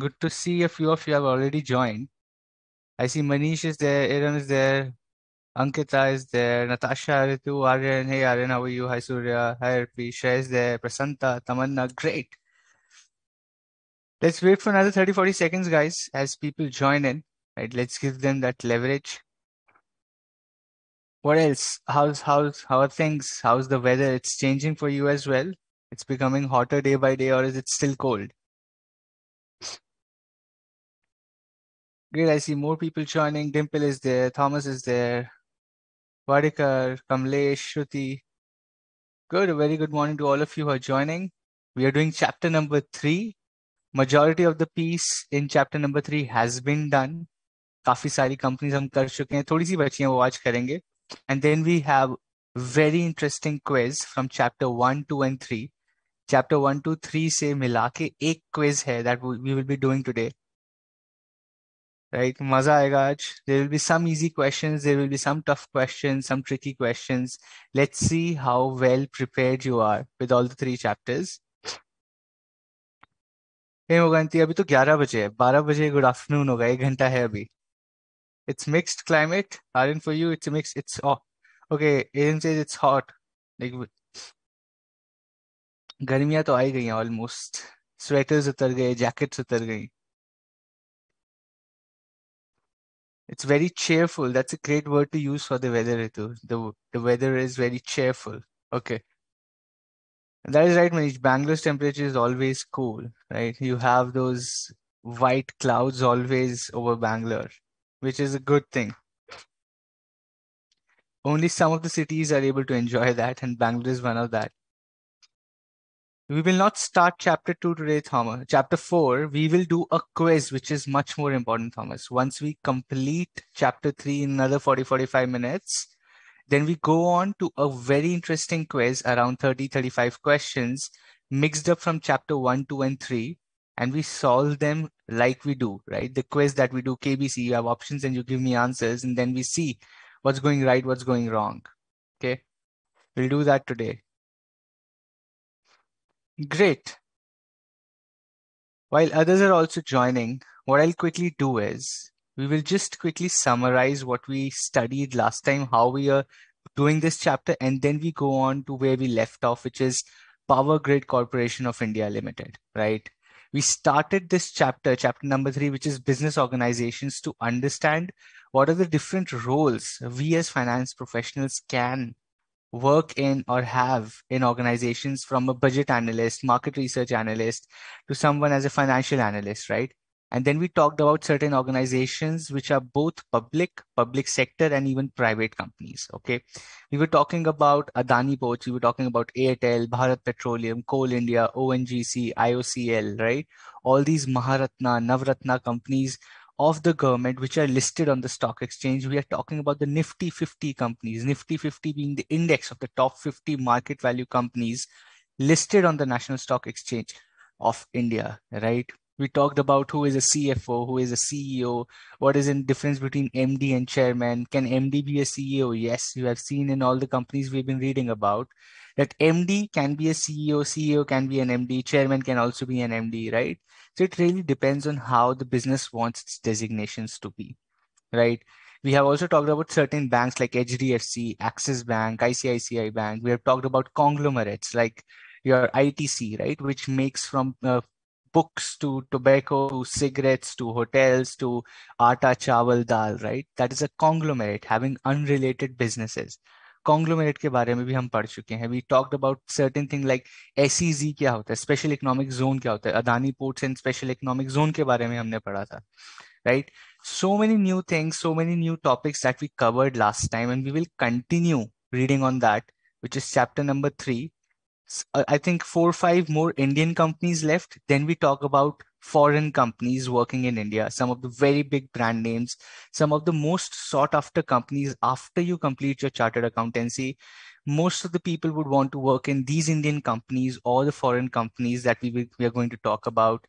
Good to see a few of you have already joined. I see Manish is there, Aaron is there, Ankita is there, Natasha, Ritu, Aryan. Hey Aryan, how are you? Hi Surya, hi Arpi, Shreya is there, Prasanta, Tamanna. Great. Let's wait for another 30-40 seconds, guys, as people join in. Right, let's give them that leverage. What else? How are things? How's the weather? It's changing for you as well. It's becoming hotter day by day, or is it still cold? Great, I see more people joining. Dimple is there, Thomas is there, Vadikar, Kamlesh, Shruti. Good, a very good morning to all of you who are joining. We are doing chapter number 3. Majority of the piece in chapter number 3 has been done. काफी सारी companies हम कर चुके हैं, थोड़ी सी बची हैं वो आज करेंगे. And then we have very interesting quiz from chapter 1, 2 and 3. Chapter 1, 2, 3 से मिला के एक quiz है that we will be doing today. Right? मजा आएगा आज. There will be some easy questions, there will be some tough questions, some tricky questions. Let's see how well prepared you are with all the 3 chapters. Hey Moganti, अभी तो 11 बजे है. 12 बजे good afternoon होगा. 1 घंटा है अभी. It's mixed climate. Aryan, for you, it's a mix. It's hot. Okay, Aaron says it's hot. Like गर्मियां तो आई गई हैं almost. Sweaters उतर गए, jackets उतर गई. It's very cheerful. That's a great word to use for the weather, Ritu. The weather is very cheerful. Okay. That is right, Manish. Bangalore's temperature is always cool, right? You have those white clouds always over Bangalore, which is a good thing. Only some of the cities are able to enjoy that, and Bangalore is one of that. We will not start chapter 2 today, Thomas. Chapter 4, we will do a quiz, which is much more important, Thomas. Once we complete chapter 3 in another 40-45 minutes, then we go on to a very interesting quiz around 30-35 questions mixed up from chapter 1, 2, and 3. And we solve them like we do, right? The quiz that we do, KBC, you have options and you give me answers, and then we see what's going right, what's going wrong. Okay. We'll do that today. Great. While others are also joining, what I'll quickly do is we will just quickly summarize what we studied last time, how we are doing this chapter, and then we go on to where we left off, which is Power Grid Corporation of India Limited, right? We started this chapter, chapter number 3, which is business organizations, to understand what are the different roles we as finance professionals can work in or have in organizations, from a budget analyst, market research analyst, to someone as a financial analyst, right? And then we talked about certain organizations which are both public sector, and even private companies. Okay. We were talking about Adani Ports, we were talking about Airtel, Bharat Petroleum, Coal India, ONGC, IOCL, right? All these Maharatna, Navratna companies of the government which are listed on the stock exchange. We are talking about the Nifty 50 companies, Nifty 50 being the index of the top 50 market value companies listed on the National Stock Exchange of India, right? We talked about who is a CFO, who is a CEO, what is the difference between MD and chairman. Can MD be a CEO? Yes, you have seen in all the companies we've been reading about that MD can be a CEO, CEO can be an MD, chairman can also be an MD, right? So it really depends on how the business wants its designations to be, right? We have also talked about certain banks like HDFC, Axis Bank, ICICI Bank. We have talked about conglomerates like your ITC, right, which makes from books to tobacco to cigarettes to hotels to atta, chawal, dal, right? That is a conglomerate having unrelated businesses. Conglomerate के बारे में भी हम पढ़ चुके हैं. We talked about certain thing like SEZ क्या होता है, स्पेशल इकोनॉमिक जोन क्या होता है, Adani ports and special economic zone के बारे में हमने पढ़ा था, right? So many new things, so many new topics that we covered last time, and we will continue reading on that, which is chapter number 3. I think 4 or 5 more Indian companies left. Then we talk about foreign companies working in India, some of the very big brand names, some of the most sought after companies after you complete your chartered accountancy. Most of the people would want to work in these Indian companies or the foreign companies that we are going to talk about.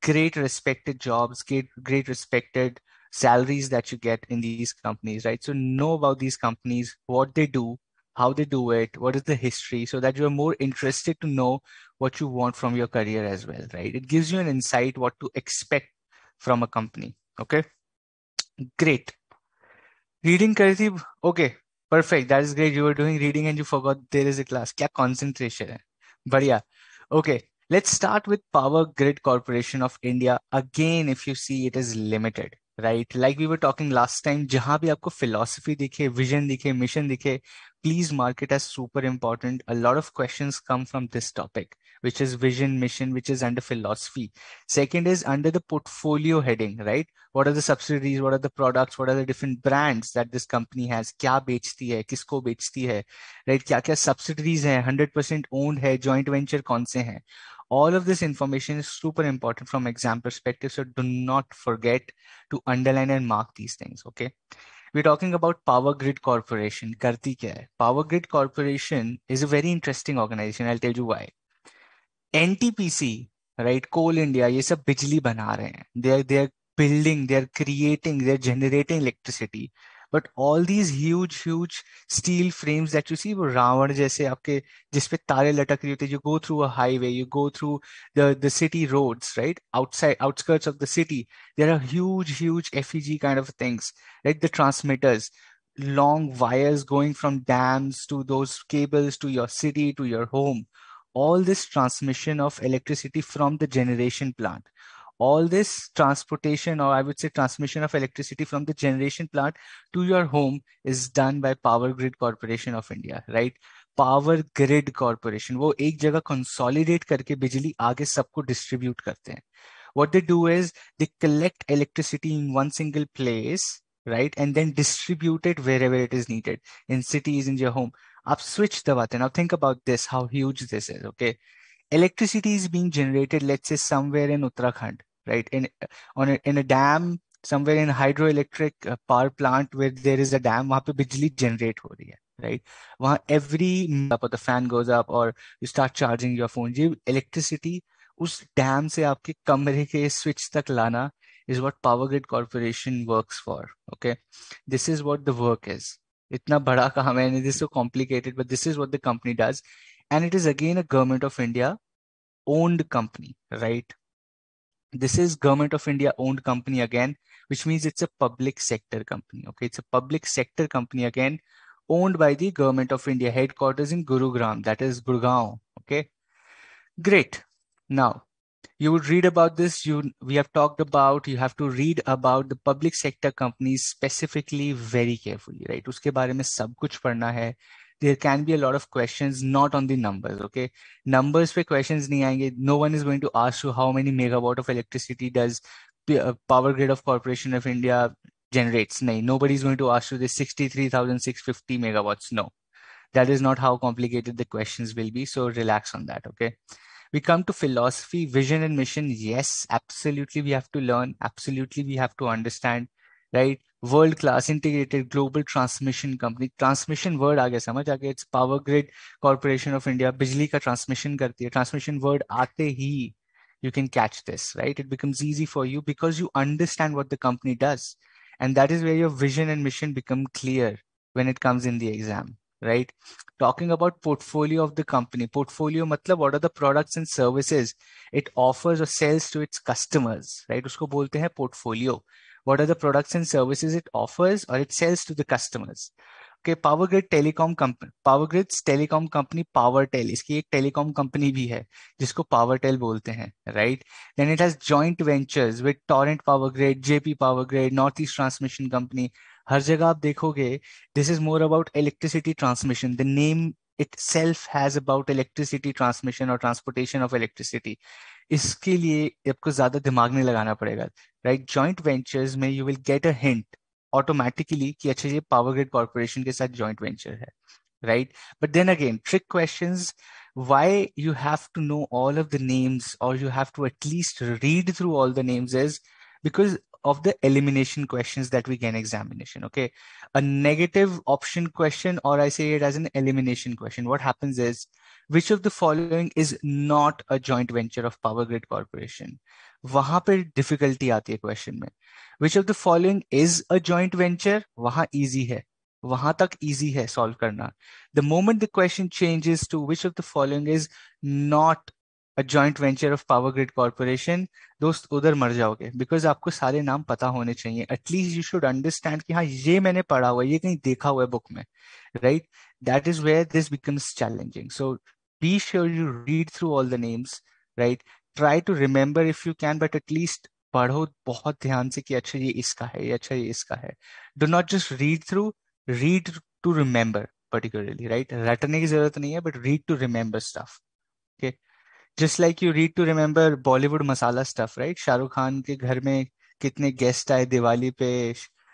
Great respected jobs, great respected salaries that you get in these companies, right? So know about these companies, what they do, how they do it, what is the history, so that you're more interested to know what you want from your career as well, right? It gives you an insight what to expect from a company. Okay, great. Reading करी थी. Okay, perfect. That is great. You were doing reading and you forgot there is a class. क्या concentration है. बढ़िया. Okay, let's start with Power Grid Corporation of India. Again, if you see, it is limited, right? Like we were talking last time, जहाँ भी आपको philosophy दिखे, vision दिखे, mission दिखे, please mark it as super important. A lot of questions come from this topic, which is vision, mission, which is under philosophy. Second is under the portfolio heading, right? What are the subsidiaries, what are the products, what are the different brands that this company has, क्या बेचती है, किसको बेचती है, right? क्या क्या subsidiaries हैं, 100% owned है, joint venture कौन से हैं. All of this information is super important from exam perspective, so do not forget to underline and mark these things. Okay, we're talking about Power Grid Corporation. करती क्या है? Power Grid Corporation is a very interesting organization. I'll tell you why. NTPC, right, Coal India, ये सब बिजली बना रहे हैं. They are building, they are creating, they are generating electricity. But all these huge huge steel frames that you see, वो रावण जैसे आपके, जिसपे तारे लटक रही होती है, you go through a highway, you go through the city roads, right, outside outskirts of the city, there are huge FEG kind of things, right, the transmitters, long wires going from dams to those cables to your city, to your home. All this transmission of electricity from the generation plant, all this transportation, or I would say transmission of electricity from the generation plant to your home is done by Power Grid Corporation of India, right? Power Grid Corporation, वो एक जगह consolidate करके बिजली आगे सबको distribute करते हैं. What they do is they collect electricity in one single place, right, and then distribute it wherever it is needed, in cities, in your home. आप switch दबाते हैं. Now think about this, how huge this is. Okay, electricity is being generated, let's say somewhere in Uttarakhand, right, in a dam somewhere, in hydroelectric power plant where there is a dam, वहां पे बिजली generate हो रही है, right? वहां every up, or the fan goes up, or you start charging your phone, ये electricity उस dam से आपके कमरे के स्विच तक लाना is what Power Grid Corporation works for. Okay, this is what the work is. इतना बड़ा काम है, and it is so complicated, but this is what the company does. And it is again a government of India owned company, right? This is government of India owned company again, which means it's a public sector company. Okay, it's a public sector company again, owned by the government of India, headquarters in Gurugram, that is Gurgaon. Okay, great. Now you would read about this. We have talked about, you have to read about the public sector companies specifically very carefully, right? उसके बारे में सब कुछ पढ़ना है. There can be a lot of questions not on the numbers. Okay, numbers पे questions नहीं आएंगे. No one is going to ask you how many megawatt of electricity does Power Grid of Corporation of India generates. नहीं, nobody is going to ask you this 63,650 megawatts. No, that is not how complicated the questions will be. So relax on that. Okay, we come to philosophy, vision and mission. Yes, absolutely we have to learn, absolutely we have to understand, right? World class integrated global transmission company. Transmission word आ गया, समझ आ गया. It's Power Grid Corporation of India. बिजली का transmission करती है. Transmission word आते ही you can catch this, right? It becomes easy for you because you understand what the company does, and that is where your vision and mission become clear when it comes in the exam, right? Talking about portfolio of the company. Portfolio matlab what are the products and services it offers or sells to its customers, right? उसको बोलते हैं portfolio. What are the products and services it offers or it sells to the customers? Okay, Power Grid Telecom Company, Power Grid's Telecom Company PowerTel, इसकी एक telecom company भी है जिसको PowerTel बोलते हैं, right? Then it has joint ventures with Torrent Power Grid, JP Power Grid, Northeast Transmission Company. हर जगह आप देखोगे, this is more about electricity transmission. The name itself has about electricity transmission or transportation of electricity. इसके लिए आपको ज्यादा दिमाग नहीं लगाना पड़ेगा, राइट? जॉइंट वेंचर्स में you will get a hint automatically कि अच्छा ये पावर ग्रिड कॉर्पोरेशन के साथ जॉइंट वेंचर है, right? But then again, trick questions, why you have to know all of the names or you have to at least read through all the names is because of the elimination questions that we get in examination. Okay, a negative option question, or I say it as an elimination question, what happens is which of the following is not a joint venture of Power Grid Corporation. वहां पे difficulty आती है question में. Which of the following is a joint venture, वहां easy है. वहां तक easy है सॉल्व करना. The moment the question changes to which of the following is not a joint venture of power grid corporation, दोस्त उधर मर जाओगे. बिकॉज आपको सारे नाम पता होने चाहिए. एटलीस्ट यू शुड अंडरस्टैंड कि हाँ ये मैंने पढ़ा हुआ है, ये कहीं देखा हुआ है बुक में, right. That is where this becomes challenging. So be sure you read through all the names, right. Try to remember if you can, but at least पढ़ो बहुत ध्यान से कि अच्छा ये इसका है, ये अच्छा ये इसका है. Do not just read through, read to remember particularly, right. रटने की जरूरत नहीं है, but read to remember stuff. Okay. Just like you read to remember Bollywood masala stuff, right. Shahrukh Khan के घर में कितने गेस्ट आए दिवाली पे,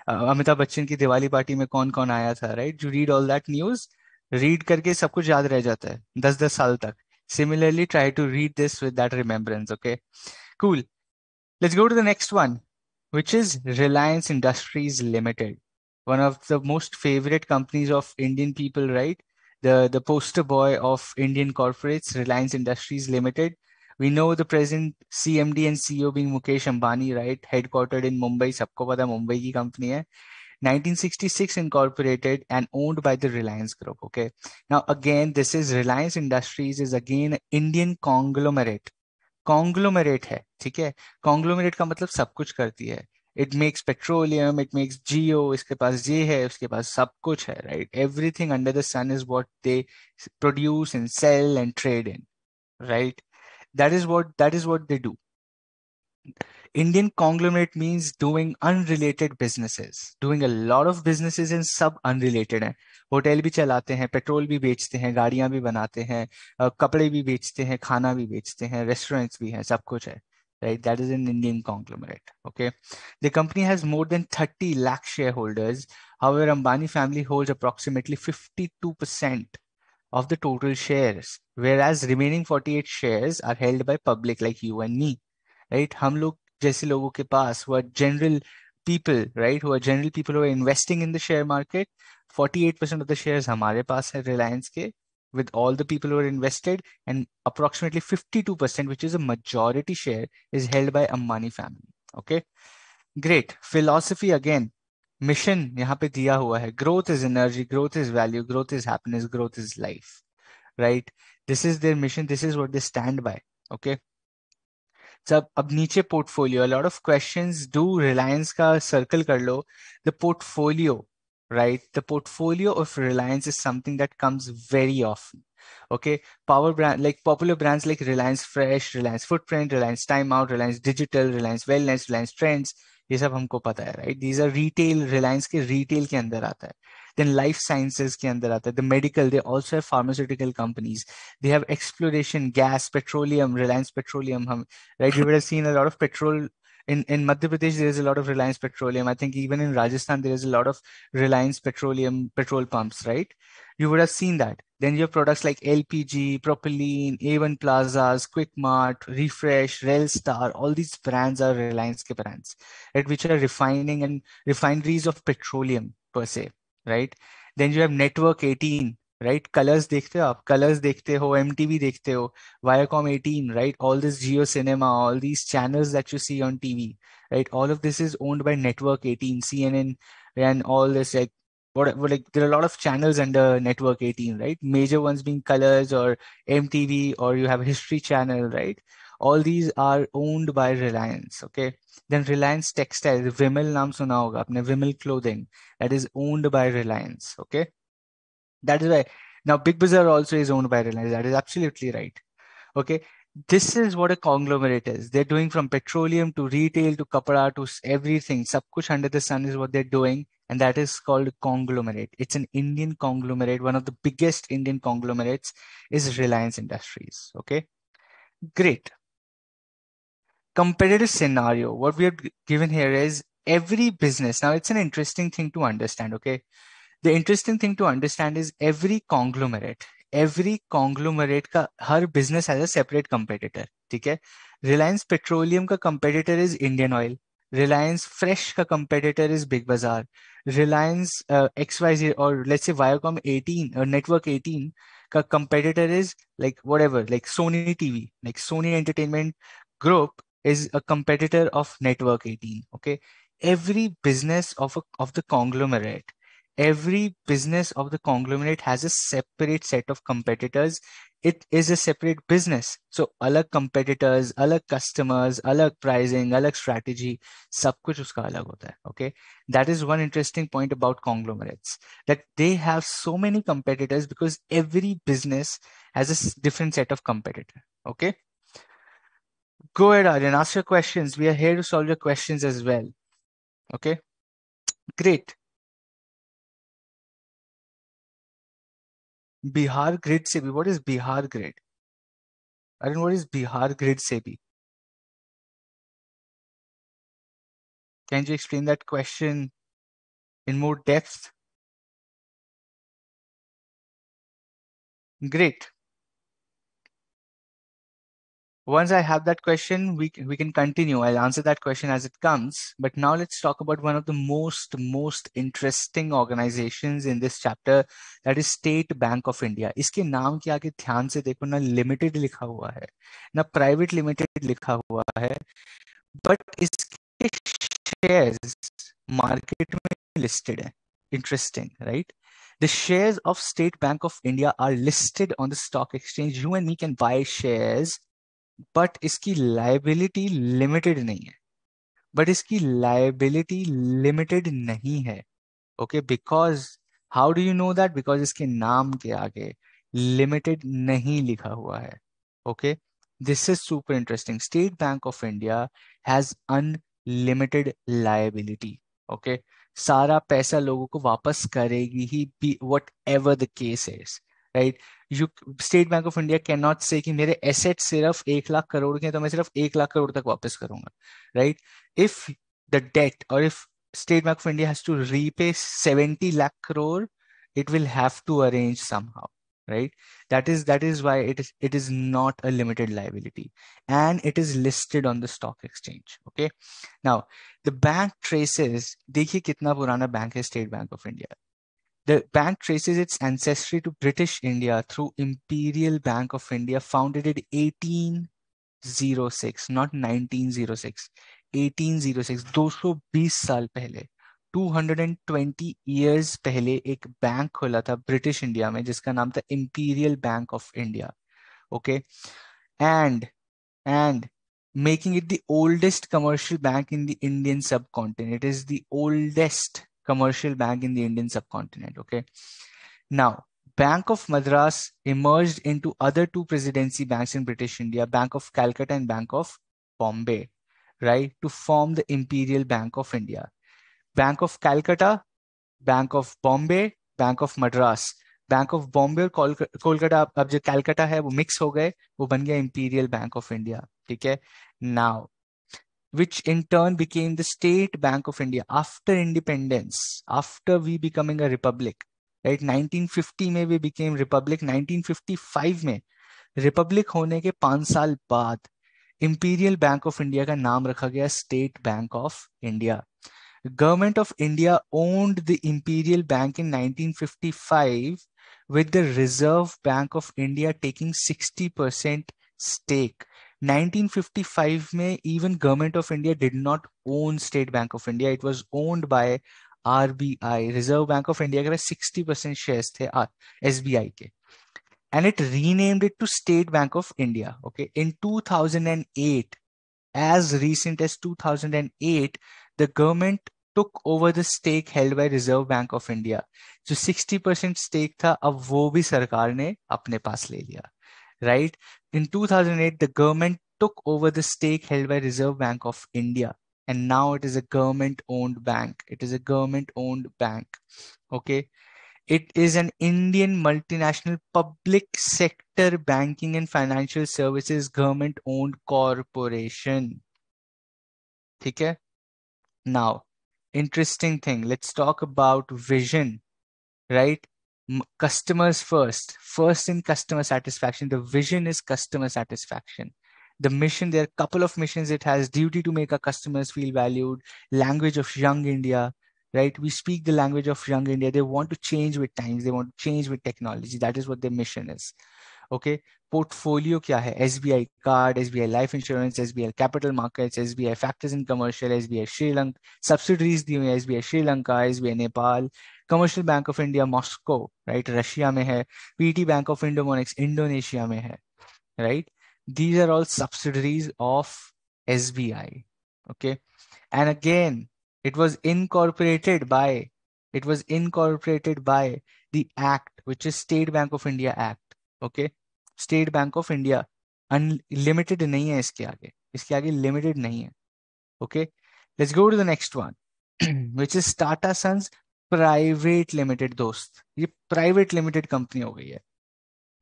अमिताभ बच्चन की दिवाली पार्टी में कौन कौन आया था, right. You read all that news, read करके सब कुछ याद रह जाता है 10-10 साल तक. Similarly, try to read this with that remembrance. Okay, cool. Let's go to the next one, which is Reliance Industries Limited. One of the most favorite companies of Indian people, right? The poster boy of Indian corporates, Reliance Industries Limited. We know the present CMD and CEO being Mukesh Ambani, right? Headquartered in Mumbai. सबको पता Mumbai की company है. 1966 incorporated and owned by the Reliance Group. Okay. Now again, this is Reliance Industries is again Indian conglomerate. Conglomerate है, ठीक है. Conglomerate का मतलब सब कुछ करती है. It makes petroleum, it makes Jio, इसके पास ये है, उसके पास सब कुछ है, right. Everything under the sun is what they produce and sell and trade in, right. That is what they do. Indian conglomerate means doing unrelated businesses, doing a lot of businesses and सब unrelated हैं. Hotel भी चलाते हैं, petrol भी बेचते हैं, गाड़ियां भी बनाते हैं, कपड़े भी बेचते हैं, खाना भी बेचते हैं, रेस्टोरेंट्स भी हैं, सब कुछ है, right. That is an Indian conglomerate. Okay, the company has more than 30 lakh shareholders. However, Ambani family holds approximately 52% of the total shares, whereas remaining 48 shares are held by public like you and me, right. हम लोग जैसे लोगों के पास हुआ general people, right, हुआ general people हुआ investing in the share market. 48% of the shares हमारे पास है रिलायंस के, with all the people who are invested, and approximately 52%, which is a majority share, is held by Ambani family. Okay, great. Philosophy again, mission यहाँ पे दिया हुआ है. Growth is energy, growth is value, growth is happiness, growth is life, right. This is their mission, this is what they stand by. Okay, सब. अब नीचे portfolio, lot of questions, do Reliance का circle कर लो. The portfolio, right, the portfolio of Reliance is something that comes very often. Okay, power brand like popular brands like Reliance Fresh, Reliance Footprint, Reliance Time Out, Reliance Digital, Reliance Wellness, Reliance Trends, ये सब हमको पता है, right. These are retail, Reliance के retail के अंदर आता है. Then life sciences के अंदर आता है. The medical, they also have pharmaceutical companies. They have exploration, gas, petroleum, Reliance Petroleum, हम, right. You would have seen a lot of petrol in Madhya Pradesh. There is a lot of Reliance Petroleum. I think even in Rajasthan there is a lot of Reliance Petroleum petrol pumps, right. You would have seen that. Then you have products like LPG, propylene, A1 Plazas, Quick Mart, Refresh, Railstar. All these brands are Reliance के brands, right, which are refining and refineries of petroleum per se, right. Then you have Network 18, right. Colors देखते हो आप, colors देखते हो, MTV देखते हो, Viacom 18, right. All this Geo Cinema, all these channels that you see on TV, right. All of this is owned by Network 18, CNN, and all this, like like there are a lot of channels under Network 18, right. Major ones being Colors or MTV, or you have History Channel, right. All these are owned by Reliance. Okay. Then Reliance Textile, Vimal नाम सुना होगा आपने, Vimal Clothing, that is owned by Reliance. Okay. That is why now Big Bazaar also is owned by Reliance. That is absolutely right. Okay. This is what a conglomerate is. They're doing from petroleum to retail to kapra to everything. Sab kuch under the sun is what they're doing. And that is called conglomerate. It's an Indian conglomerate. One of the biggest Indian conglomerates is Reliance Industries. Okay. Great. Competitive scenario. What we have given here is every business. Now it's an interesting thing to understand. Okay. The interesting thing to understand is every conglomerate का हर business has a separate competitor. ठीक है. Reliance Petroleum का competitor is Indian Oil. Reliance Fresh का competitor is Big Bazaar. Reliance XYZ, or let's say Viacom 18 or Network 18 का competitor is like whatever, like Sony TV, like Sony Entertainment Group is a competitor of Network 18. Okay. Every business of the conglomerate Every business of the conglomerate has a separate set of competitors. It is a separate business. So अलग competitors, अलग customers, अलग pricing, अलग strategy, सब कुछ उसका अलग होता है. Okay. That is one interesting point about conglomerates, that they have so many competitors because every business has a different set of competitor. Okay. Go ahead, Aryan. Ask your questions. We are here to solve your questions as well. Okay. Great. Bihar Grid SEBI. What is Bihar Grid? Arun, what is Bihar Grid SEBI? Can you explain that question in more depth? Great. Once I have that question, we can continue. I'll answer that question as it comes. But now let's talk about one of the most interesting organizations in this chapter, that is State Bank of India. इसके नाम के आगे ध्यान से देखो ना, limited लिखा हुआ है ना, प्राइवेट लिमिटेड लिखा हुआ है, बट इसके शेयर्स मार्केट में लिस्टेड है. Interesting, right? The shares of State Bank of India are listed on the stock exchange. You and me can buy shares, but इसकी liability limited नहीं है. But इसकी liability limited नहीं है. Okay, because how do you know that? Because इसके नाम के आगे limited नहीं लिखा हुआ है. Okay, this is super interesting. State Bank of India has unlimited liability. Okay, सारा पैसा लोगों को वापस करेगी ही, be whatever the case is, right? You State Bank of India cannot say कि मेरे एसेट सिर्फ 1 लाख करोड़ के हैं तो मैं सिर्फ 1 लाख करोड़ तक वापस करूंगा, right? If the debt, or if State Bank of India has to repay 70 lakh crore, it will have to arrange somehow, right? That is why it is not a limited liability, and it is listed on the stock exchange. Okay, now the bank traces, देखिए कितना पुराना bank है State Bank of India. The bank traces its ancestry to British India through Imperial Bank of India, founded in 1806, not 1906. 1806, 220 साल पहले, 220 years पहले एक bank खोला था ब्रिटिश इंडिया में जिसका नाम था imperial bank of India. Okay, and making it the oldest commercial bank in the Indian subcontinent. It is the oldest commercial bank in the Indian subcontinent. Okay, now Bank of Madras emerged into other two presidency banks in British India, Bank of Calcutta and Bank of Bombay, right, to form the Imperial Bank of India. Bank of Calcutta, Bank of Bombay, Bank of Madras. Bank of Bombay और कोलकाता, अब जो कैलकाटा है वो mix हो गए, वो बन गया इंपीरियल बैंक ऑफ इंडिया. ठीक है, now which in turn became the State Bank of India after independence, after we becoming a republic, right? 1950 में we became republic, 1955 में रिपब्लिक होने के 5 साल बाद इंपीरियल बैंक ऑफ इंडिया का नाम रखा गया state bank of India. Government of India owned the Imperial Bank in 1955, with the Reserve Bank of India taking 60% stake. 1955 में even Government of India did not own State Bank of India. It was owned by RBI. Reserve Bank of India के पास 60% shares थे SBI के. And it renamed it to State Bank of India. Okay, in 2008, as recent as 2008, the government took over the stake held by Reserve Bank of India. जो 60% stake था, अब वो भी सरकार ने अपने पास ले लिया, right? In 2008, the government took over the stake held by Reserve Bank of India, and now it is a government-owned bank. It is a government-owned bank. Okay, it is an Indian multinational public sector banking and financial services government-owned corporation. ठीक है? Now, interesting thing. Let's talk about vision, right? Customers first. First in customer satisfaction. The vision is customer satisfaction. The mission, there are a couple of missions it has: duty to make our customers feel valued, language of young India, right? We speak the language of young India. They want to change with times. They want to change with technology. That is what their mission is. Okay, portfolio क्या है? SBI card, SBI life insurance, SBI capital markets, SBI factors in commercial, SBI Sri Lanka, subsidiaries दी हुई हैं, SBI Sri Lanka, SBI Nepal, commercial bank of India Moscow, right, Russia में है, PT bank of इंडोमोनिक्स Indonesia में है, right. These are all subsidiaries of SBI. Okay. And again, it was incorporated by, it was incorporated by the Act, which is State Bank of India Act. Okay. State Bank of India. Unlimited नहीं है इसके आगे limited नहीं है. Okay. Let's go to the next one, which is Tata Sons Private Limited. दोस्त, ये private limited company हो गई है,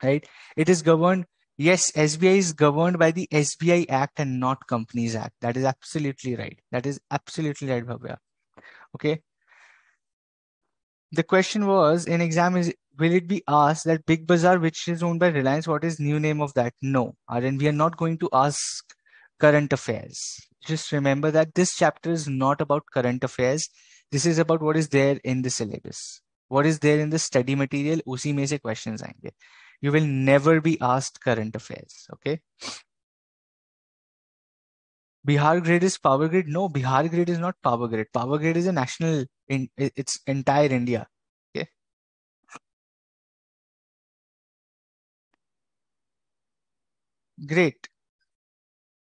right? It is governed, yes, SBI is governed by the SBI Act and not Companies Act. That is absolutely right. That is absolutely right, Bhavya. Okay. The question was in exam is, will it be asked that Big Bazaar, which is owned by Reliance, what is new name of that? No, and we are not going to ask current affairs. Just remember that this chapter is not about current affairs. This is about what is there in the syllabus. What is there in the study material, उसी में से questions आएंगे. You will never be asked current affairs. Okay. Bihar grid is power grid. No, Bihar grid is not power grid. Power grid is a national, it's entire India. Okay. Great.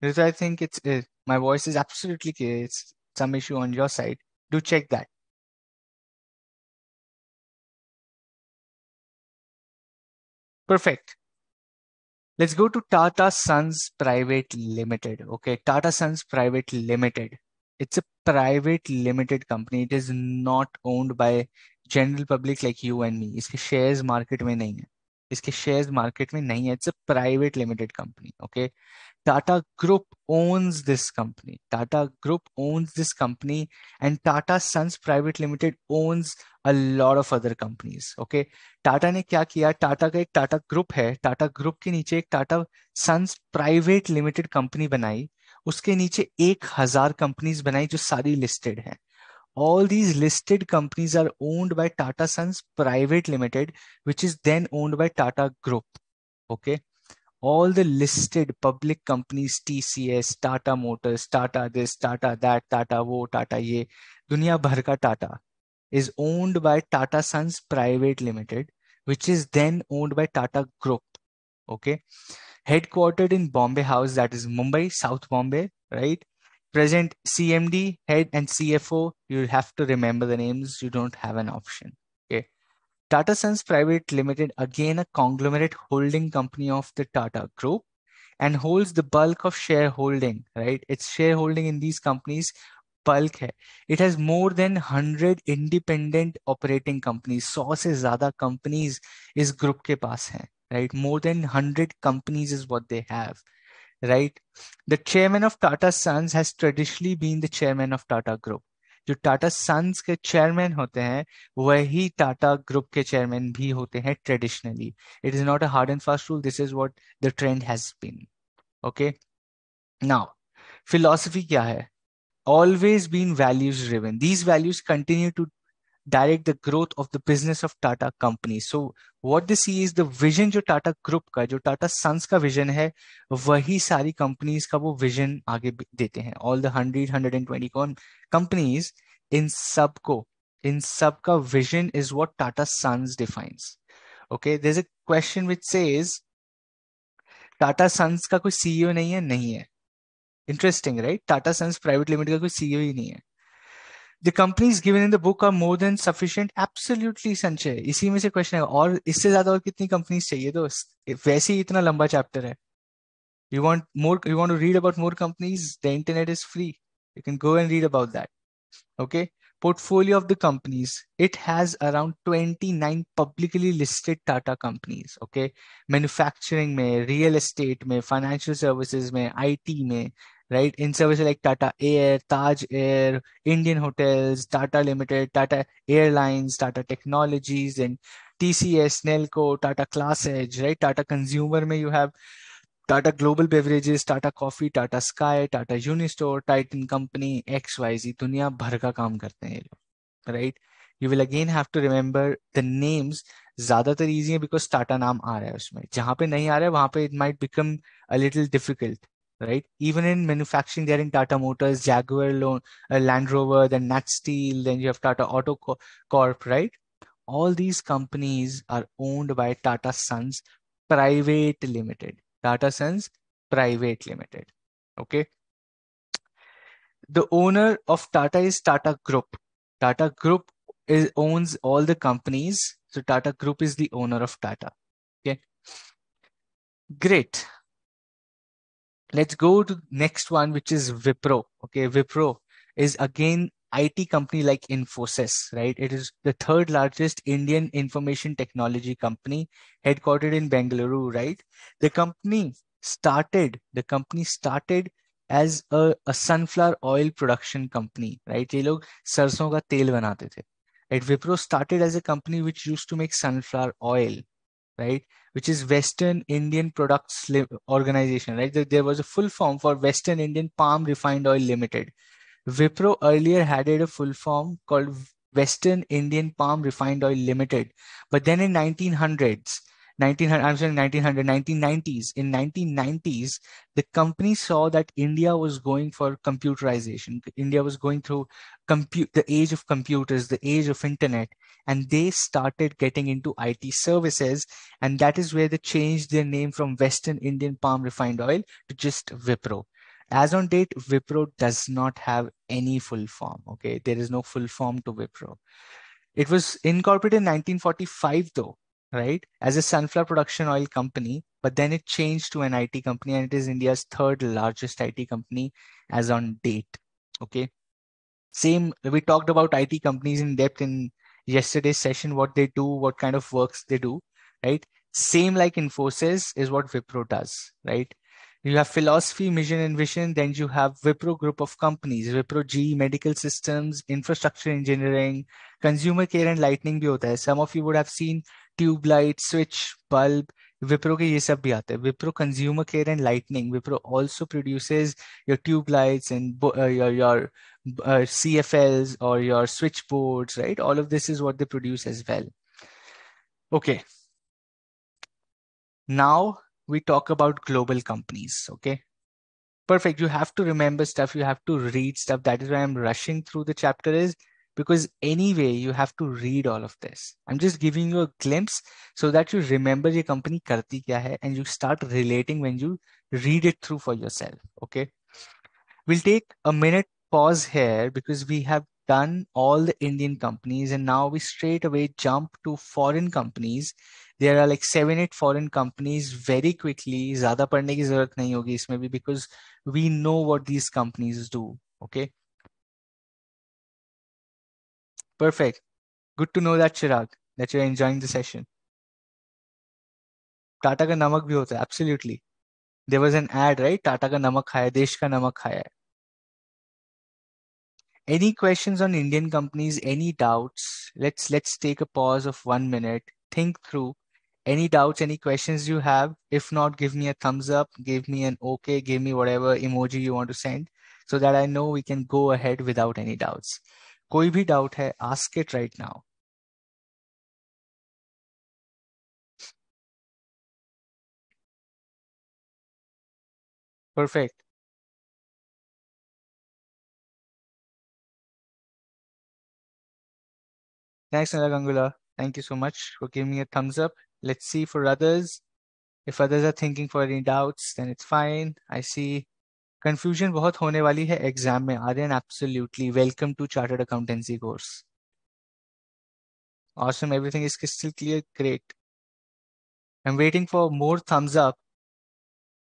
Because I think it's my voice is absolutely clear. It's some issue on your side. Do check that. Perfect. Let's go to Tata Sons Private Limited. Okay, Tata Sons Private Limited. It's a private limited company. It is not owned by general public like you and me. इसके shares market में नहीं है. इसके shares market में नहीं है. It's a private limited company. Okay. Tata Group owns this company. Tata Group owns this company, and Tata Sons Private Limited owns a lot of other companies. Okay. Tata ने क्या किया, टाटा का एक टाटा ग्रुप है, Tata group के नीचे एक Tata Sons Private Limited company बनाई, उसके नीचे 1,000 कंपनीज बनाई जो सारी लिस्टेड हैं. All these listed companies are owned by Tata Sons Private Limited, which is then owned by Tata Group. Okay. All the listed public companies, TCS, Tata Motors, Tata this, Tata that, Tata wo, Tata ye, दुनिया भर का Tata is owned by Tata Sons Private Limited, which is then owned by Tata Group. Okay. Headquartered in Bombay House, that is Mumbai, South Bombay, right? Present CMD, head, and CFO. You have to remember the names. You don't have an option. Okay. Tata Sons Private Limited, again a conglomerate holding company of the Tata Group, and holds the bulk of shareholding, right? Its shareholding in these companies bulk है. It has more than 100 independent operating companies. 100 से ज़्यादा companies इस group के पास हैं, right? More than 100 companies is what they have, right? The chairman of Tata Sons has traditionally been the chairman of Tata Group. जो Tata sons के chairman होते हैं वही टाटा ग्रुप के चेयरमैन भी होते हैं traditionally. It is not a hard and fast rule. This is what the trend has been. Okay. Now philosophy क्या है? Always been values driven. These values continue to direct the growth of the business of Tata company. So what they see is the vision जो Tata group का, जो Tata Sons का vision है, वही सारी companies का वो विजन आगे देते हैं. ऑल द 120 कंपनीज, इन सब का vision is what Tata Sons defines. Okay. There is a question which says Tata Sons का कोई सीईओ नहीं है. नहीं है. Interesting, right? Tata Sons Private Limited का कोई सीईओ ही नहीं है. The companies given in the book are more than sufficient. Absolutely, संचय. इसी में से क्वेश्चन है. और इससे ज्यादा और कितनी कंपनीज चाहिए? तो वैसे ही इतना लंबा चैप्टर है. You want more? You want to read about more companies? The internet is free. You can go and read about that. Okay. Portfolio of the companies. It has around 29 publicly listed Tata companies. Okay. Manufacturing में, real estate में, financial services में, IT में, right? In services like Tata Air, Taj Air, Indian Hotels, Tata Limited, Tata Airlines, Tata Technologies, and TCS, Nelco, Tata Class Edge, right? Tata Consumer में you have Tata Global Beverages, Tata Coffee, Tata Sky, Tata Unistore, Titan Company, XYZ. दुनिया भर का काम करते हैं ये लोग, right? You will again have to remember the names. ज्यादातर easy है because Tata नाम आ रहा है उसमें. जहां पे नहीं आ रहा है वहां पे it might become a little difficult, right? Even in manufacturing, they're in Tata Motors, Jaguar, Land Rover, then Nat Steel, then you have Tata Auto Corp, right? all these companies are owned by Tata Sons Private Limited. Tata Sons Private Limited. Okay. The owner of Tata is Tata Group. Tata Group owns all the companies. So Tata Group is the owner of Tata. Okay. Great. Let's go to next one, which is Wipro. Okay, Wipro is again IT company like Infosys, right? It is the third largest Indian information technology company, headquartered in Bengaluru, right? The company started as a sunflower oil production company, right? ये लोग सरसों का तेल बनाते थे. Right? Wipro started as a company which used to make sunflower oil, right? Which is Western Indian Products Organization, right? There was a full form for Western Indian Palm Refined Oil Limited. Wipro earlier had a full form called Western Indian Palm Refined Oil Limited. But then in 1900s, 1900, I'm sorry, 1900, 1990s, in 1990s, the company saw that India was going for computerization. India was going through the age of computers, the age of internet, and they started getting into IT services. And that is where they changed their name from Western Indian Palm Refined Oil to just Wipro. As on date, Wipro does not have any full form. Okay, there is no full form to Wipro. It was incorporated in 1945, though, right, as a sunflower production oil company, but then it changed to an IT company, and it is India's third largest IT company as on date. Okay. Same, we talked about IT companies in depth in yesterday's session, what they do, what kind of works they do, right? Same like Infosys is what Wipro does, right? You have philosophy, mission, and vision. Then you have Wipro group of companies, Wipro G, medical systems, infrastructure engineering, consumer care and lightning भी होता है. Some of you would have seen tube light, switch, bulb. Wipro के ये सब भी आते हैं. Wipro consumer care and lightning. Wipro also produces your tube lights and your CFLs or your switchboards, right? All of this is what they produce as well. Okay. Now we talk about global companies. Okay. Perfect. You have to remember stuff. You have to read stuff. That is why I'm rushing through the chapter, is because anyway, you have to read all of this. I'm just giving you a glimpse so that you remember your company karti kya hai and you start relating when you read it through for yourself. Okay. We'll take a minute pause here because we have done all the Indian companies and now we straight away jump to foreign companies. There are like 7-8 foreign companies very quickly. ज़्यादा पढ़ने की ज़रूरत नहीं होगी इसमें भी because we know what these companies do. Okay. Perfect. Good to know that, Chirag, that you're enjoying the session. Tata का नमक भी होता है. Absolutely. There was an ad, right? Tata का नमक खाया, देश का नमक खाया. Any questions on Indian companies? Any doubts? Let's take a pause of 1 minute. Think through any doubts, any questions you have. If not, give me a thumbs up, give me an okay, give me whatever emoji you want to send so that I know we can go ahead without any doubts. कोई भी doubt है, ask it right now. Perfect. Thanks, Nala Gangula. Thank you so much for giving me a thumbs up. Let's see for others. If others are thinking for any doubts, then it's fine. I see confusion बहुत होने वाली है exam में. Aryan, absolutely welcome to chartered accountancy course. Awesome, everything is crystal clear. Great. I'm waiting for more thumbs up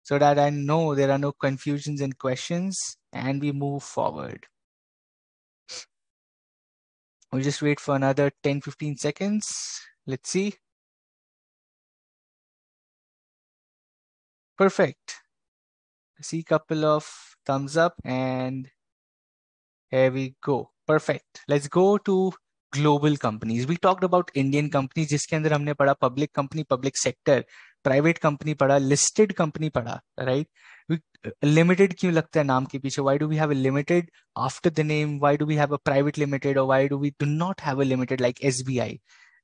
so that I know there are no confusions and questions and we move forward. We'll just wait for another 10-15 seconds. Let's see. Perfect. I see a couple of thumbs up and here we go. Perfect. Let's go to global companies. We talked about Indian companies जिसके अंदर हमने पढ़ा public company, public sector, private company पढ़ा, listed company पढ़ा, right? Limited क्यों लगता है नाम के पीछे? Why do we have a limited after the name? Why do we have a private limited or why do we do not have a limited like SBI,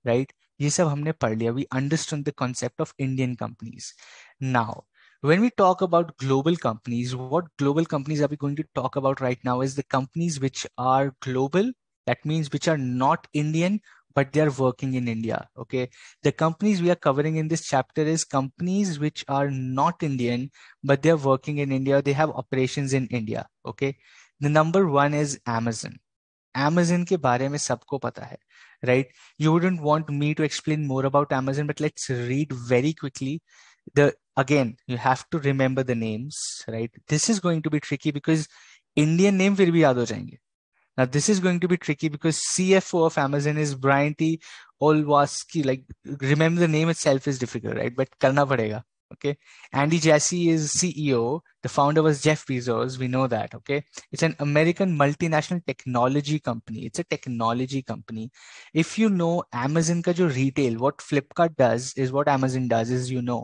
right? ये सब हमने पढ़ लिया. We understood the concept of Indian companies. Now, when we talk about global companies, what global companies are we going to talk about right now is the companies which are global. That means which are not Indian, but they are working in India. Okay. The companies we are covering in this chapter is companies which are not Indian, but they're working in India. They have operations in India. Okay. The number one is Amazon. Amazon के बारे में सबको पता है, right? You wouldn't want me to explain more about Amazon, but let's read very quickly. Again, you have to remember the names, right? This is going to be tricky because Indian name फिर भी याद हो जाएंगे. Now, this is going to be tricky because CFO of Amazon is Brian T. Olwasky. Like, remember the name itself is difficult, right? But karna padega. Okay. Andy Jassy is CEO. The founder was Jeff Bezos. We know that. Okay. It's an American multinational technology company. It's a technology company. If you know Amazon ka jo retail, what Flipkart does is what Amazon does is, you know.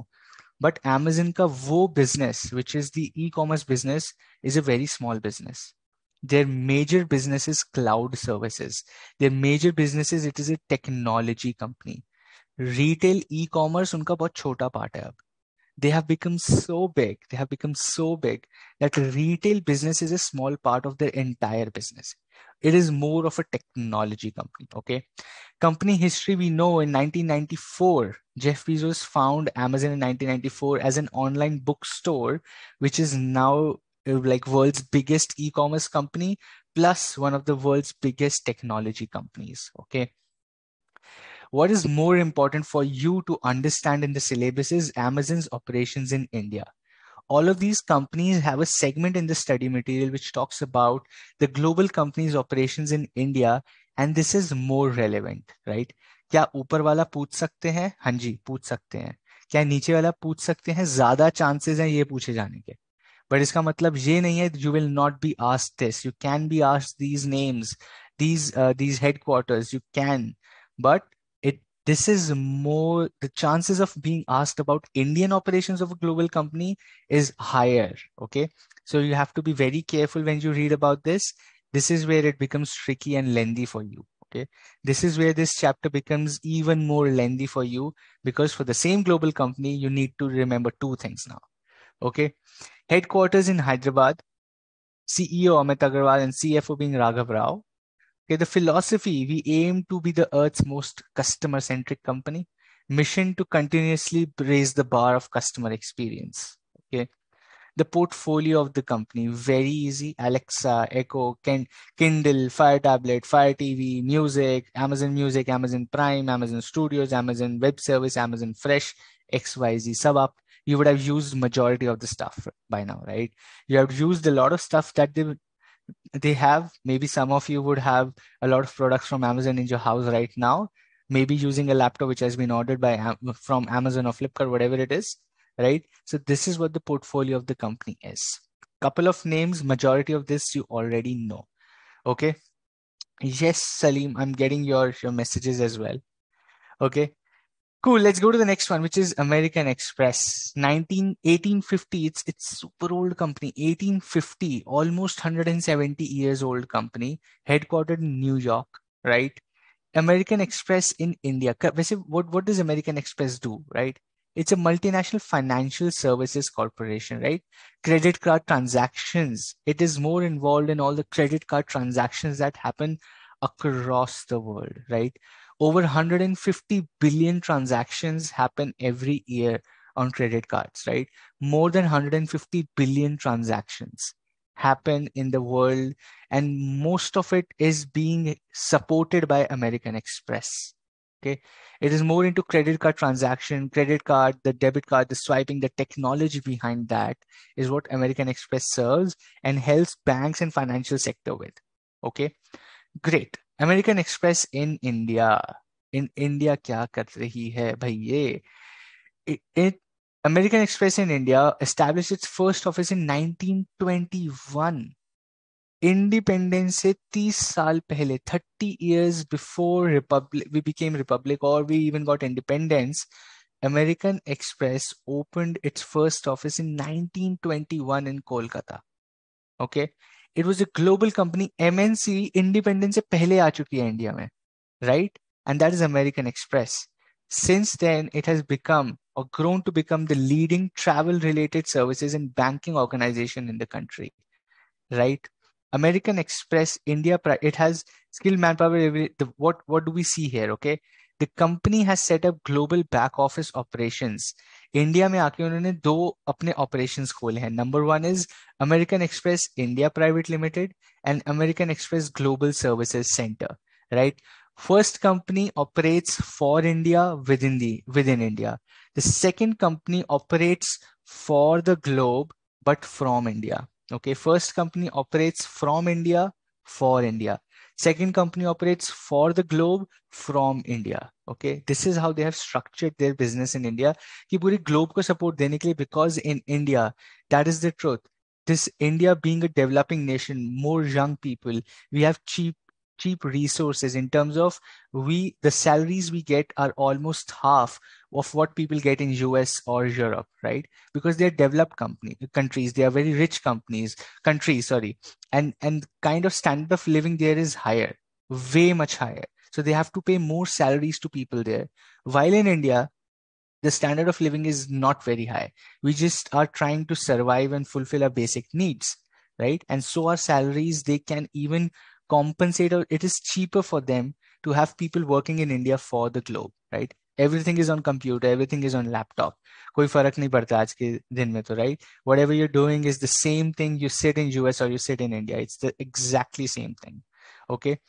But Amazon ka wo business, which is the e-commerce business, is a very small business. Their major business is cloud services. Their major business is it is a technology company. Retail e-commerce उनका बहुत छोटा part है अब. They have become so big. They have become so big that retail business is a small part of their entire business. It is more of a technology company. Okay. Company history, we know in 1994, Jeff Bezos found Amazon in 1994 as an online bookstore, which is now like world's biggest e-commerce company, plus one of the world's biggest technology companies. Okay. What is more important for you to understand in the syllabus is Amazon's operations in India. All of these companies have a segment in the study material which talks about the global companies' operations in India, and this is more relevant, right? क्या ऊपर वाला पूछ सकते हैं? हाँ जी, पूछ सकते हैं. क्या नीचे वाला पूछ सकते हैं? ज्यादा चांसेस हैं ये पूछे जाने के. But इसका मतलब ये नहीं है you will not be asked this. You can be asked these names, these headquarters. You can, but it this is more the chances of being asked about Indian operations of a global company is higher. Okay, so you have to be very careful when you read about this. This is where it becomes tricky and lengthy for you. Okay, this is where this chapter becomes even more lengthy for you because for the same global company you need to remember two things now. Okay. Headquarters in Hyderabad, CEO Amit Agarwal and CFO being Raghav Rao. Okay, the philosophy, we aim to be the Earth's most customer-centric company. Mission to continuously raise the bar of customer experience. Okay, the portfolio of the company, very easy. Alexa, Echo, Kindle, Fire Tablet, Fire TV, Music, Amazon Prime, Amazon Studios, Amazon Web Service, Amazon Fresh, XYZ, sub up. You would have used majority of the stuff by now, right? You have used a lot of stuff that they have. Maybe some of you would have a lot of products from Amazon in your house right now. Maybe using a laptop which has been ordered from Amazon or Flipkart, whatever it is, right? So this is what the portfolio of the company is. Couple of names, majority of this you already know. Okay. Yes, Salim, I'm getting your messages as well. Okay. Cool. Let's go to the next one, which is American Express. 1850. It's super old company. 1850, almost 170 years old company, headquartered in New York, right? American Express in India. What does American Express do, right? It's a multinational financial services corporation, right? Credit card transactions. It is more involved in all the credit card transactions that happen across the world, right? Over 150 billion transactions happen every year on credit cards, right? More than 150 billion transactions happen in the world, and most of it is being supported by American Express. Okay, it is more into credit card transaction, credit card, the debit card, the swiping, the technology behind that is what American Express serves and helps banks and financial sector with. Okay, great. American Express in India. In India क्या कर रही है भैये? It American Express in India established its first office in 1921. Independence से 30 साल पहले, 30 years before we became republic or we even got independence, American Express opened its first office in 1921 in Kolkata. Okay, it was a global company. MNC independence से पहले आ चुकी है India में, right? And that is American Express. Since then, it has become or grown to become the leading travel-related services and banking organization in the country, right? American Express India, it has skilled manpower. What do we see here? Okay, the company has set up global back office operations. India में आके उन्होंने दो अपने operations खोले हैं. Number one is American express India private limited and American Express Global Services Center, right? First company operates for India within India. The second company operates for the globe but from India. Okay, first company operates from India for India. Second company operates for the globe from India. Okay, this is how they have structured their business in India कि पूरी globe को support देने के लिए, because in India, that is the truth. This India being a developing nation, more young people, we have cheap resources in terms of the salaries we get are almost half of what people get in US or Europe, right? Because they're developed countries, they are very rich countries, sorry. And kind of standard of living there is higher, way much higher. So they have to pay more salaries to people there. While in India, the standard of living is not very high. We just are trying to survive and fulfill our basic needs, right? And so our salaries, they can even compensate, or it is cheaper for them to have people working in India for the globe, right? Everything is on computer, everything is on laptop. कोई फर्क नहीं पड़ता आज के दिन में तो, right? Whatever you're doing is the same thing. You sit in US or you sit in India. It's the exactly same thing. Okay.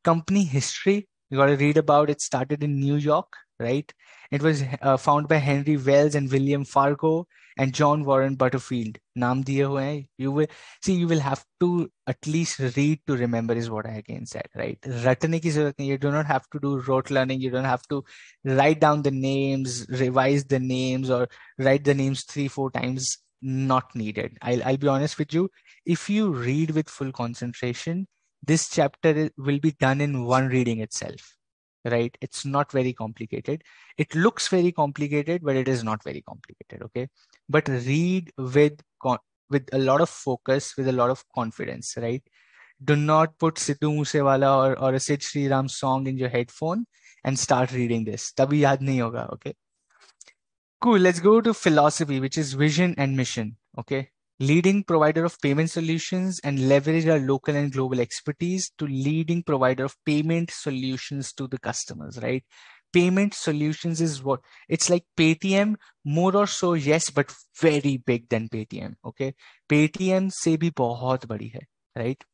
Company history, you got to read about it. Started in New York, right? It was founded by Henry Wells and William Fargo and John Warren Butterfield. नाम दिए हुए हैं. You will have to at least read to remember is what I again said, right? रटने की जरूरत नहीं. You do not have to do rote learning. You don't have to write down the names, revise the names, or write the names 3-4 times. Not needed. I'll be honest with you. If you read with full concentration, this chapter will be done in one reading itself, right? It's not very complicated. It looks very complicated, but it is not very complicated. Okay, but read with a lot of focus, with a lot of confidence, right? Do not put Sidhu Moosewala or a Sid Sriram song in your headphone and start reading this. तभी याद नहीं होगा. Okay. Cool. Let's go to philosophy, which is vision and mission. Okay. Leading provider of payment solutions and leverage our local and global expertise to leading provider of payment solutions to the customers, right? Payment solutions is what it's like Paytm, more or so, yes, but very big than Paytm. Okay. Paytm से भी बहुत बड़ी है, right?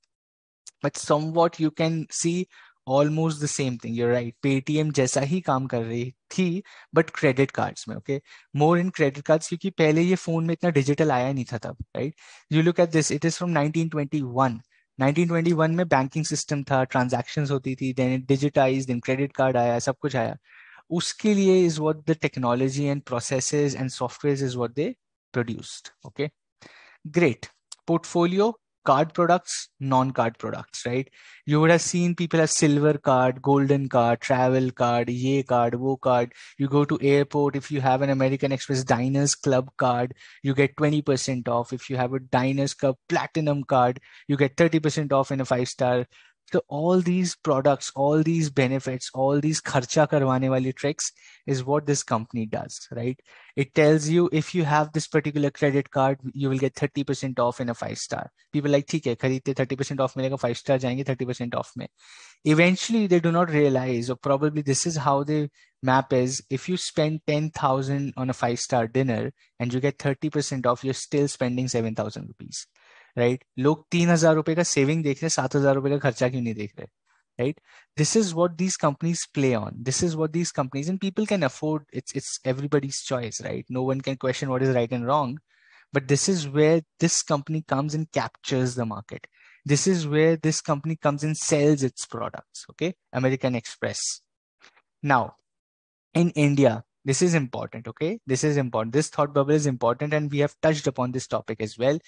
But somewhat you can see almost the same thing. You're right. Paytm जैसा ही काम कर रही थी, but credit cards में, okay? More in credit cards क्योंकि पहले ये phone में इतना digital आया नहीं था तब, right? You look at this, it is from 1921. 1921 में banking system था, transactions होती थी, then it digitized, then credit card आया, सब कुछ आया. उसके लिए is what the technology and processes and softwares is what they produced, okay? Great. Portfolio, card products, non-card products, right? You would have seen people have silver card, golden card, travel card, ye card, wo card. You go to airport, if you have an American Express Diners Club card, you get 20% off. If you have a Diners Club Platinum card, you get 30% off in a 5-star. So all these products, all these benefits, all these kharcha karwane wali tricks is what this company does, right? It tells you if you have this particular credit card, you will get 30% off in a 5-star. People like, ठीक है, खरीदते 30% off मिलेगा, 5-star जाएंगे 30% off में. Eventually, they do not realize, or probably this is how the map is. If you spend 10,000 on a 5-star dinner and you get 30% off, you're still spending 7,000 rupees. Right लोग 3,000 रुपए का saving देख रहे हैं 7,000 रुपए का खर्चा क्यों नहीं देख रहे right this is what these companies play on this is what these companies and people can afford it's everybody's choice right no one can question what is right and wrong but this is where this company comes and captures the market this is where this company comes and sells its products okay American Express now in India, this is important, okay? This is important. This thought bubble is important, and we have touched upon this topic as well.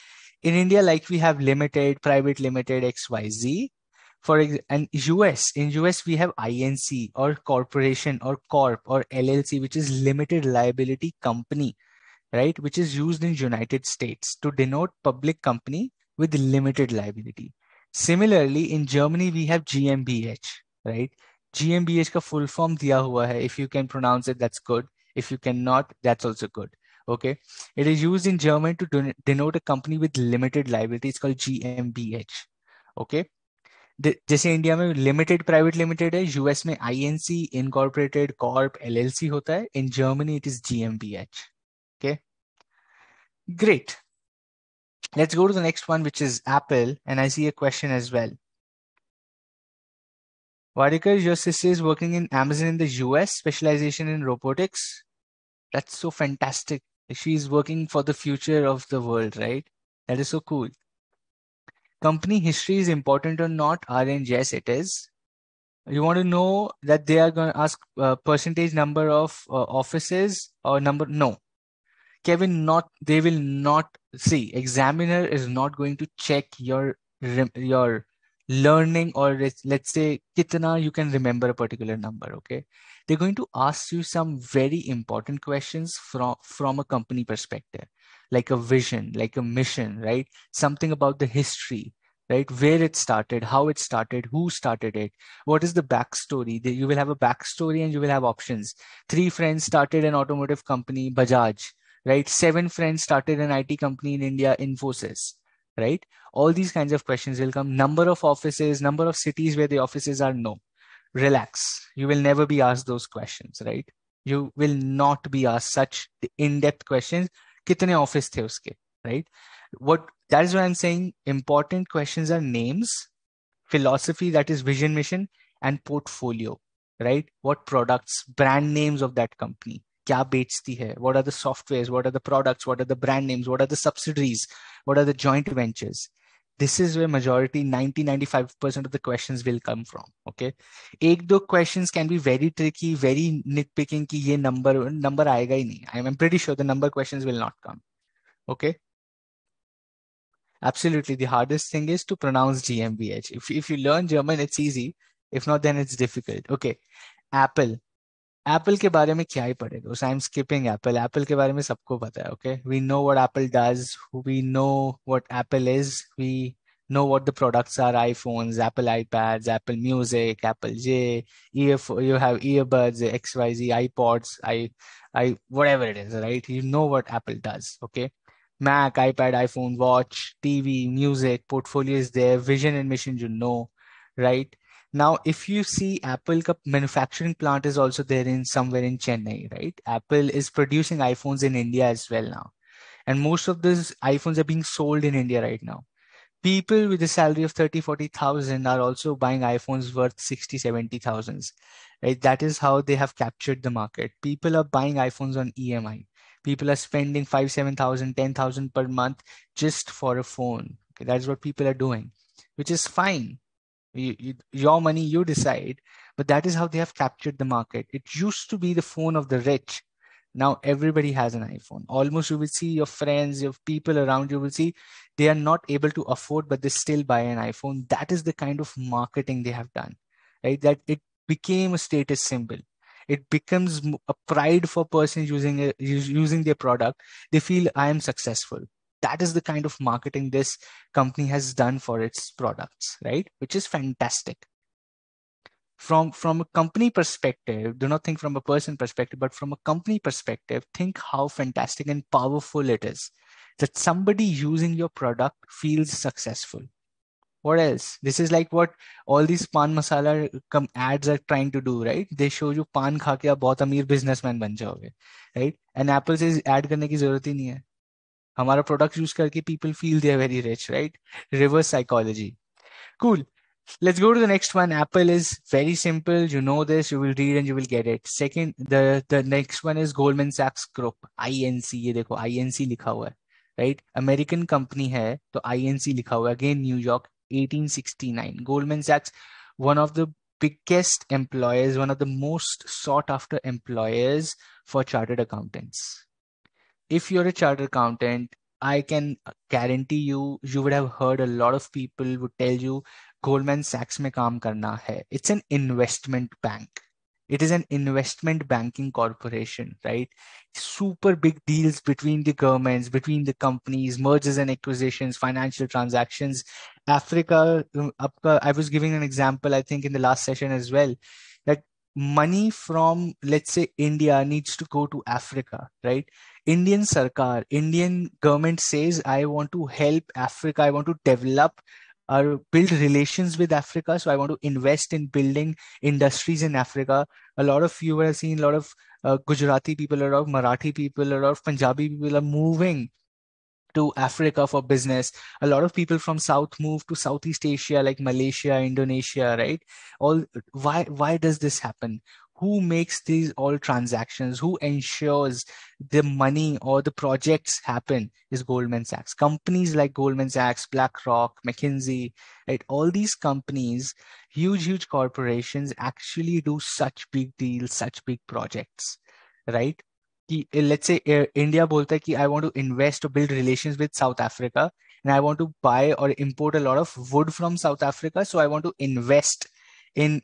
In India, like we have limited, private limited, XYZ. And in US, we have INC or corporation or corp or LLC, which is limited liability company, right? Which is used in United States to denote public company with limited liability. Similarly, in Germany, we have GmbH, right? GmbH का full form दिया हुआ है. If you can pronounce it, that's good. If you cannot, that's also good. Okay. It is used in German to denote a company with limited liability. It's called GmbH. Okay. जैसे India में limited private limited है, US में INC incorporated Corp LLC होता है, in Germany it is GmbH. Okay, great. Let's go to the next one, which is Apple, and I see a question as well. Vadikar, your sister is working in Amazon in the US, specialization in robotics. That's so fantastic. She's working for the future of the world, right? That is so cool. Company history is important or not? Orange, yes, it is. You want to know that they are going to ask percentage number of offices or number? No. Kevin, not they will not see. Examiner is not going to check your learning, or let's say kitna you can remember a particular number. Okay, they're going to ask you some very important questions from a company perspective, like a vision, like a mission, right? Something about the history, right? Where it started, how it started, who started it, what is the backstory. You will have a backstory and you will have options. Three friends started an automotive company, Bajaj, right? Seven friends started an IT company in India, Infosys, right? All these kinds of questions will come. Number of offices, number of cities where the offices are. No, relax. You will never be asked those questions, right? You will not be asked such in-depth questions. Kitne office the uske, right? What that is why I'm saying important questions are names, philosophy, that is vision, mission, and portfolio, right? What products, brand names of that company, क्या बेचती है, what are the softwares, what are the products, what are the brand names, what are the subsidiaries, what are the joint ventures. This is where majority 90-95% of the questions will come from. Okay, एक दो questions can be very tricky, very nitpicking कि ये number आएगा ही नहीं. I'm pretty sure the number questions will not come. Okay, absolutely. The hardest thing is to pronounce GmbH. If you learn German, it's easy. If not, then it's difficult. Okay. Apple. Apple के बारे में क्या ही पढ़े दोस्त. I am skipping Apple. Apple के बारे में सबको पता है. Okay, we know what Apple does, we know what Apple is, we know what the products are: iPhones, Apple iPads, Apple Music, Apple J, you have earbuds, XYZ, iPods, I whatever it is, right? You know what Apple does. Okay, Mac, iPad, iPhone, watch, TV, music, portfolio is there, vision and mission, you know, right? Now, if you see Apple ka manufacturing plant is also there in somewhere in Chennai, right? Apple is producing iPhones in India as well now. And most of these iPhones are being sold in India right now. People with a salary of 30-40,000 are also buying iPhones worth 60-70,000, right? That is how they have captured the market. People are buying iPhones on EMI. People are spending 5-7,000, 10,000 per month just for a phone. Okay, that's what people are doing, which is fine. Your money, you decide, but that is how they have captured the market. It used to be the phone of the rich. Now everybody has an iPhone. Almost you will see your friends, your people around you will see they are not able to afford, but they still buy an iPhone. That is the kind of marketing they have done, right? That it became a status symbol. It becomes a pride for persons using their product. They feel I am successful. That is the kind of marketing this company has done for its products, right? Which is fantastic. From a company perspective, do not think from a person perspective, but from a company perspective, think how fantastic and powerful it is that somebody using your product feels successful. What else? This is like what all these pan masala ads are trying to do, right? They show you pan खा के आप बहुत अमीर businessman बन जाओगे, right? And Apple से ad करने की जरूरत ही नहीं है. हमारा product use करके people feel they are very rich, right? Reverse psychology. Cool. Let's go to the next one. Apple is very simple. You know this. You will read and you will get it. Second, the next one is Goldman Sachs Group. INC. ये देखो INC लिखा हुआ है, right? American company है तो INC लिखा हुआ है. Again, New York, 1869. Goldman Sachs, one of the biggest employers, one of the most sought after employers for chartered accountants. If you're a chartered accountant, I can guarantee you would have heard a lot of people would tell you Goldman Sachs में काम करना है. It's an investment bank. It is an investment banking corporation, right? Super big deals between the governments, between the companies, mergers and acquisitions, financial transactions. Africa, I was giving an example, I think, in the last session as well, that money from, let's say, India needs to go to Africa, right? Indian Sarkar, Indian government says, I want to help Africa, I want to develop build relations with Africa. So I want to invest in building industries in Africa. A lot of you have seen a lot of Gujarati people, a lot of Marathi people, a lot of Punjabi people are moving to Africa for business. A lot of people from South move to Southeast Asia, like Malaysia, Indonesia, right? All why does this happen? Who makes these all transactions? Who ensures the money or the projects happen is Goldman Sachs. Companies like Goldman Sachs, BlackRock, McKinsey, right? All these companies, huge corporations actually do such big deals, such big projects, right? कि let's say India बोलता है कि I want to invest or build relations with South Africa and I want to buy or import a lot of wood from South Africa, so I want to invest in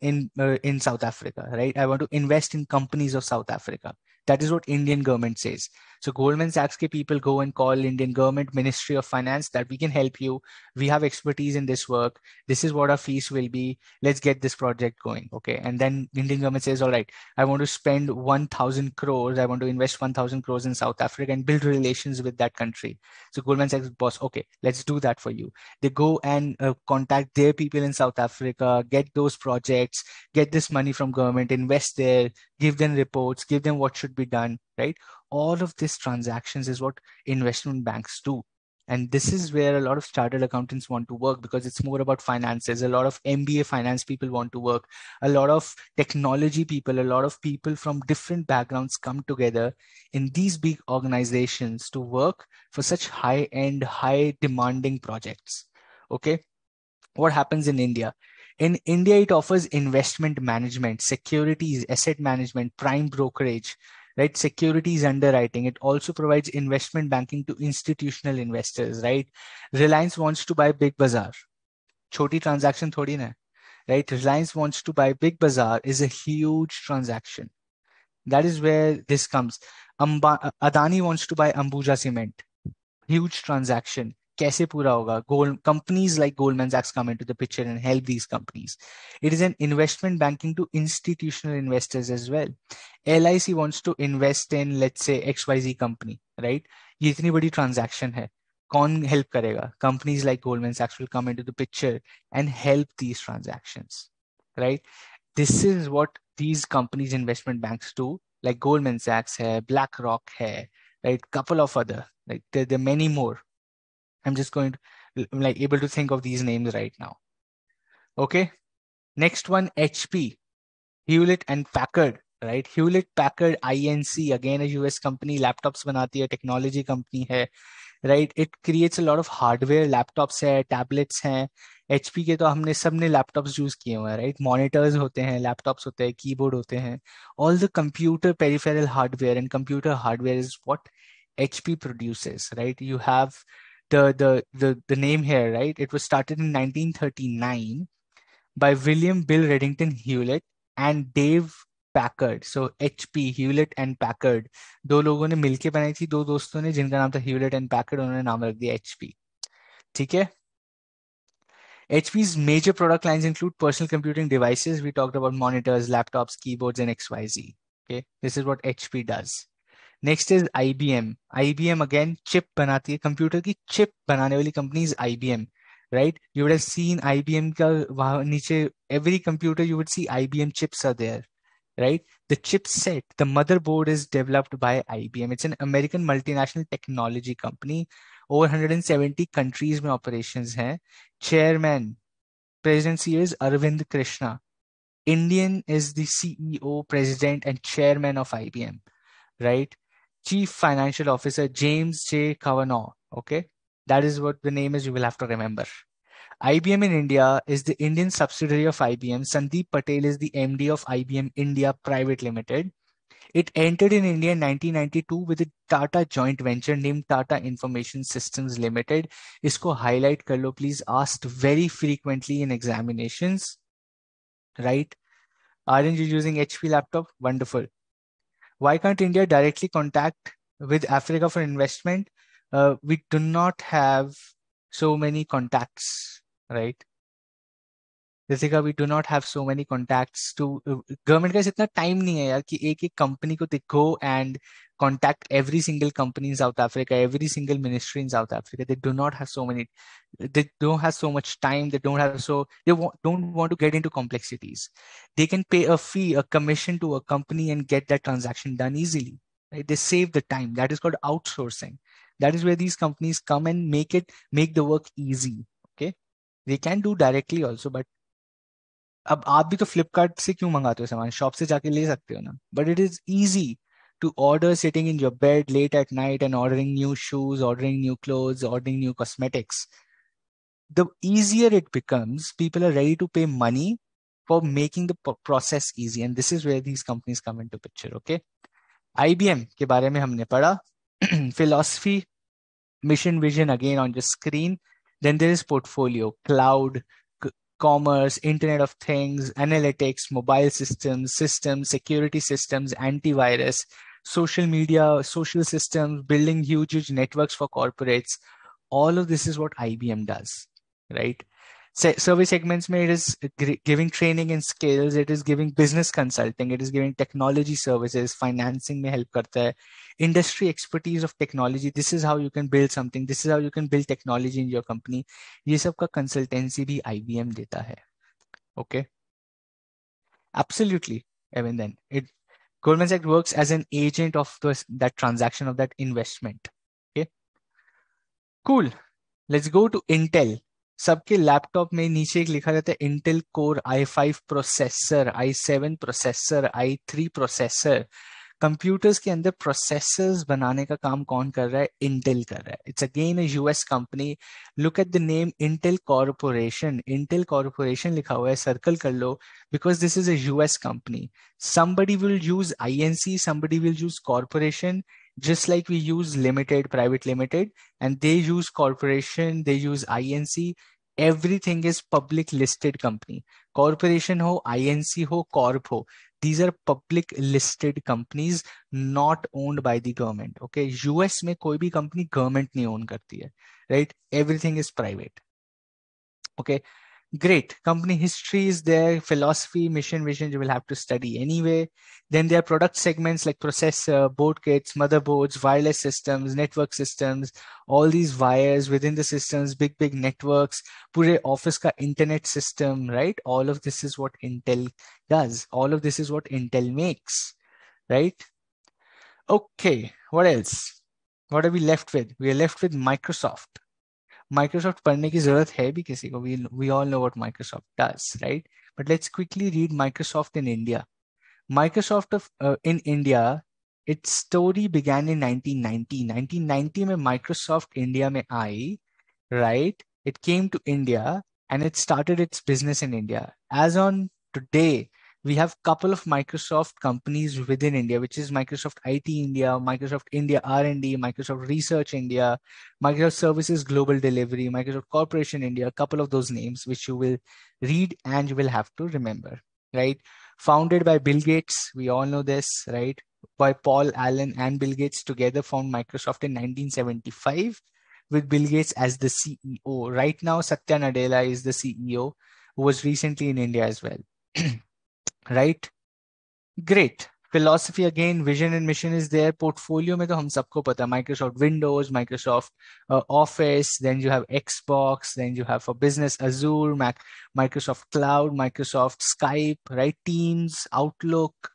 South Africa, right? I want to invest in companies of South Africa. That is what Indian government says. So Goldman Sachs ke people go and call Indian government, Ministry of Finance, that we can help you. We have expertise in this work. This is what our fees will be. Let's get this project going. Okay. And then Indian government says, all right, I want to spend 1,000 crores. I want to invest 1,000 crores in South Africa and build relations with that country. So Goldman Sachs boss, okay, let's do that for you. They go and contact their people in South Africa, get those projects, get this money from government, invest there, give them reports, give them what should be done, right? All of these transactions is what investment banks do. And this is where a lot of chartered accountants want to work, because it's more about finances. A lot of MBA finance people want to work. A lot of technology people, a lot of people from different backgrounds come together in these big organizations to work for such high end, high demanding projects. Okay. What happens in India? In India, it offers investment management, securities, asset management, prime brokerage, right? Securities underwriting. It also provides investment banking to institutional investors, right? Reliance wants to buy Big Bazaar. Choti transaction thodi na, right? Reliance wants to buy Big Bazaar is a huge transaction. That is where this comes. Adani wants to buy Ambuja Cement. Huge transaction. कैसे पूरा होगा? Companies like Goldman Sachs come into the picture and help these companies. It is an investment banking to institutional investors as well. LIC wants to invest in, let's say, XYZ company, right? ये इतनी बड़ी transaction है. कौन help करेगा? Companies like Goldman Sachs will come into the picture and help these transactions, right? This is what these companies, investment banks do, like Goldman Sachs hai, BlackRock hai, right? Couple of other, like there are many more. I'm just going to like able to think of these names right now. Okay. Next one, HP, Hewlett and Packard, right? Hewlett Packard INC, again a US company, laptops banati hai, technology company hai, right? It creates a lot of hardware, laptops है, tablets हैं. HP के तो हमने सबने laptops use किए हुए हैं, right? Monitors होते हैं, laptops होते हैं, keyboard होते हैं. All the computer peripheral hardware and computer hardware is what HP produces, right? You have the name here, right? It was started in 1939 by William Bill Reddington Hewlett and Dave Packard. So HP, Hewlett and Packard, दो लोगों ने मिलके बनाई थी, दो दोस्तों ने, जिनका नाम था ह्यूलेट एंड पैकर्ड, उन्होंने नाम रख दिया HP. ठीक है. HP's major product lines include personal computing devices. We talked about monitors, laptops, keyboards, and XYZ. Okay, this is what HP does. Next is IBM. IBM again chip बनाती है, computer की chip बनाने वाली company is IBM, right? You would have seen IBM का वहां नीचे, every computer you would see IBM chips are there, right? The chipset, the motherboard is developed by IBM. It's an American multinational technology company. Over 170 countries में operations हैं. Chairman, presidency is Arvind Krishna. Indian is the CEO, president, and chairman of IBM, right? Chief Financial Officer James J. Kavanaugh. Okay, that is what the name is. You will have to remember. IBM in India is the Indian subsidiary of IBM. Sandeep Patel is the MD of IBM India Private Limited. It entered in India in 1992 with a Tata joint venture named Tata Information Systems Limited. इसको highlight कर लो please. Asked very frequently in examinations, right? Aren't you using HP laptop? Wonderful. Why can't India directly contact with Africa for investment? We do not have so many contacts, right? जैसे कि we do not have so many contacts to government का इतना time नहीं है यार कि एक एक company को they go and contact every single company in South Africa, every single ministry in South Africa. They do not have so many, they don't have so much time. They don't have don't want to get into complexities. They can pay a fee, a commission to a company and get that transaction done easily. Right? They save the time. That is called outsourcing. That is where these companies come and make the work easy. Okay, they can do directly also, but अब आप भी तो फ्लिपकार्ट से क्यों मंगाते हो सामान, shop से जाके ले सकते हो ना. But it is easy to order sitting in your bed late at night and ordering new shoes, ordering new clothes, ordering new cosmetics. The easier it becomes, people are ready to pay money for making the process easy. And this is where these companies come into picture. Okay. IBM के बारे में हमने पढ़ा. Philosophy, mission, vision again on your screen. Then there is portfolio, cloud, commerce, Internet of Things, analytics, mobile systems, security systems, antivirus, social media, social systems, building huge networks for corporates. All of this is what IBM does, right? Service segments में it is giving training and skills, it is giving business consulting, it is giving technology services, financing में help करता है, industry expertise of technology. This is how you can build something, this is how you can build technology in your company. ये सब का consultancy भी IBM देता है. Okay, absolutely. Even then, Goldman Sachs works as an agent of that transaction of that investment. Okay, cool. Let's go to Intel. सबके laptop में नीचे एक लिखा रहता है Intel core i5 processor, i7 processor, i3 processor. Computers के अंदर processors बनाने का काम कौन कर रहा है? इंटेल कर रहा है. It's again a US company. Look at the name Intel Corporation. Intel Corporation लिखा हुआ है, सर्कल कर लो, because this is a US company. somebody will use INC, somebody will use corporation, just like we use limited, private limited, and they use corporation, they use INC. Everything is public listed company. Corporation ho, INC ho, corp ho. These are public listed companies not owned by the government. Okay, US में कोई भी company government नहीं own करती है, right? Everything is private. Okay, great. Company history is there, philosophy, mission, vision, you will have to study anyway. Then there are product segments like processor, board kits, motherboards, wireless systems, network systems, all these wires within the systems, big networks, pure office ka internet system, right? All of this is what Intel does. All of this is what Intel makes, right? Okay, what else? What are we left with? We are left with Microsoft. Microsoft पढ़ने की जरूरत है भी किसी को. We all know what Microsoft does, right? But let's quickly read Microsoft in India. Microsoft in India, its story began in 1990. 1990 में Microsoft India में आई, right? It came to India and it started its business in India. As on today, we have a couple of Microsoft companies within India, which is Microsoft IT India, Microsoft India R&D, Microsoft Research India, Microsoft Services Global Delivery, Microsoft Corporation India, a couple of those names, which you will read and you will have to remember, right? Founded by Bill Gates, we all know this, right? By Paul Allen and Bill Gates together found Microsoft in 1975 with Bill Gates as the CEO. Right now, Satya Nadella is the CEO, who was recently in India as well. Right? Great. Philosophy again, vision and mission is there. Portfolio में तो हम सबको पता है. Microsoft Windows, Microsoft Office, then you have Xbox, then you have for business Azure, Microsoft Cloud, Microsoft Skype, right? Teams, Outlook,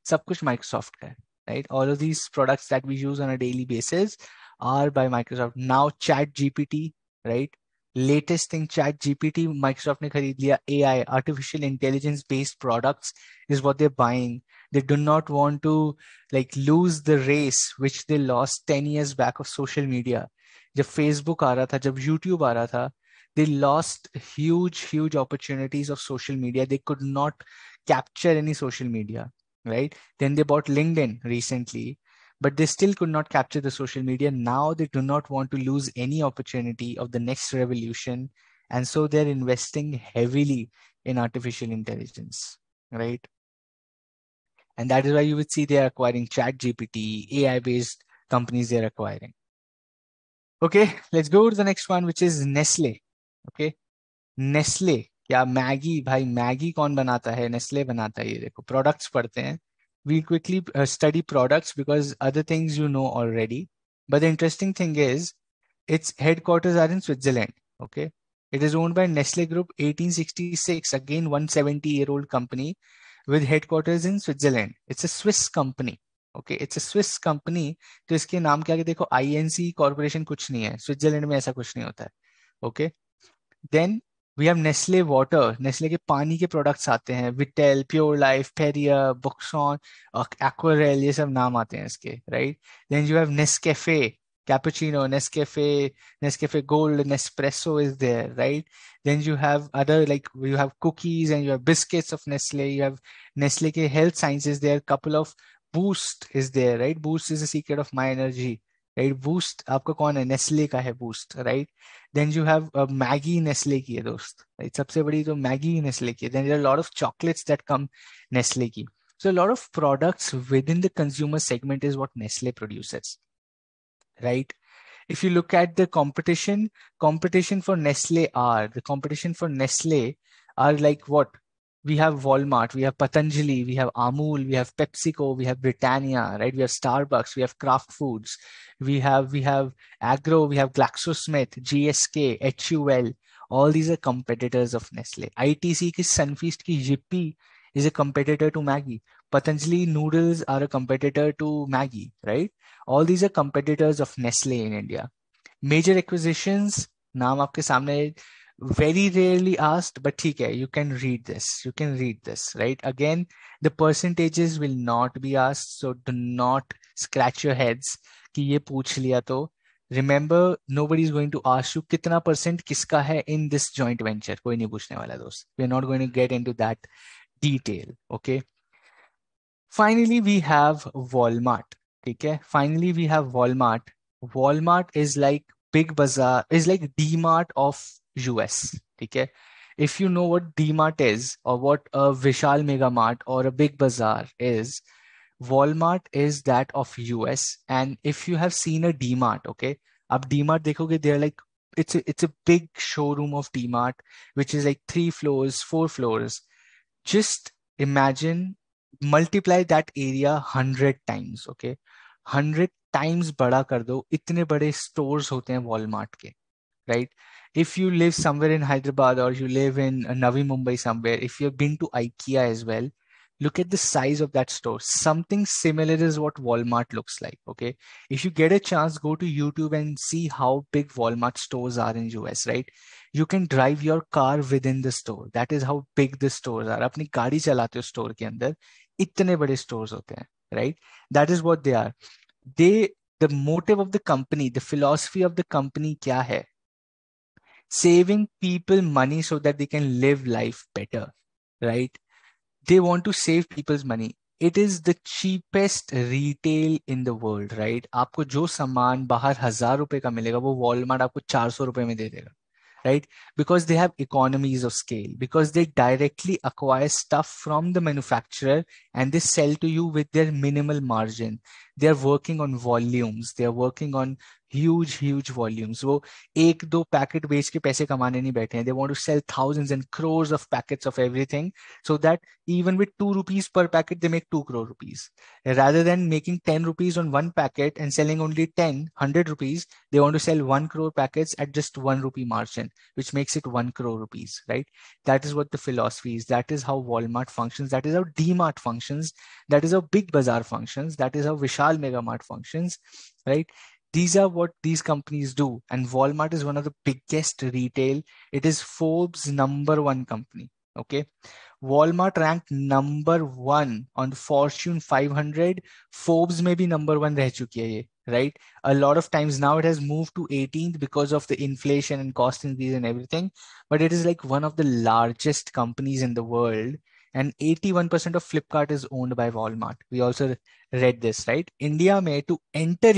सब कुछ Microsoft का है, right? All of these products that we use on a daily basis are by Microsoft. Now Chat GPT, right? Latest thing, Chat GPT, Microsoft ने खरीद लिया. AI, artificial intelligence based products is what they're buying. They do not want to like lose the race which they lost 10 years back of social media. जब Facebook आ रहा था, जब YouTube आ रहा था, they lost huge opportunities of social media. They could not capture any social media, right? Then they bought LinkedIn recently, but they still could not capture the social media. Now they do not want to lose any opportunity of the next revolution. And so they're investing heavily in artificial intelligence, right? And that is why you would see they're acquiring Chat GPT, AI-based companies they're acquiring. Okay, let's go to the next one, which is Nestle. Okay, Nestle या Maggi, भाई Maggi कौन बनाता है? Nestle बनाता है। ये देखो products पढ़ते हैं। We quickly study products because other things you know already, but the interesting thing is its headquarters are in Switzerland. Okay. It is owned by Nestle Group 1866, again 170-year-old company with headquarters in Switzerland. It's a Swiss company. Okay, it's a Swiss company. तो इसके नाम के आगे देखो INC corporation कुछ नहीं है, Switzerland में ऐसा कुछ नहीं होता है। Okay, then we have Nestle water, Nestle के पानी के प्रोडक्ट्स आते हैं, Vittel, Pure Life, Perrier, Buxton, Aquarel, ये सब नाम आते हैं इसके, right. Then you have Nescafe, cappuccino, Nescafe Gold, Nespresso is there, right? Then you have other, like you have cookies and you have biscuits of Nestle. You have Nestle ke health sciences there. Couple of Boost is there, right? Boost is the secret of my energy, right? Boost आपका कौन है? Nestle का है Boost, right? Then you have Maggie Nestle की है दोस्त, right? सबसे बड़ी तो Maggie Nestle की है. Then there are a lot of chocolates that come Nestle की. So a lot of products within the consumer segment is what Nestle produces, right? If you look at the competition for Nestle are, the competition for Nestle are like what? We have Walmart, we have Patanjali, we have Amul, we have PepsiCo, we have Britannia, right? We have Starbucks, we have Kraft Foods, we have Agro, we have GlaxoSmith, GSK, HUL. All these are competitors of Nestle. ITC ki Sunfeast ki Yippee is a competitor to Maggie. Patanjali noodles are a competitor to Maggie, right? All these are competitors of Nestle in India. Major acquisitions, नाम आपके सामने, very rarely asked, but ठीक है, you can read this. You can read this, right? Again, the percentages will not be asked, so do not scratch your heads कि ये पूछ लिया तो. Remember, nobody is going to ask you कितना percent किसका है in this joint venture. कोई नहीं पूछने वाला दोस्त. We're not going to get into that detail, okay? Finally, we have Walmart. Okay. Finally, we have Walmart. Walmart is like Big Bazaar, is like D-Mart of US. Okay. If you know what D-Mart is or what a Vishal Mega Mart or a Big Bazaar is, Walmart is that of US. And if you have seen a D-Mart, okay, अब D-Mart देखोगे, they're like, it's a big showroom of D-Mart, which is like 3 floors, 4 floors. Just imagine, multiply that area 100 times, okay? 100 times बड़ा कर दो, इतने बड़े stores होते हैं Walmart के, right? If you live somewhere in Hyderabad or you live in Navi Mumbai somewhere, if you've been to IKEA as well, look at the size of that store. Something similar is what Walmart looks like, okay? If you get a chance, go to YouTube and see how big Walmart stores are in US, right? You can drive your car within the store. That is how big the stores are. अपनी गाड़ी चलाते हो store के अंदर, इतने बड़े stores होते हैं, right? That is what they are. The motive of the company, the philosophy of the company क्या है? Saving people money so that they can live life better, right? They want to save people's money. It is the cheapest retail in the world, right? आपको जो सामान बाहर 1,000 रुपए का मिलेगा वो वॉलमार्ट आपको 400 रुपए में दे देगा, right? Because they have economies of scale, because they directly acquire stuff from the manufacturer and they sell to you with their minimal margin. They are working on volumes. They are working on huge volumes. वो एक दो packet बेच के पैसे कमाने नहीं बैठे हैं. They want to sell thousands and crores of packets of everything so that even with 2 rupees per packet, they make 2 crore rupees. Rather than making 10 rupees on one packet and selling only 100 rupees, they want to sell 1 crore packets at just 1 rupee margin, which makes it 1 crore rupees, right? That is what the philosophy is. That is how Walmart functions. That is how D-Mart functions. That is how Big Bazaar functions. That is how Vishal Mega Mart functions, right? These are what these companies do. And Walmart is one of the biggest retail. It is Forbes #1 company. Okay. Walmart ranked #1 on Fortune 500. Forbes में भी #1 रह चुकी है ये, right? A lot of times now it has moved to 18th because of the inflation and cost increase and everything. But it is like one of the largest companies in the world. And 81% of Flipkart is owned by Walmart. We also read this, right? India may to enter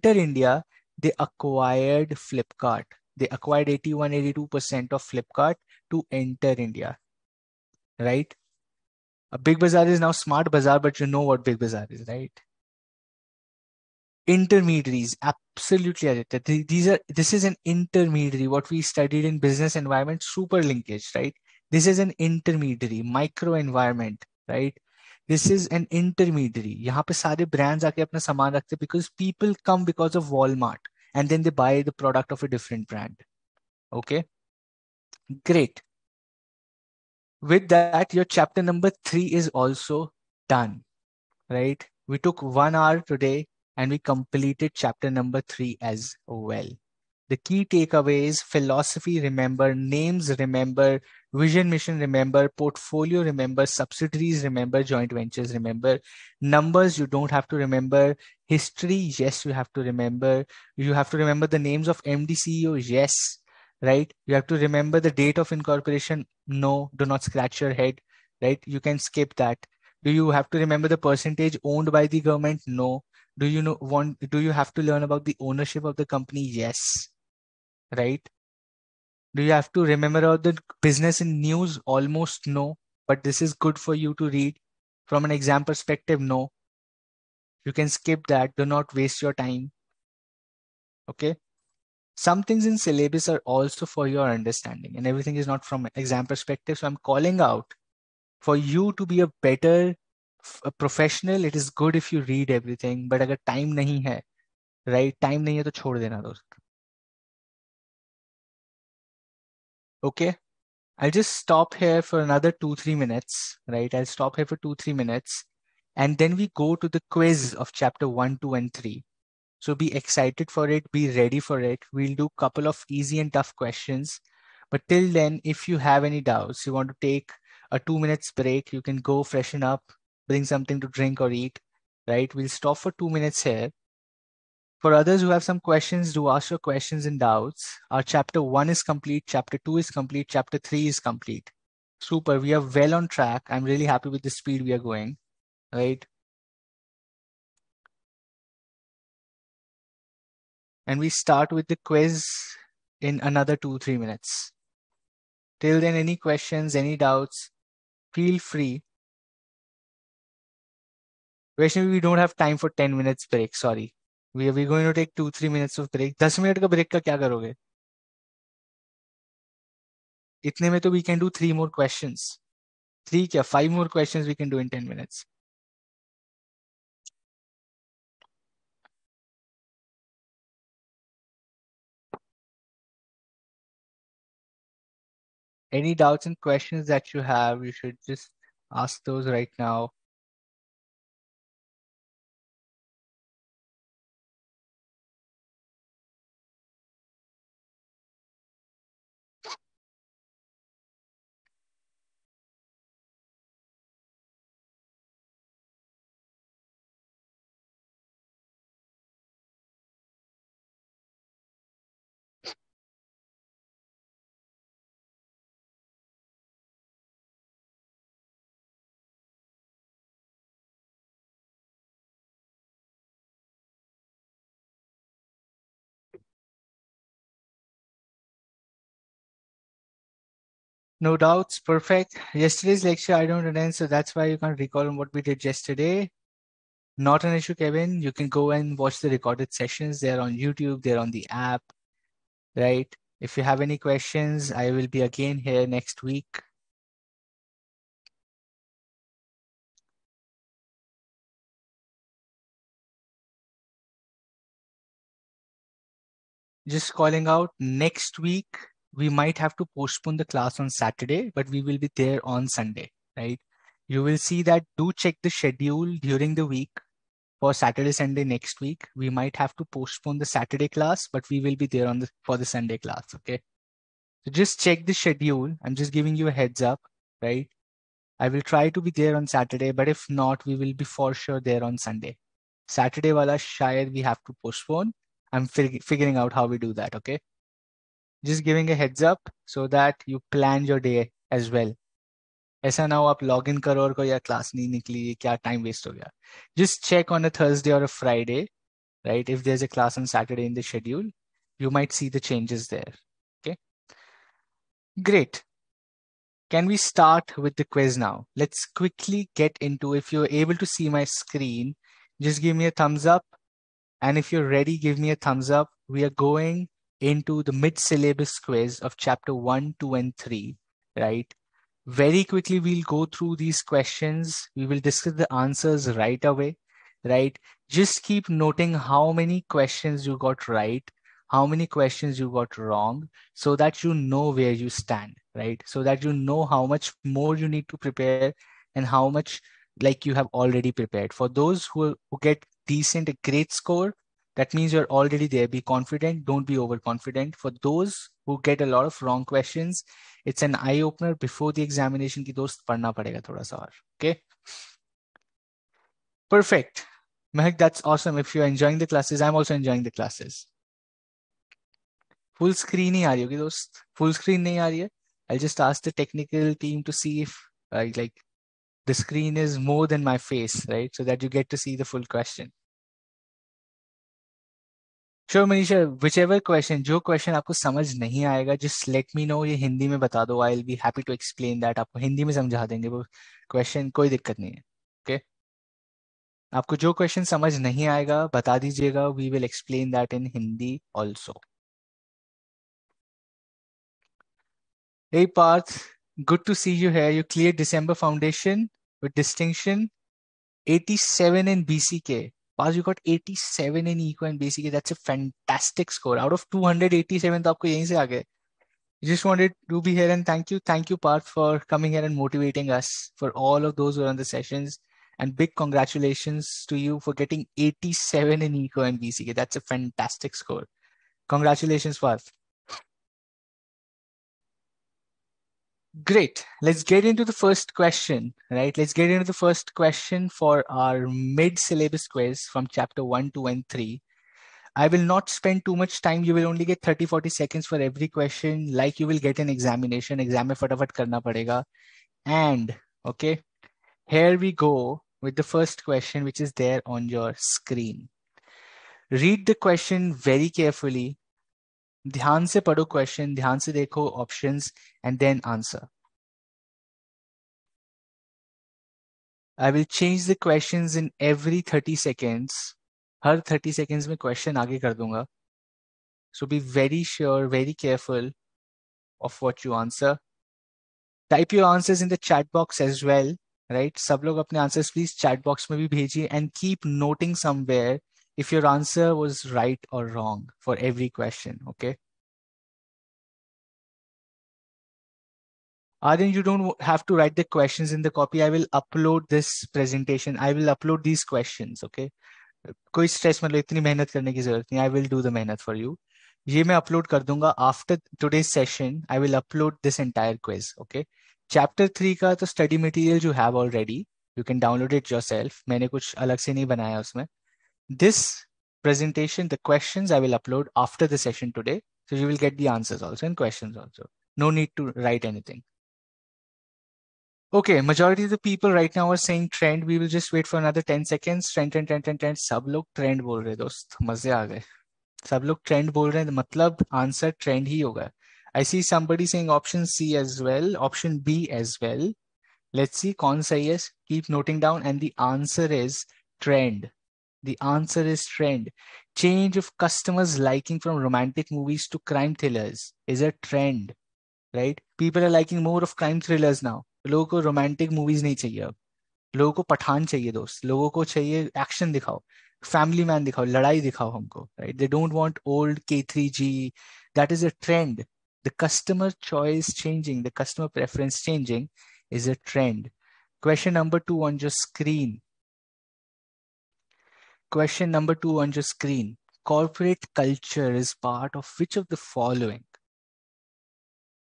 India, they acquired Flipkart. They acquired 81, 82% of Flipkart to enter India, right? A Big Bazaar is now Smart Bazaar, but you know what Big Bazaar is, right? Intermediaries, absolutely, Aditya. This is an intermediary. What we studied in business environment, super linkage, right? This is an intermediary, micro environment, right? This is an intermediary. यहाँ पे सारे brands आके अपना सामान रखते हैं because people come because of Walmart and then they buy the product of a different brand. Okay, great. With that, your chapter number 3 is also done, right? We took 1 hour today and we completed chapter number 3 as well. The key takeaways: philosophy, remember; names, remember; vision, mission, remember; portfolio, remember; subsidiaries, remember; joint ventures, remember; numbers, you don't have to remember; history, yes, you have to remember; you have to remember the names of MD CEOs, yes, right? You have to remember the date of incorporation, no, do not scratch your head, right? You can skip that. Do you have to remember the percentage owned by the government? No. Do you have to learn about the ownership of the company? Yes, right? Do you have to remember all the business in news? Almost no, but this is good for you to read. From an exam perspective, no. You can skip that. Do not waste your time. Okay. Some things in syllabus are also for your understanding, and everything is not from exam perspective. So I'm calling out for you to be a better a professional. It is good if you read everything, but अगर time नहीं है, right? Time नहीं है तो छोड़ देना दोस्त. Okay. I'll just stop here for another 2-3 minutes, right? I'll stop here for 2-3 minutes, and then we go to the quiz of chapter 1, 2, and 3. So be excited for it, be ready for it. We'll do a couple of easy and tough questions. But till then, if you have any doubts, you want to take a 2 minutes break, you can go freshen up, bring something to drink or eat, right? We'll stop for 2 minutes here. For others who have some questions, do ask your questions and doubts. Our chapter 1 is complete, chapter 2 is complete, chapter 3 is complete. Super, we are well on track. I'm really happy with the speed we are going, right? And we start with the quiz in another 2-3 minutes. Till then, any questions, any doubts, feel free. Vaishnavi, we don't have time for 10 minutes break, sorry. We're going to take 2-3 minutes of break. 10 minute का break का क्या करोगे? इतने में तो we can do 3 more questions. 3 क्या? 5 more questions we can do in 10 minutes. Any doubts and questions that you have, you should just ask those right now. No doubts, perfect. Yesterday's lecture I don't attend, so that's why you can't recall on what we did yesterday. Not an issue, Kevin. You can go and watch the recorded sessions. They're on YouTube, they're on the app, right? If you have any questions, I will be again here next week. Just calling out, next week, we might have to postpone the class on Saturday, but we will be there on Sunday, right? You will see that. Do check the schedule during the week for Saturday, Sunday next week. We might have to postpone the Saturday class, but we will be there for the Sunday class, okay? So just check the schedule. I'm just giving you a heads up, right? I will try to be there on Saturday, but if not, we will be for sure there on Sunday. Saturday wala shayad we have to postpone. I'm figuring out how we do that, okay? Just giving a heads up so that you plan your day as well. ऐसा ना हो आप log in करो और कोई यार class नहीं निकली, क्या टाइम वेस्ट हो गया. Just check on a Thursday or a Friday, right? If there's a class on Saturday in the schedule, you might see the changes there. Okay, great. Can we start with the quiz now? Let's quickly get into, if you're able to see my screen, just give me a thumbs up. And if you're ready, give me a thumbs up. We are going into the mid-syllabus quiz of chapter 1, 2, and 3, right? Very quickly, we'll go through these questions. We will discuss the answers right away, right? Just keep noting how many questions you got right, how many questions you got wrong, so that you know where you stand, right? So that you know how much more you need to prepare and how much like you have already prepared. For those who get decent, a great score, that means you're already there. Be confident, don't be overconfident. For those who get a lot of wrong questions, it's an eye opener before the examination ki dost padna padega thoda sa aur. Okay? Perfect. Mehak, that's awesome. If you're enjoying the classes, I'm also enjoying the classes. Full screen ही आ रही होगी दोस्त. Full screen नहीं आ रही है. I'll just ask the technical team to see if like the screen is more than my face, right? So that you get to see the full question. Sure, Manisha, whichever question, जो question आपको समझ नहीं आएगा, just let me know. ये हिंदी में बता दो. I'll be happy to explain that. आपको हिंदी में समझा देंगे वो question, कोई दिक्कत नहीं है. Okay? आपको जो क्वेश्चन समझ नहीं आएगा बता दीजिएगा. We will explain that in Hindi also. Hey Parth, good to see you here. You cleared December foundation with distinction. 87 in BCK. Parth, you got 87 in Eco and BCK. That's a fantastic score. Out of 287 तो आपको यहीं से आ गए. Just wanted to be here and thank you. Thank you, Parth, for coming here and motivating us. For all of those who are on the sessions. And big congratulations to you for getting 87 in Eco and BCK. That's a fantastic score. Congratulations, Parth. Great. Let's get into the first question, right? Let's get into the first question for our mid-syllabus quiz from chapter 1, 2, and 3. I will not spend too much time. You will only get 30-40 seconds for every question, like you will get an examination. Exam mein fatafat karna padega. And, okay, here we go with the first question, which is there on your screen. Read the question very carefully. ध्यान से पढ़ो question, ध्यान से देखो options, and then answer. I will change the questions in every 30 seconds. Her 30 seconds में question आगे कर दूंगा. So be very sure, very careful of what you answer. Type your answers in the chat box as well, right? सब लोग अपने answers please chat box में भी भेजिए and keep noting somewhere if your answer was right or wrong for every question, okay? Aryan, you don't have to write the questions in the copy. I will upload this presentation. I will upload these questions, okay? कोई stress मतलब इतनी मेहनत करने की जरूरत नहीं. I will do the मेहनत for you. ये मैं अपलोड कर दूंगा after today's session. I will upload this entire quiz. Okay, chapter 3 का तो study material you have already. You can download it yourself. मैंने कुछ अलग से नहीं बनाया उसमें. This presentation, the questions I will upload after the session today. So you will get the answers also and questions also. No need to write anything. Okay, majority of the people right now are saying trend. We will just wait for another 10 seconds. Trend, trend, trend, trend, trend. सब लोग trend बोल रहे हैं दोस्त. मजे आ गए. सब लोग trend बोल रहे हैं मतलब आंसर trend ही होगा. I see somebody saying option C as well, option B as well. Let's see कौन सही है. Keep noting down and the answer is trend. The answer is trend. Change of customers liking from romantic movies to crime thrillers is a trend. Right? People are liking more of crime thrillers now. लोगों को romantic movies नहीं चाहिए अब. लोगों को पठान चाहिए दोस्त. लोगों को चाहिए एक्शन दिखाओ, फैमिली मैन दिखाओ, लड़ाई दिखाओ हमको. Right? They don't want old K3G. That is a trend. The customer choice changing, the customer preference changing is a trend. Question number 2 on your screen. Question number 2 on your screen. Corporate culture is part of which of the following?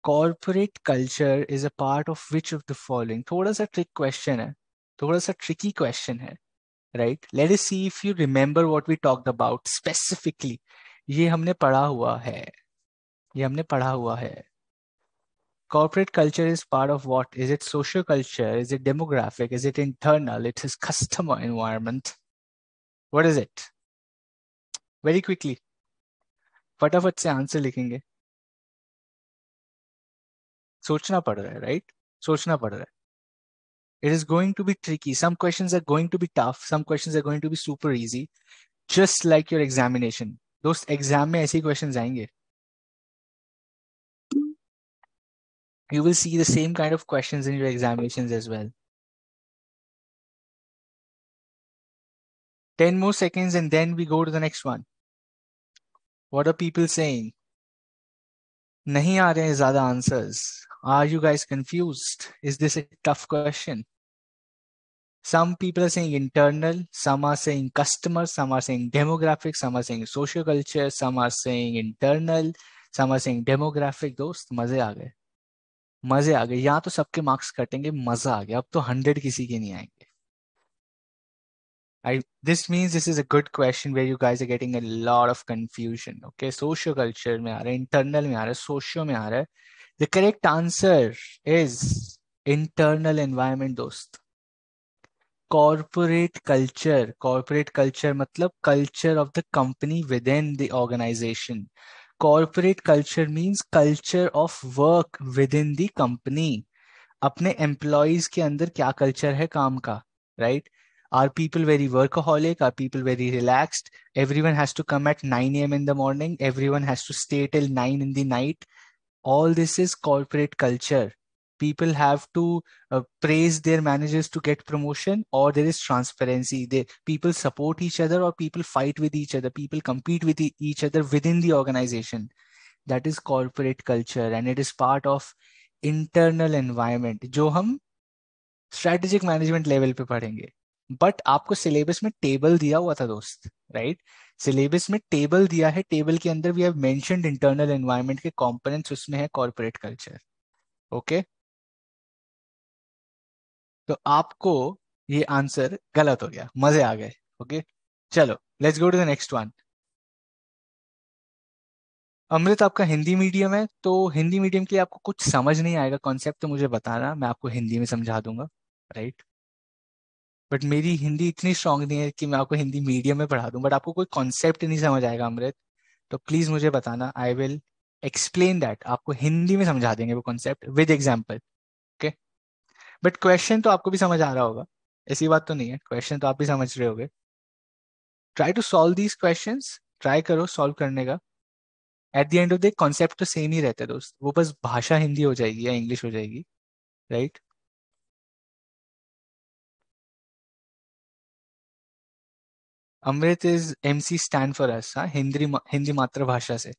Corporate culture is a part of which of the following? थोड़ा सा trick question है, थोड़ा सा tricky question है, right? Let us see if you remember what we talked about specifically. ये हमने पढ़ा हुआ है, ये हमने पढ़ा हुआ है. Corporate culture is part of what? Is it social culture? Is it demographic? Is it internal? It is customer environment. What is it? Very quickly. फटाफट से आंसर लिखेंगे. सोचना पड़ रहा है, right? सोचना पड़ रहा है. It is going to be tricky. Some questions are going to be tough. Some questions are going to be super easy. Just like your examination. दोस्त एग्जाम में ऐसे ही क्वेश्चन आएंगे। You will see the same kind of questions in your examinations as well. 10 more seconds and then we go to the next one. What are people saying? नहीं आ रहे हैं ज़्यादा answers. Are you guys confused? Is this a tough question? Some people are saying internal, some are saying customer, some are saying demographic, some are saying social culture, some are saying internal, some are saying demographic. दोस्त मजे आ गए, मजे आ गए। यहाँ तो सबके मार्क्स कटेंगे, मजा आ गया। अब तो 100 किसी के नहीं आएंगे। This means this is a good question where you guys are getting a lot of confusion. Okay, social culture में आ रहा है, internal में आ रहा है, socio में आ रहा है. The correct answer is internal environment दोस्त. Corporate culture मतलब culture of the company within the organization. Corporate culture means culture of work within the company. अपने एम्प्लॉयज के अंदर क्या कल्चर है काम का, right? Are people very workaholic? Are people very relaxed? Everyone has to come at 9 a.m. in the morning, everyone has to stay till 9 in the night. All this is corporate culture. People have to praise their managers to get promotion, or there is transparency. People support each other, or people fight with each other, people compete with each other within the organization. That is corporate culture and it is part of internal environment जो हम strategic management level पे पढ़ेंगे। But आपको syllabus में table दिया हुआ था दोस्त, राइट? सिलेबस में टेबल दिया है, टेबल के अंदर we have mentioned internal environment के कंपोनेंट्स, उसमें है कॉर्पोरेट कल्चर। ओके, तो आपको ये आंसर गलत हो गया, मजे आ गए। ओके, चलो let's go to the next one. Amrit आपका हिंदी मीडियम है, तो हिंदी मीडियम के लिए आपको कुछ समझ नहीं आएगा कॉन्सेप्ट तो मुझे बताना, मैं आपको हिंदी में समझा दूंगा, राइट? बट मेरी हिंदी इतनी स्ट्रांग नहीं है कि मैं आपको हिंदी मीडियम में पढ़ा दूं। बट आपको कोई कॉन्सेप्ट नहीं समझ आएगा अमृत, तो प्लीज मुझे बताना, आई विल एक्सप्लेन दैट। आपको हिंदी में समझा देंगे वो concept with example. Okay, but question तो आपको भी समझ आ रहा होगा, ऐसी बात तो नहीं है, क्वेश्चन तो आप भी समझ रहे होगे। Try to solve these question, try करो सॉल्व करने का। At the end of the concept तो सेम ही रहता है दोस्त, वो बस भाषा हिंदी हो जाएगी या इंग्लिश हो जाएगी, right? Amrit is MC stand for us, हाँ, हिंदी मातृभाषा से।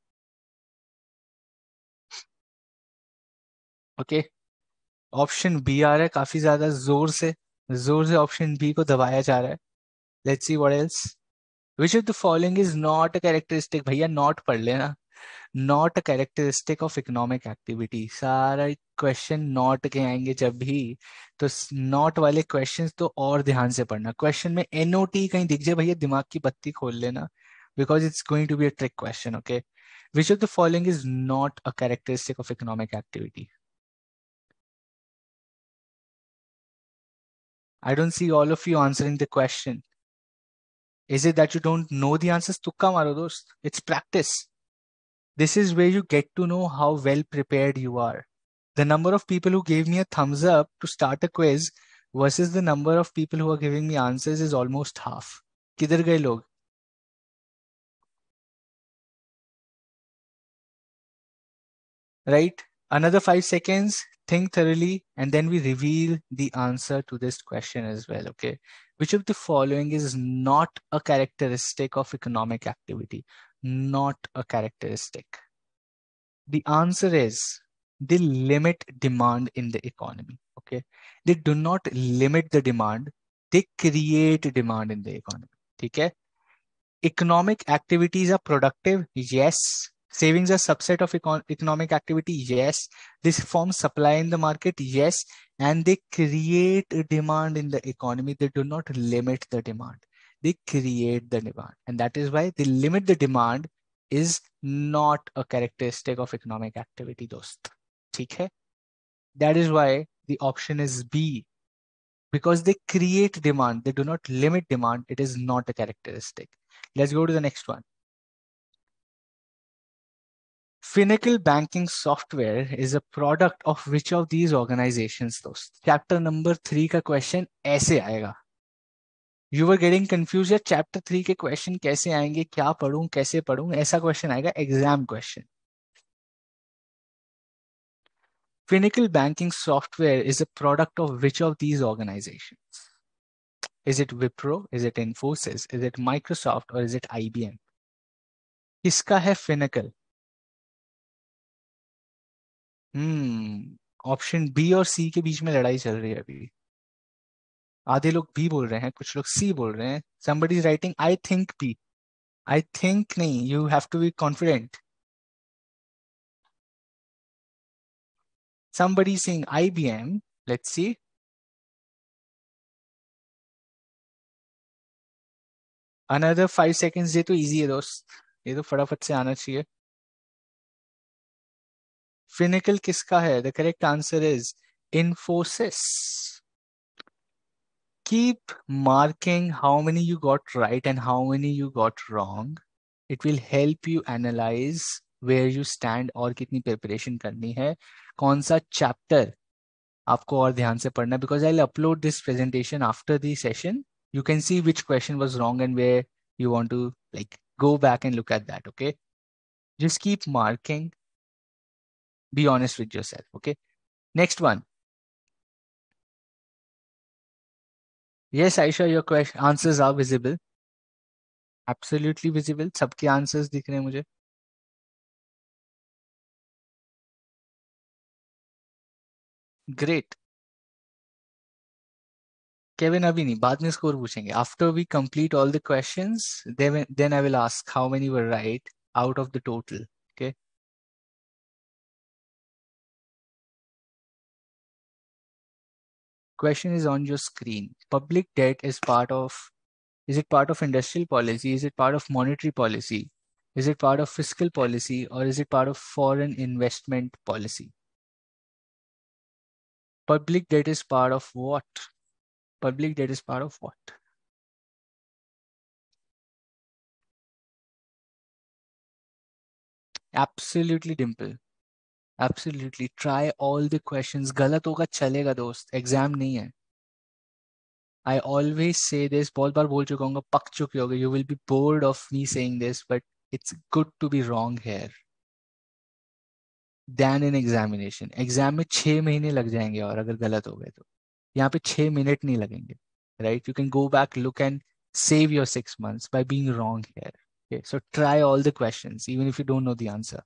ओके, ऑप्शन बी आ रहा है काफी ज्यादा जोर से ऑप्शन बी को दबाया जा रहा है। Let's see what else. Which of the following is not a characteristic? भैया नॉट पढ़ लेना। Not a characteristic of economic activity, सारा क्वेश्चन नॉट के आएंगे जब भी, तो नॉट वाले क्वेश्चंस तो और ध्यान से पढ़ना। क्वेश्चन में NOT कहीं दिख जाए भैया, दिमाग की बत्ती खोल लेना, because it's going to be a trick question. Okay, which of the following is not a characteristic of economic activity? I don't see all of you answering the question. Is it that you don't know the answers? Tukka maro dost. It's practice. This is where you get to know how well prepared you are. The number of people who gave me a thumbs up to start a quiz versus the number of people who are giving me answers is almost half. किधर गए लोग? Right? Another 5 seconds. Think thoroughly, and then we reveal the answer to this question as well. Okay. Which of the following is not a characteristic of economic activity? Not a characteristic. The answer is they limit demand in the economy. Okay. They do not limit the demand, they create demand in the economy. Okay. Economic activities are productive, yes. Savings are subset of economic activity, yes. This forms supply in the market, yes. And they create demand in the economy. They do not limit the demand, they create the demand, and that is why they limit the demand is not a characteristic of economic activity दोस्त, ठीक है? That is why the option is B, because they create demand, they do not limit demand. It is not a characteristic. Let's go to the next one. Finacle banking software is a product of which of these organizations दोस्त? Chapter number 3 का question ऐसे आएगा, you were getting confuse, या chapter 3 के question कैसे आएंगे, क्या पढ़ूं कैसे पढ़ूं, ऐसा क्वेश्चन आएगा exam question. Finacle banking software is a product of which of these organizations? Is it Wipro? Is it Infosys? Is it Microsoft? Or is it IBM? किसका है Finacle? ऑप्शन बी और सी के बीच में लड़ाई चल रही है अभी. आधे लोग बी बोल रहे हैं, कुछ लोग सी बोल रहे हैं. somebody is writing I think B. I think नहीं, you have to be confident. Somebody is saying IBM. Let's see. Another 5 seconds. ये तो easy है दोस्त, ये तो फटाफट से आना चाहिए. Finacle किसका है? The correct answer is Infosys. Keep marking how many you got right and how many you got wrong. It will help you analyze where you stand और कितनी preparation करनी है, कौन सा chapter आपको और ध्यान से पढ़ना है. Because I'll upload this presentation after the session. You can see which question was wrong and where you want to like go back and look at that. Okay. Just keep marking. Be honest with yourself. Okay. Next one. Yes, Aisha, your question answers are visible. Absolutely visible. सबके answers दिख रहे हैं मुझे. Great. Kevin अभी नहीं, बाद में score पूछेंगे. After we complete all the questions, then I will ask how many were right out of the total. Okay. Question is on your screen. Public debt is it part of industrial policy? Is it part of monetary policy? Is it part of fiscal policy? Or is it part of foreign investment policy? Public debt is part of what? Public debt is part of what? Absolutely, Dimple. Absolutely. Try all the questions. गलत होगा चलेगा दोस्त, exam नहीं है. I always say this, बहुत बार बोल चुका हूँ, पक चुके होगे. You will be bored of me saying this, but it's good to be wrong here. Than in examination. Exam में 6 महीने लग जाएंगे और अगर गलत हो गए तो. यहाँ पे 6 मिनट नहीं लगेंगे. Right? You can go back, look and save your 6 months by being wrong here. Okay, so try all the questions, even if you don't know the answer.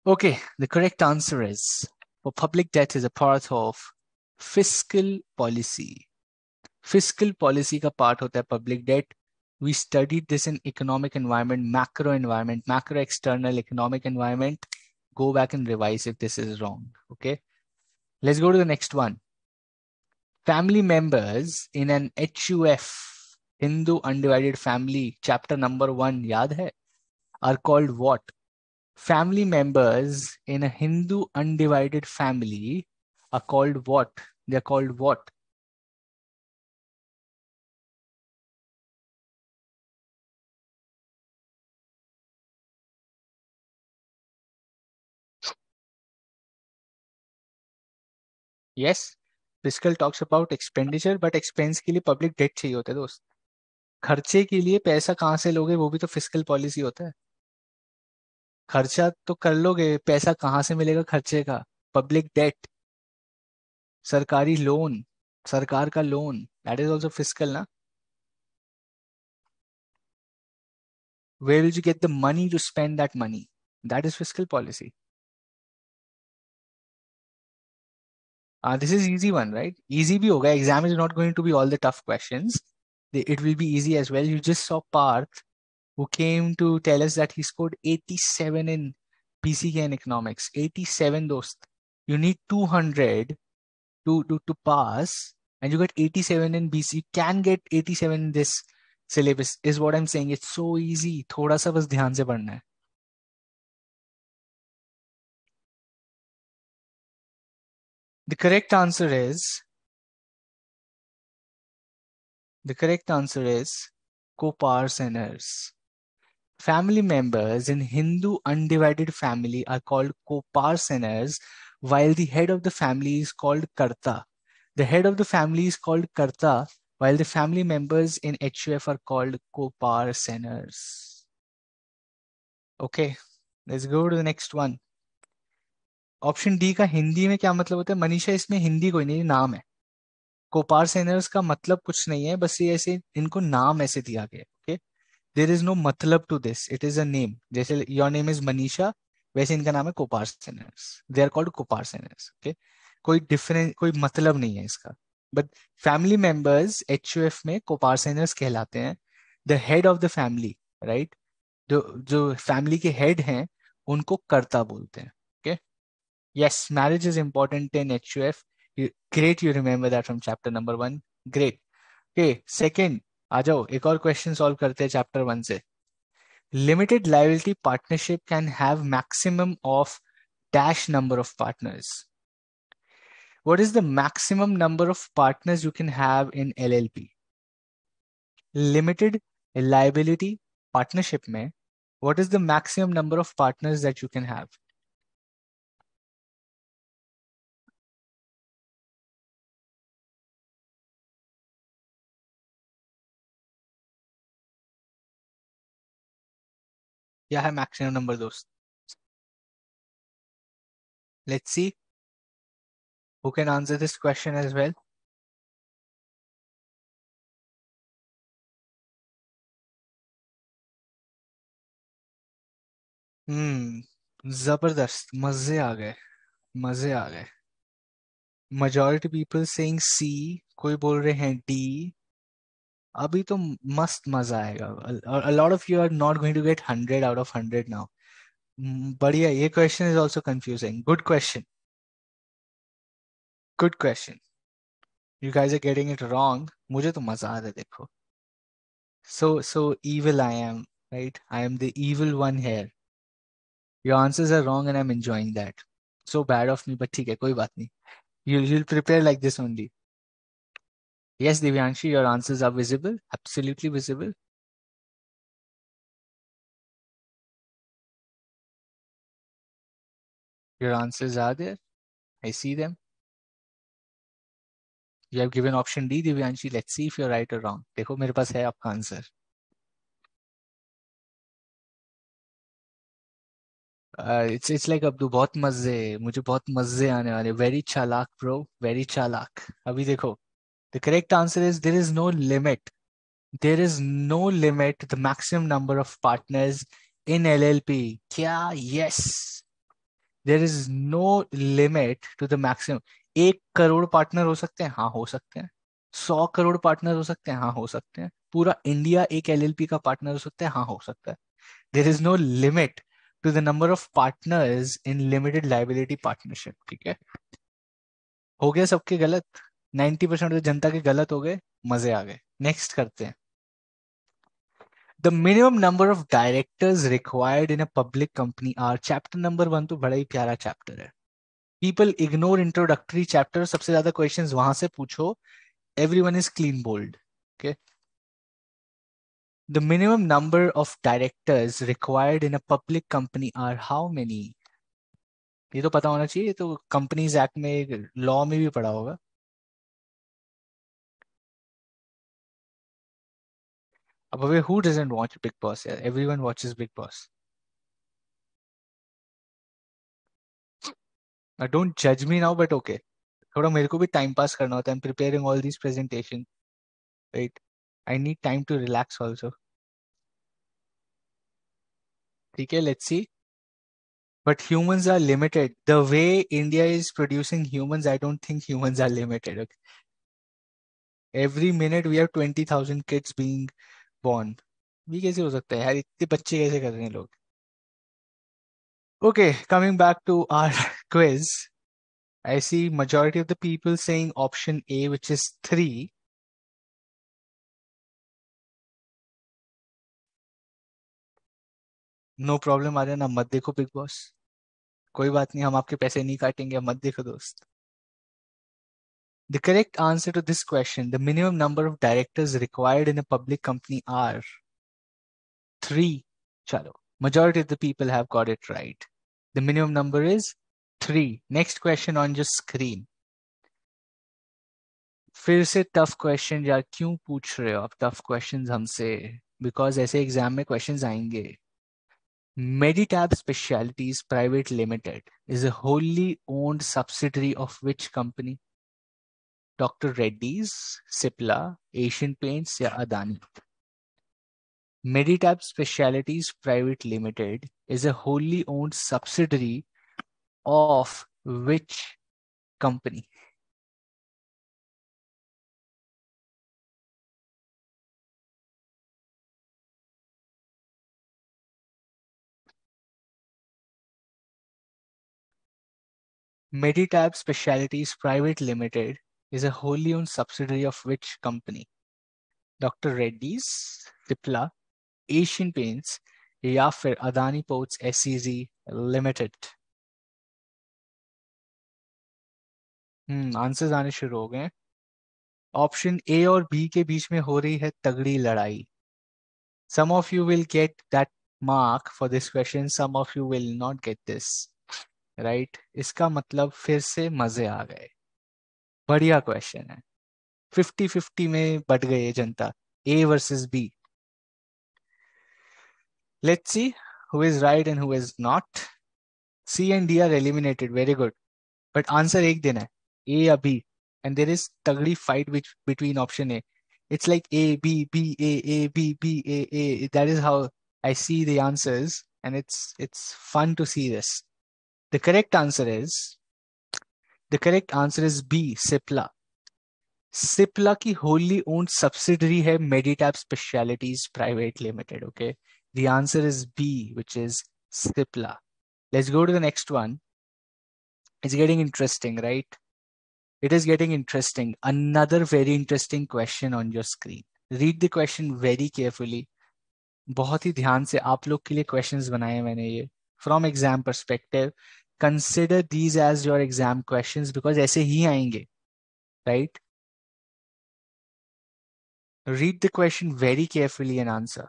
Okay, the correct answer is for public debt is a part of fiscal policy. Fiscal policy का part होता है public debt. We studied this in economic environment, macro external economic environment. Go back and revise if this is wrong. Okay, let's go to the next one. Family members in an HUF, Hindu undivided family, chapter number 1, याद है, are called what? Family members in a Hindu undivided family are called what? They are called what? Yes, fiscal talks about expenditure, but expense के लिए public debt चाहिए होता है दोस्त. खर्चे के लिए पैसा कहाँ से लोगे, वो भी तो फिस्कल पॉलिसी होता है. खर्चा तो कर लोगे, पैसा कहाँ से मिलेगा खर्चे का? पब्लिक डेट, सरकारी लोन, सरकार का loan, that is also fiscal ना. Where will you get the money to spend that money? That is fiscal policy. This is easy one, right? Easy भी होगा. Exam is not going to be all the tough questions. It will be easy as well. You just saw Parth, who came to tell us that he scored 87 in BCK and economics. 87, dost. You need 200 to pass, and you get 87 in BC. You can get 87 in this syllabus, is what I'm saying. It's so easy. थोड़ा सा बस ध्यान से पढ़ना है. The correct answer is co-parceners. Family members in Hindu undivided family are called co-parceners, while the head of the family is called Karta. The head of the family is called Karta, while the family members in HUF are called co-parceners. Okay, let's go to the next one. Option D का हिंदी में क्या मतलब होता है? मनीषा, इसमें हिंदी कोई नहीं, नाम है। कोपार सेनर्स का मतलब कुछ नहीं है, बस ये ऐसे इनको नाम ऐसे दिया गया। ओके, देर इज नो मतलब to this, it is a name. जैसे योर नेम इज मनीषा, वैसे इनका नाम है coparceners, they are called coparceners. Okay, कोई डिफरेंट, कोई मतलब नहीं है इसका। बट फैमिली मेंबर्स एचयूएफ में कोपार सेनर्स कहलाते हैं। The head of the family, right, जो जो फैमिली के हेड हैं उनको कर्ता बोलते हैं। Okay, yes, marriage is important in HUF. Great, you remember that from chapter number 1. Great. Okay, second, आ जाओ एक और क्वेश्चन सॉल्व करते हैं चैप्टर 1 से। Limited liability partnership can have maximum of dash number of partners. What is the maximum number of partners you can have in LLP? Limited liability partnership में what is the maximum number of partners that you can have? क्या है maximum number दोस्त? Let's see who can answer this question as well. जबरदस्त, मजे आ गए, मजे आ गए। majority people saying C, कोई बोल रहे हैं D। अभी तो मस्त मजा आएगा। A lot of you are not going to get 100 out of 100 now. बढ़िया, ये question is also confusing. Good question, good question. You guys are getting it wrong. मुझे तो मजा आ रहा है, देखो। So evil I am, right? I am the evil one here. Your answers are wrong and I'm enjoying that. So bad of me, but ठीक है, कोई बात नहीं। You'll prepare like this only. Yes, Divyanshi, your answers are visible, absolutely visible. Your answers are there. I see them. You have given option D, Divyanshi. Let's see if you're right or wrong. देखो मेरे पास है आपका answer. It's like Abdu, बहुत मजे, मुझे बहुत मजे आने वाले। वेरी चालाक ब्रो, वेरी चालाक। अभी देखो, the correct answer is there is no limit. There is no limit to the maximum number of partners in LLP. क्या? Yes. There is no limit to the maximum. 1 crore partner हो सकते हैं, हाँ हो सकते हैं। 100 करोड़ पार्टनर हो सकते हैं, हाँ हो सकते हैं। पूरा इंडिया एक एलएलपी का पार्टनर हो सकता है, हाँ हो सकता है। There is no limit to the number of partners in limited liability partnership. ठीक है, हो गया सबके गलत। 90% ऑफ जनता के गलत हो गए, मजे आ गए। नेक्स्ट करते हैं। The minimum number of directors required in a public company are. Chapter number 1 तो बड़ा ही प्यारा चैप्टर है। पीपल इग्नोर इंट्रोडक्टरी चैप्टर, सबसे ज्यादा क्वेश्चंस वहां से पूछो। Everyone is clean bowled. Okay, the minimum number of directors required in a public company are how many. ये तो पता होना चाहिए, ये तो कंपनीज एक्ट में, लॉ में भी पढ़ा होगा। अब अबे who doesn't watch Bigg Boss यार, everyone watches Bigg Boss. Don't जज मी नाउ, बट ओके, थोड़ा मेरे को भी टाइम पास करना होता है। I am preparing all this presentation, right? I need time to relax also. ठीक है, let's see. But humans are limited. The way India is producing humans, I don't think humans are limited. Okay? Every minute we have 20,000 kids being born. ये कैसे हो सकता है यार? इतने बच्चे कैसे कर रहे हैं लोग? Okay, coming back to our quiz, I see majority of the people saying option A, which is 3. No problem, Aryan, आप मत देखो बिग बॉस। कोई बात नहीं, हम आपके पैसे नहीं काटेंगे, मत देखो दोस्त। The correct answer to this question, the minimum number of directors required in a public company are 3. Chalo. Majority of the people have got it right. The minimum number is 3. Next question on your screen. फिर से tough question यार, क्यों पूछ रहे हो आप tough questions हमसे? Because ऐसे एग्जाम में क्वेश्चंस आएंगे. Meditab Specialities Private Limited is a wholly owned subsidiary of which company? Dr. Reddy's, Cipla, Asian Paints या Adani? Meditab Specialities Private Limited is a wholly owned subsidiary of which company? Meditab Specialities Private Limited is a wholly owned subsidiary of which company? Dr. Reddy's, Cipla, Asian paints या फिर Adani ports SEG limited? Answers आने शुरू हो गए. Option A और B के बीच में हो रही है तगड़ी लड़ाई. Some of you will get that mark for this question, some of you will not get this. Right, इसका मतलब फिर से मजे आ गए. बढ़िया क्वेश्चन है. 50-50 में बट गई है जनता. A versus B. Let's see who is right and who is not. C and D are eliminated. Very good. But answer एक देना है, ए या बी. एंड देर इज तगड़ी fight between option A. It's like A, B, B, A, B, B, A. That is how I see the answers, and it's fun to see this. The correct answer is B, Cipla. Cipla की wholly owned subsidiary है Meditab Specialities Private Limited. Okay, the answer is B, which is Cipla. Let's go to the next one. It's getting interesting, right? It is getting interesting. Another very interesting question on your screen. Read the question very carefully. बहुत ही ध्यान से आप लोग के लिए questions बनाए हैं मैंने ये from exam perspective. Consider these as your exam questions because ऐसे ही आएंगे. Right, read the question very carefully and answer.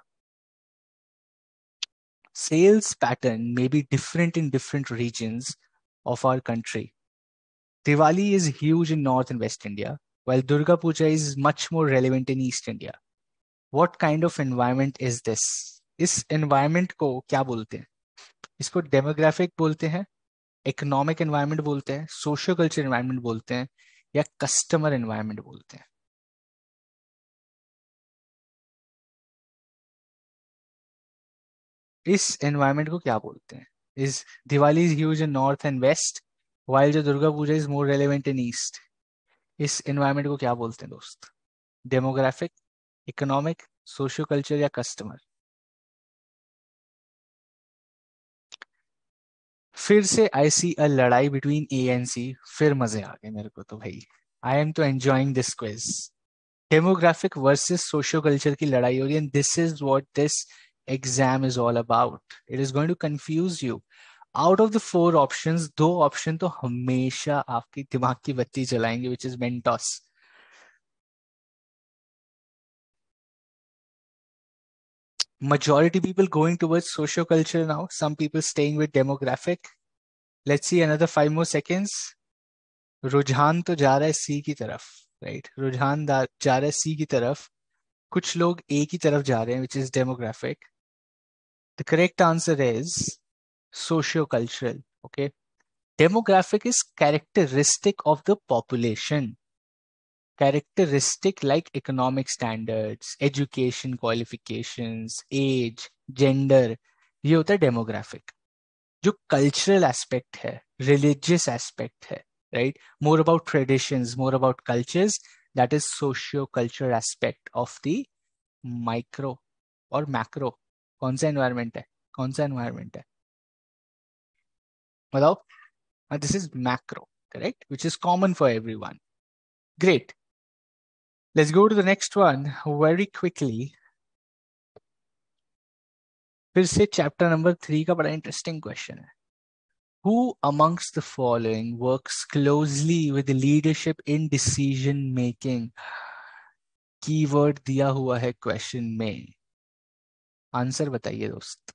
Sales pattern may be different in different regions of our country. Diwali is huge in North and West India, while Durga Puja is much more relevant in East India. What kind of environment is this? इस environment को क्या बोलते हैं? इसको demographic बोलते हैं, economic environment बोलते हैं, socio culture environment बोलते हैं, या customer environment बोलते हैं? इस environment को क्या बोलते हैं? Is Diwali is huge in North and West, while जो Durga Puja is more relevant in East. इस environment को क्या बोलते हैं दोस्त? Demographic, economic, socio culture या customer? फिर से आई सी अ लड़ाई बिटवीन ए एंड सी. फिर मजे आ गए मेरे को तो भाई. आई एम तो enjoying this quiz. Demographic versus socio culture की लड़ाई हो रही है. And this is what this exam is all about. It is going to confuse you. Out of the 4 options, 2 option तो हमेशा आपकी दिमाग की बत्ती जलाएंगे, which is Mentos. Majority people going towards socio culture now, some people staying with demographic. Let's see another 5 more seconds. रुझान तो जा रहा है सी की तरफ. राइट, रुझान जा रहा है सी की तरफ. कुछ लोग ए की तरफ जा रहे हैं, which is demographic. The correct answer is socio cultural. Okay, demographic is characteristic of the population. Characteristic like economic standards, education qualifications, age, gender. ये होता है demographic. जो कल्चरल एस्पेक्ट है, रिलीजियस एस्पेक्ट है, right, more about traditions, more about cultures, that is socio culture aspect of the micro और macro. कौन सा environment है? कौन सा एनवायरमेंट है बताओ? This is macro, correct, which is common for everyone. Great. Let's go to the next one very quickly. फिर से चैप्टर नंबर 3 का बड़ा इंटरेस्टिंग क्वेश्चन है. Who amongst the following works closely with the leadership in decision making? Keyword दिया हुआ है question में. Answer बताइए दोस्त.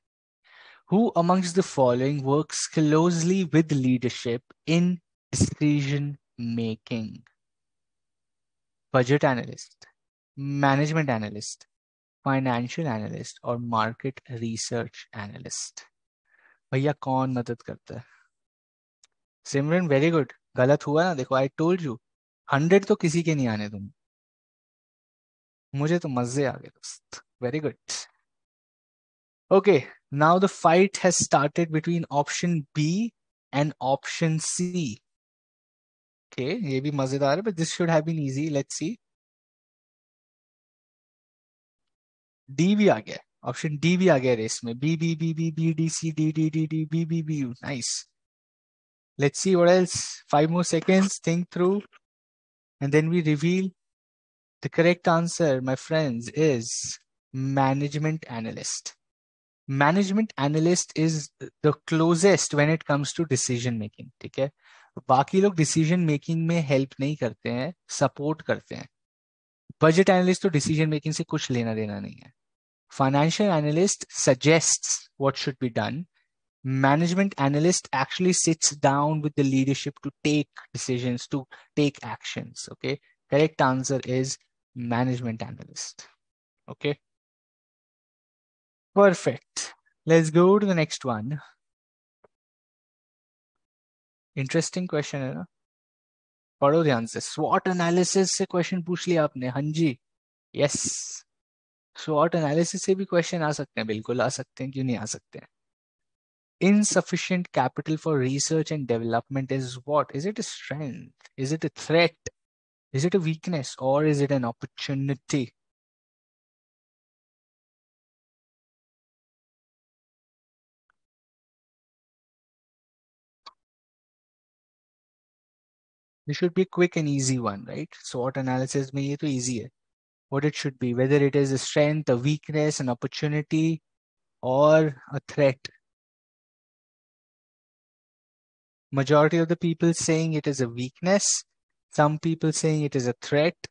Who amongst the following works closely with leadership in decision making? Budget analyst, management analyst, financial analyst और market research analyst. भैया कौन मदद करता है? सिमरन वेरी गुड। गलत हुआ ना, देखो आई टोल्ड यू 100 तो किसी के नहीं आने तुम। मुझे तो मजे आ गए दोस्त, very good. Okay, now the fight has started between option B and option C. Okay, ये भी मजेदार है, but this should have been easy. Let's see. D भी आ गया, ऑप्शन डी भी आ गया रेस में। B B B B B D C D D D D B B B. Nice. Let's see what else. 5 more seconds. Think through. And then we reveal the correct answer, my friends, is management analyst. Management analyst is the closest when it comes to decision making. ठीक है, बाकी लोग decision making में help नहीं करते हैं, support करते हैं। बजट एनालिस्ट तो डिसीजन मेकिंग से कुछ लेना देना नहीं है। Financial analyst suggests what should be done. Management analyst actually sits down with the leadership to take decisions, to take actions. Okay, correct answer is management analyst. Okay, perfect. Let's go to the next one. Interesting question है ना? पढ़ो ध्यान से। SWOT analysis से question पूछ लिया आपने? हाँ जी, यस। SWOT analysis से भी क्वेश्चन आ सकते हैं, बिल्कुल आ सकते हैं, क्यों नहीं आ सकते हैं? Insufficient capital for research and development is what? Is it a strength? Is it a threat? Is it a weakness or is it an opportunity? This should be a quick and easy one, right? SWOT analysis में ये तो easy है. What it should be, whether it is a strength, a weakness, an opportunity, or a threat. Majority of the people saying it is a weakness. Some people saying it is a threat.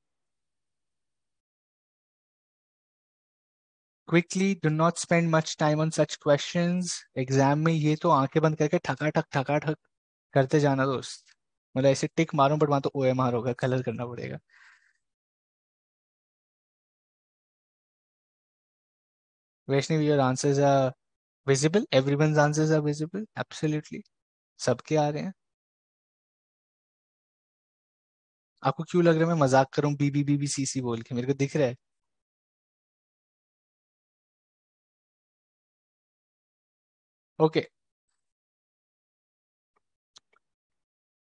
Quickly, do not spend much time on such questions. Exam में ये तो आंखें बंद करके ठका ठक करते जाना दोस्त। मतलब ऐसे टिक मारूं, बट वहां तो OMR होगा, कलर करना पड़ेगा। Vaishnavi, your answers are visible. Everyone's answers are visible. Absolutely. सबके आ रहे हैं। आपको क्यों लग रहा है मैं मजाक करूं BBBBCC बोल के? मेरे को दिख रहा है। Okay.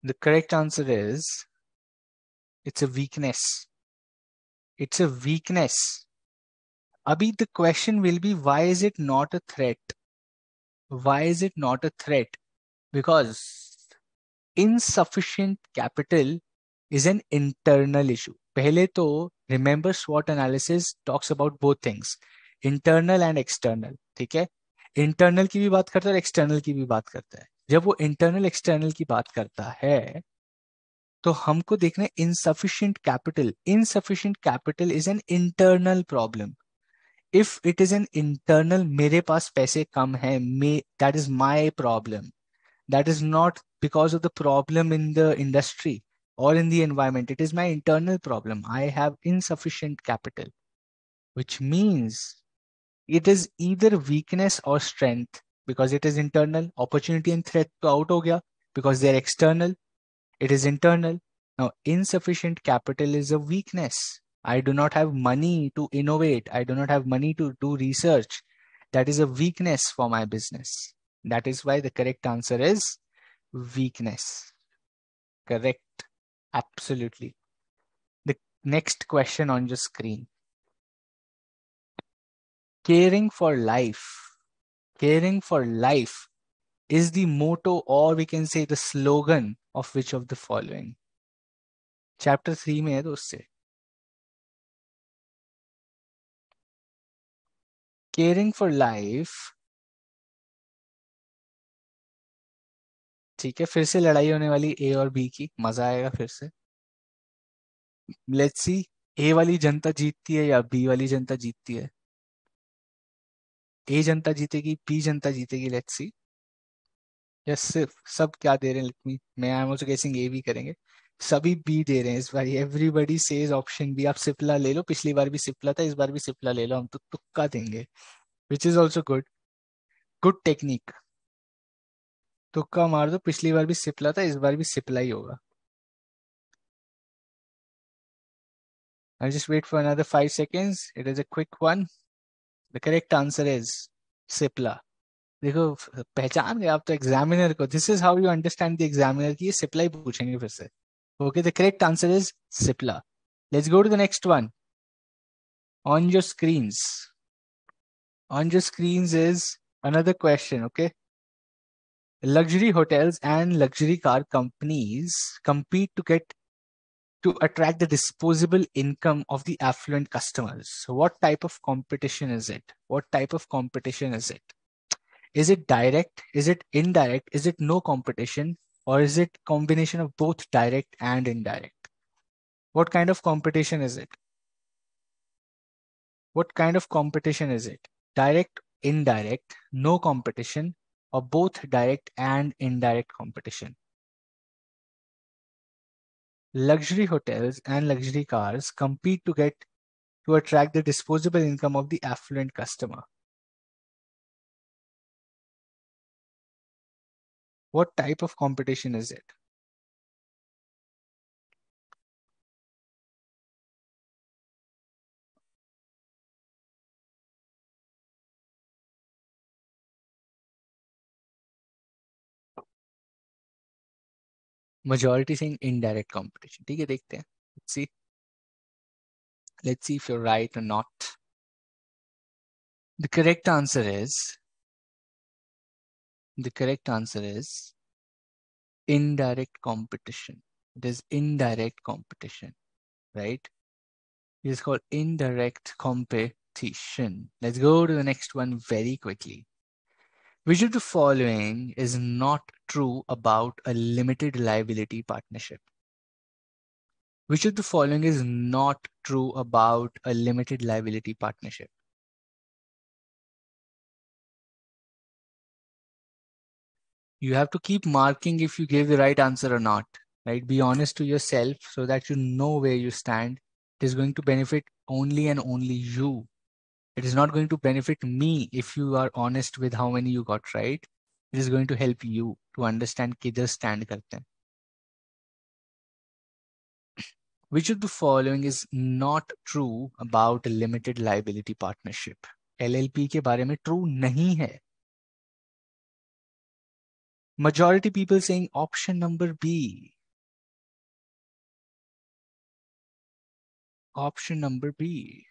The correct answer is it's a weakness. It's a weakness. Abhi, the question will be, why is it not a threat? Why is it not a threat? Because insufficient capital is an internal issue. पहले तो remember SWOT analysis talks about both things, internal and external. ठीक है, internal की भी बात करता है और एक्सटर्नल की भी बात करता है। जब वो इंटरनल एक्सटर्नल की बात करता है तो हमको देखना है insufficient capital. Insufficient capital is an internal problem. If it is an internal, मेरे पास पैसे कम है, may that is my problem. That is not because of the problem in the industry or in the environment. It is my internal problem. I have insufficient capital, which means it is either weakness or strength because it is internal. Opportunity and threat to out ho gaya because they are external. It is internal. Now, insufficient capital is a weakness. I do not have money to innovate. I do not have money to do research. That is a weakness for my business. That is why the correct answer is weakness. Correct. Absolutely. The next question on your screen. Caring for life. Caring for life is the motto, or we can say the slogan, of which of the following? Chapter 3 में है दोस्त से। Caring for life। ठीक है, फिर से लड़ाई होने वाली A और B की, मजा आएगा फिर से। लेट्स सी, A वाली जनता जीतती है या B वाली जनता जीतती है। ए जनता जीतेगी, बी जनता जीतेगी, लेट्स सी। यस, सिर्फ सब क्या दे रहे हैं, लेट मी, मैं आई एम आल्सो गेसिंग ए भी करेंगे। सभी बी दे रहे हैं इस बार, एवरीबडी सेज ऑप्शन बी। आप सिप्ला ले लो, पिछली बार भी सिप्ला था, इस बार भी सिप्ला ले लो, हम तो तुक्का देंगे, which is also good, good technique. तुक्का मार दो, पिछली बार भी सिप्ला था, इस बार भी सिप्ला ही होगा। I just wait for another 5 seconds, it is a quick one. The correct answer is Cipla. देखो, पहचान गए आप तो एग्जामिनर को। This is how you understand the examiner की ये सिप्ला ही पूछेंगे फिर से। Okay, the correct answer is Cipla. Let's go to the next one. On your screens, on your screens is another question, okay? Luxury hotels and luxury car companies compete to attract the disposable income of the affluent customers. So what type of competition is it? What type of competition is it? Is it direct? Is it indirect? Is it no competition? Or is it combination of both direct and indirect? What kind of competition is it? What kind of competition is it? Direct, indirect, no competition, or both direct and indirect competition? Luxury hotels and luxury cars compete to attract the disposable income of the affluent customer. What type of competition is it? Majority saying indirect competition. ठीक है, देखते हैं. Let's see. Let's see if you're right or not. The correct answer is indirect competition. It is indirect competition, right? It is called indirect competition. Let's go to the next one very quickly. Which of the following is not true about a limited liability partnership? Which of the following is not true about a limited liability partnership? You have to keep marking if you gave the right answer or not, right? Be honest to yourself so that you know where you stand. It is going to benefit only and only you. It is not going to benefit me if you are honest with how many you got right. It is going to help you to understand किधर stand करते हैं. Which of the following is not true about a limited liability partnership? LLP के बारे में true नहीं है. Majority people saying option number B. Option number B.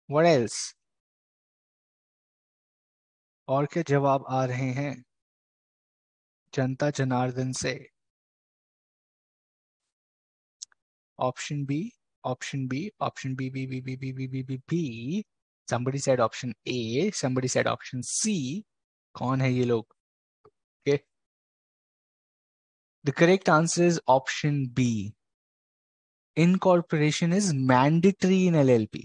What else? और क्या जवाब आ रहे हैं जनता जनार्दन से? Option B, option B, option B, B, B, B, B, B, B, B, B. Somebody said option A, somebody said option C. कौन है ये लोग? Okay. The correct answer is option B. Incorporation is mandatory in LLP.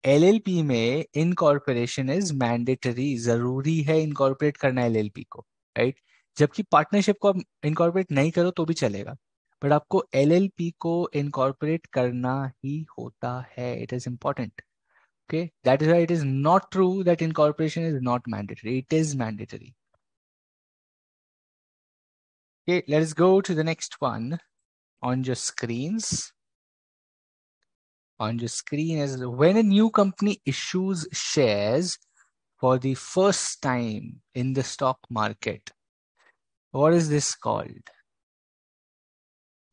LLP में incorporation is mandatory, जरूरी है incorporate करना LLP को, right? जबकि पार्टनरशिप को आप incorporate नहीं करो तो भी चलेगा, बट आपको LLP को incorporate करना ही होता है. It is important. Okay, that is why it is not true that incorporation is not mandatory. It is mandatory. Okay, let's go to the next one on your screens. On your screen is when a new company issues shares for the first time in the stock market. What is this called?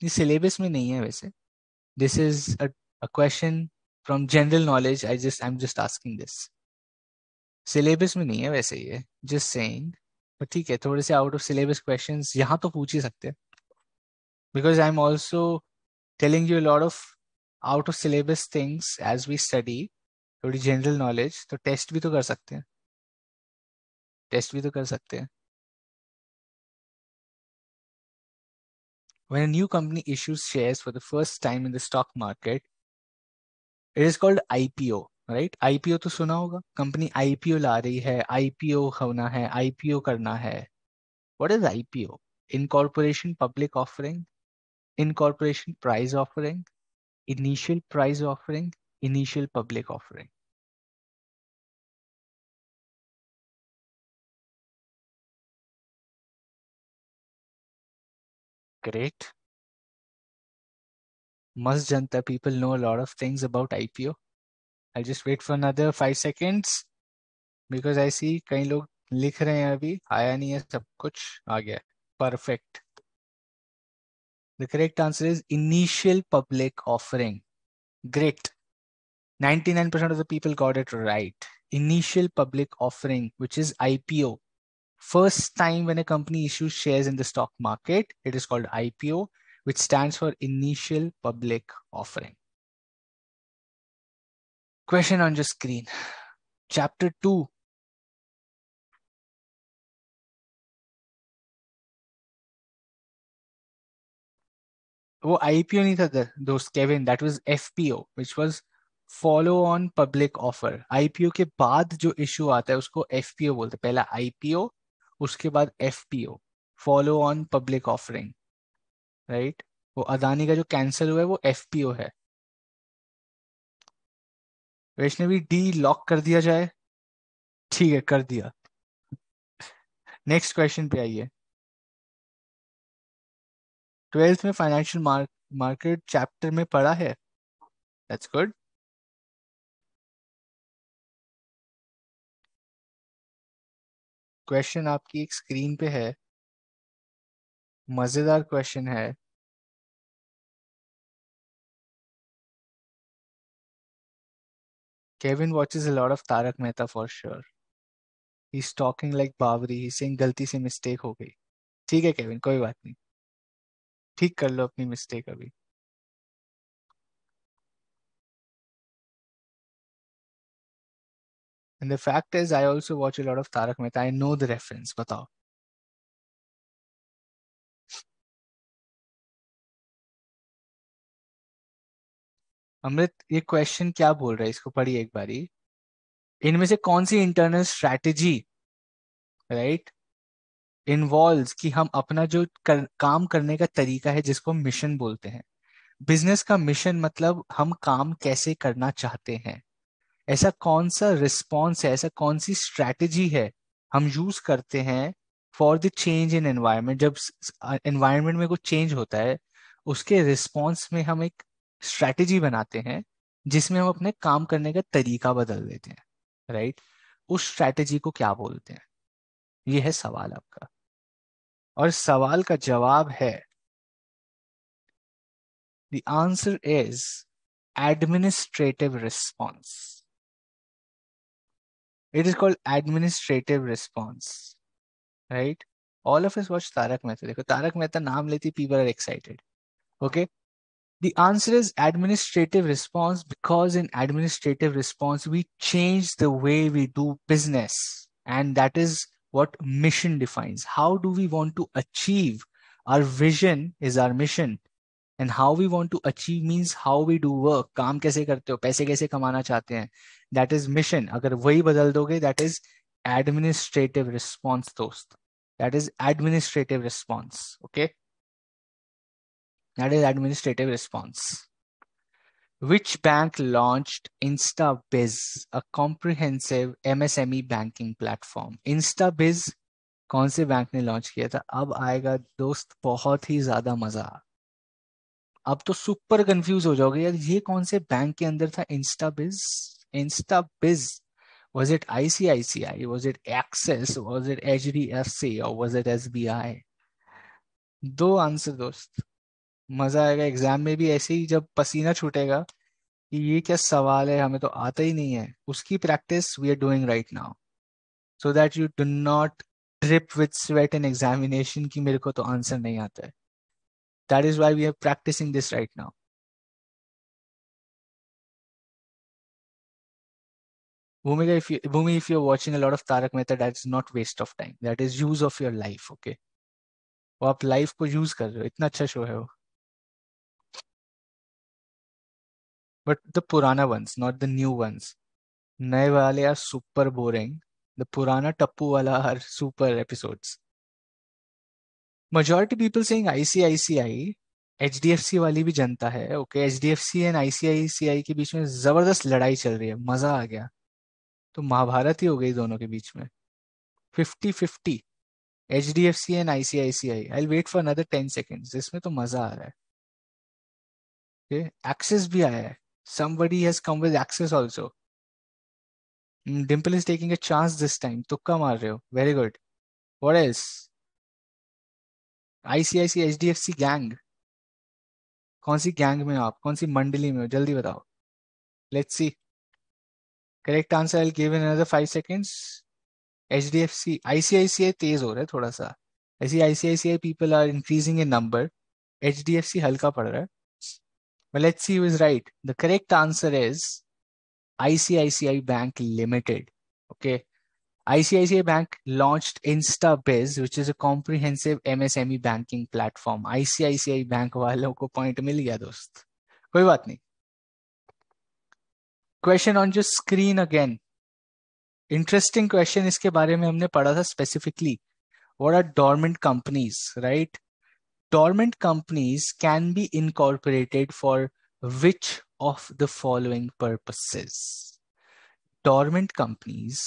ये syllabus में नहीं है वैसे. This is a question from general knowledge. I'm just asking this. Syllabus में नहीं है वैसे ये. Just saying. but ठीक है, थोड़े से out of syllabus questions यहाँ तो पूछ ही सकते हैं. Because I'm also telling you a lot of out of syllabus things as we study. थोड़ी general knowledge तो टेस्ट भी तो कर सकते हैं. टेस्ट भी तो कर सकते हैं. When a new company issues shares for the first time in the stock market, it is called IPO, right? IPO तो सुना होगा, कंपनी आईपीओ ला रही है, आईपीओ होना है, आईपीओ करना है। What is IPO? Incorporation public offering, incorporation price offering, initial price offering, initial public offering. Great, must Janata people know a lot of things about IPO. I'll just wait for another 5 seconds because I see कई लोग लिख रहे हैं, अभी आया नहीं है, सब कुछ आ गया। Perfect. The correct answer is initial public offering. Great. 99% of the people got it right. Initial public offering, which is IPO. First time when a company issues shares in the stock market, it is called IPO, which stands for initial public offering. Question on your screen. Chapter 2. वो IPO नहीं था दोस्त Kevin, that was FPO, which was follow on public offer. IPO के बाद जो issue आता है उसको एफपीओ बोलते हैं। पहला आईपीओ, उसके बाद FPO, follow on public offering, right? वो अदानी का जो कैंसिल हुआ है वो एफपीओ है। वैष्णवी, डी लॉक कर दिया जाए? ठीक है, कर दिया। नेक्स्ट क्वेश्चन पे आइए। ट्वेल्थ में फाइनेंशियल मार्केट चैप्टर में पढ़ा है, दैट्स गुड। क्वेश्चन आपकी एक स्क्रीन पे है, मजेदार क्वेश्चन है। Kevin watches a lot of Tarak Mehta for sure. He's talking like Bawri, he's saying गलती से मिस्टेक हो गई। ठीक है केविन, कोई बात नहीं, ठीक कर लो अपनी मिस्टेक अभी। And the fact is, I also watch a lot of Tarak Mehta. I know the reference. बताओ। अमृत, ये क्वेश्चन क्या बोल रहा है, इसको पढ़िए एक बारी। इनमें से कौन सी इंटरनल स्ट्रैटेजी, राइट, इन्वॉल्व्स कि हम अपना जो काम करने का तरीका है जिसको मिशन बोलते हैं। बिजनेस का मिशन मतलब हम काम कैसे करना चाहते हैं। ऐसा कौन सा रिस्पॉन्स है, ऐसा कौन सी स्ट्रैटेजी है हम यूज करते हैं for the change in environment. जब एनवायरनमेंट में कुछ चेंज होता है, उसके रिस्पॉन्स में हम एक स्ट्रैटेजी बनाते हैं जिसमें हम अपने काम करने का तरीका बदल देते हैं, राइट? उस स्ट्रैटेजी को क्या बोलते हैं? ये है सवाल आपका, और सवाल का जवाब है, the answer is administrative response. It is called administrative response, right? All of us watch Tarak Mehta. देखो तारक मेहता नाम लेती people are excited. Okay. The answer is administrative response because in administrative response we change the way we do business, and that is what mission defines. How do we want to achieve? Our vision is our mission. And how we want to achieve means how we do work. काम कैसे करते हो, पैसे कैसे कमाना चाहते हैं, that is mission. अगर वही बदल दोगे, दैट इज एडमिनिस्ट्रेटिव रिस्पॉन्स दोस्त, that is administrative response. Okay, that is administrative response. Which bank launched InstaBiz, a comprehensive MSME banking platform? InstaBiz कौन से बैंक ने लॉन्च किया था? अब आएगा दोस्त बहुत ही ज्यादा मजा। अब तो सुपर कंफ्यूज हो जाओगे यार, ये कौन से बैंक के अंदर था इंस्टाबिज? इंस्टाबिज, was it ICICI, was it Axis, was it HDFC or was it SBI? दो आंसर दोस्त, मजा आएगा एग्जाम में भी। ऐसे ही जब पसीना छूटेगा कि ये क्या सवाल है, हमें तो आता ही नहीं है, उसकी practice we are doing right now, so that you do not drip with sweat in examination कि मेरे को तो आंसर नहीं आता है। That is why we are practicing this right now. Bhumi, if you're watching a lot of Tarak Mehta, that's not waste of time. That is use of your life, okay? वो आप life को use कर रहे हो, इतना अच्छा show है वो। बट द पुराना ones, not the new ones. नए वाले आर सुपर बोरिंग. द पुराना टप्पू वाला are super episodes. majority people saying ICICI. HDFC वाली भी जनता है. ओके, HDFC एंड ICICI के बीच में जबरदस्त लड़ाई चल रही है, मजा आ गया. तो महाभारत ही हो गई दोनों के बीच में. 50-50. HDFC and ICICI. I wait for another 10 seconds. इसमें तो मजा आ रहा है. ओके, एक्सेस भी आया है. somebody has come with access also. Dimple is taking a chance this time. तुक्का मार रहे हो. Very good. What else? ICICI HDFC gang. कौन सी गैंग में हो आप? कौन सी मंडली में हो? जल्दी बताओ. Let's see. Correct answer I give in another 5 seconds. HDFC. ICICI तेज हो रहा है थोड़ा सा. ऐसी ICICI people are increasing in number. HDFC हल्का पड़ रहा है. But let's see who is right. The correct answer is ICICI Bank Limited. Okay. ICICI Bank launched InstaBiz, which is a comprehensive MSME banking platform. ICICI Bank वालों को point मिल गया दोस्त. कोई बात नहीं. क्वेश्चन ऑन जो स्क्रीन अगेन. Interesting question. इसके बारे में हमने पढ़ा था specifically. What are dormant companies, right? Dormant companies can be incorporated for which of the following purposes? Dormant companies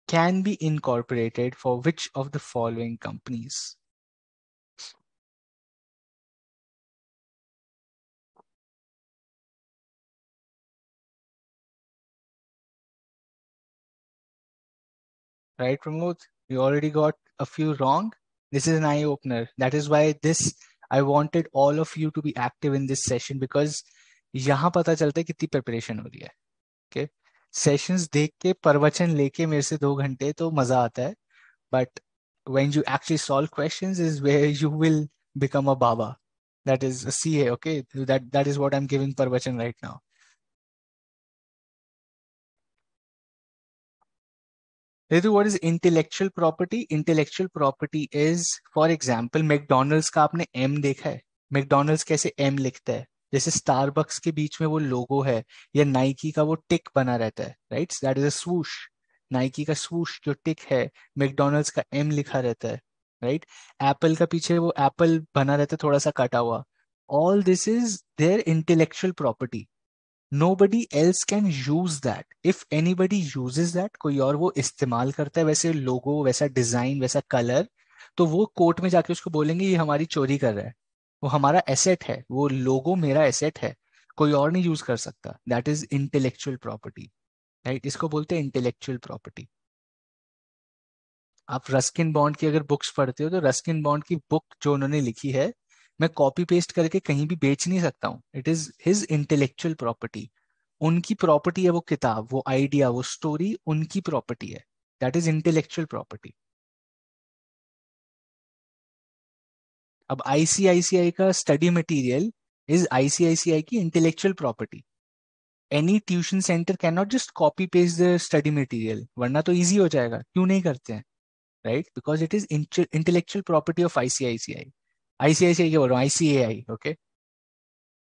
can be incorporated for which of the following companies? Right, Pramod? You already got a few wrong. This is an eye opener. That is why I wanted all of you to be active in this session, because यहाँ पता चलता है कितनी preparation हो रही है. Okay? Sessions देख के प्रवचन लेके मेरे से 2 घंटे तो मजा आता है. But when you actually solve questions is where you will become a Baba. That is a CA, okay? That is what I'm giving Parvachan right now. Ritu, what is intellectual property? Intellectual property is, for example, McDonald's का आपने M देखा है? McDonald's कैसे M लिखता है? जैसे Starbucks के बीच में वो लोगो है, या नाइकी का वो टिक बना रहता है, right? That is a swoosh. Nike का स्वूश जो टिक है, मैकडोनल्ड्स का एम लिखा रहता है, राइट? एप्पल का पीछे वो एप्पल बना रहता है थोड़ा सा कटा हुआ. All this is there intellectual property. nobody else can use that. if anybody uses that, कोई और वो इस्तेमाल करता है वैसे लोगो, वैसा डिजाइन, वैसा कलर, तो वो कोर्ट में जाके उसको बोलेंगे ये हमारी चोरी कर रहा है. वो हमारा एसेट है, वो लोगो मेरा एसेट है, कोई और नहीं यूज कर सकता. That is intellectual property, right? इसको बोलते हैं इंटेलेक्चुअल प्रॉपर्टी. आप रस्किन बॉन्ड की अगर बुक्स पढ़ते हो, तो रस्किन बॉन्ड की बुक जो उन्होंने लिखी है, मैं कॉपी पेस्ट करके कहीं भी बेच नहीं सकता हूँ. It is his intellectual property. उनकी प्रॉपर्टी है वो किताब, वो आइडिया, वो स्टोरी उनकी प्रॉपर्टी है. That is intellectual property. अब आईसीआईसीआई का स्टडी मटेरियल इज आईसीआईसीआई की intellectual property. Any tuition centre can not just copy paste the study material, वरना तो इजी हो जाएगा. क्यों नहीं करते हैं? Right, because it is intellectual property of ICICI. ICICI क्या बोल रहा हूँ, आईसीएआई. ओके,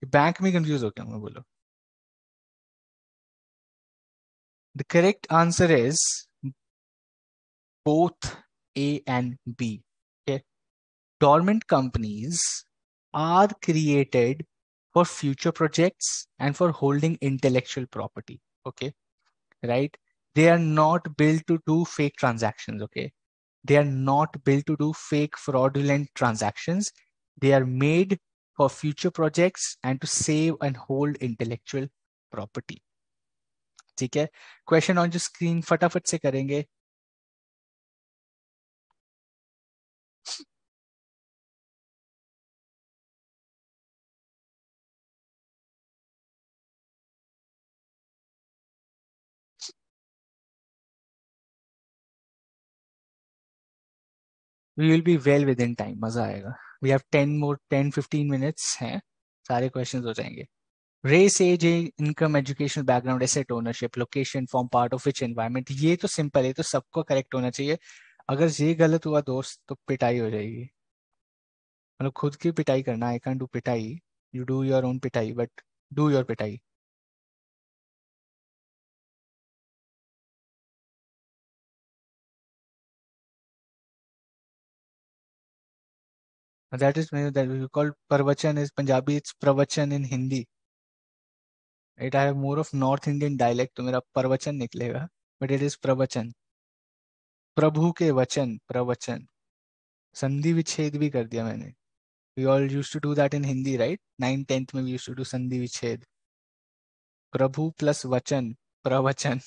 बैंक में कंफ्यूज हो गया मैं, बोलो. The correct answer is both A and B. Okay. Dormant companies are created for future projects and for holding intellectual property. Okay. Right. They are not built to do fake transactions. Okay. They are not built to do fake fraudulent transactions. They are made for future projects and to save and hold intellectual property. ठीक है. Question on जो screen फटाफट से करेंगे. We will be well within time. मजा आएगा. We have 10 15 minutes हैं. सारे क्वेश्चंस हो जाएंगे. Race, age, income, educational background, asset ownership, location, form part of which environment. ये तो सिंपल है, ये तो सबको करेक्ट होना चाहिए. अगर ये गलत हुआ दोस्त तो पिटाई हो जाएगी. मतलब खुद की पिटाई करना. आई कैन डू पिटाई. यू डू योर ओन पिटाई, बट डू योर पिटाई. That is that we call Parvachan is Punjabi, it's Pravachan in Hindi. Right? I have more of North Indian dialect, तो मेरा Parvachan निकलेगा, but it is Pravachan. प्रभु के वचन, प्रवचन. संधि विच्छेद भी कर दिया मैंने. We all used to do that in Hindi, right? 9th, 10th में we used to do संधि विच्छेद. प्रभु plus वचन, प्रवचन.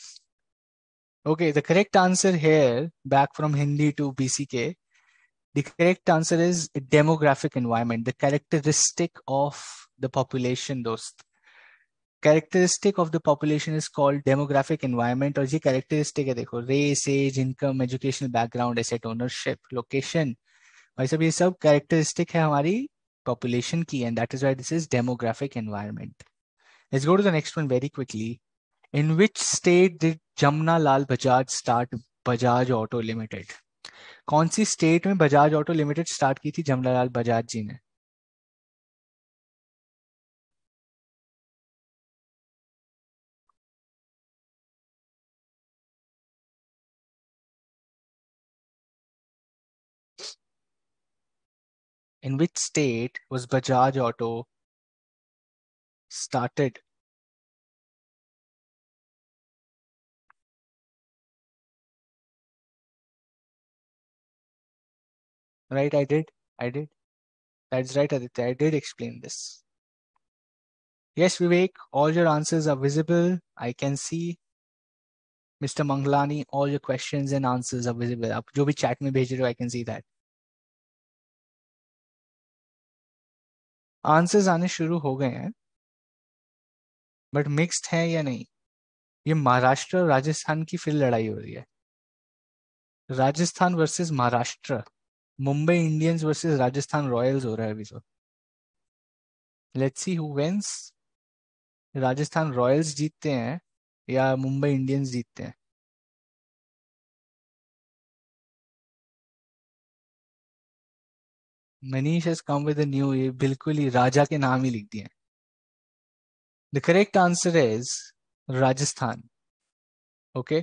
Okay, the correct answer here, back from Hindi to BCK, the correct answer is demographic environment, the characteristic of the population, dost. Characteristic of the population is called demographic environment. और ये characteristic है, देखो, race, age, income, educational background, asset ownership, location. भाई सब ये सब characteristic है हमारी population की, and that is why this is demographic environment. Let's go to the next one very quickly. In which state did Jamna Lal Bajaj start Bajaj Auto Limited? कौन सी state में Bajaj auto limited start की थी जमनालाल बजाज जी ने? In which state was Bajaj Auto started? Right, I did. I did. That's right, Aditya. I did explain this. Yes, Vivek, all your answers are visible. I can see. Mr. Manglani, all your questions and answers are visible. आप जो भी chat में भेज रहे हो, I can see that. Answers आने शुरू हो गए हैं, but mixed हैं या नहीं? ये महाराष्ट्र और राजस्थान की फिर लड़ाई हो रही है. Rajasthan versus Maharashtra. Mumbai Indians versus Rajasthan Royals हो रहा है अभी तो. Let's see who wins. Rajasthan Royals जीतते हैं या मुंबई इंडियंस जीतते हैं? Manish has come with new, ये बिल्कुल ही राजा के नाम ही लिख दिए. The correct answer is Rajasthan. Okay.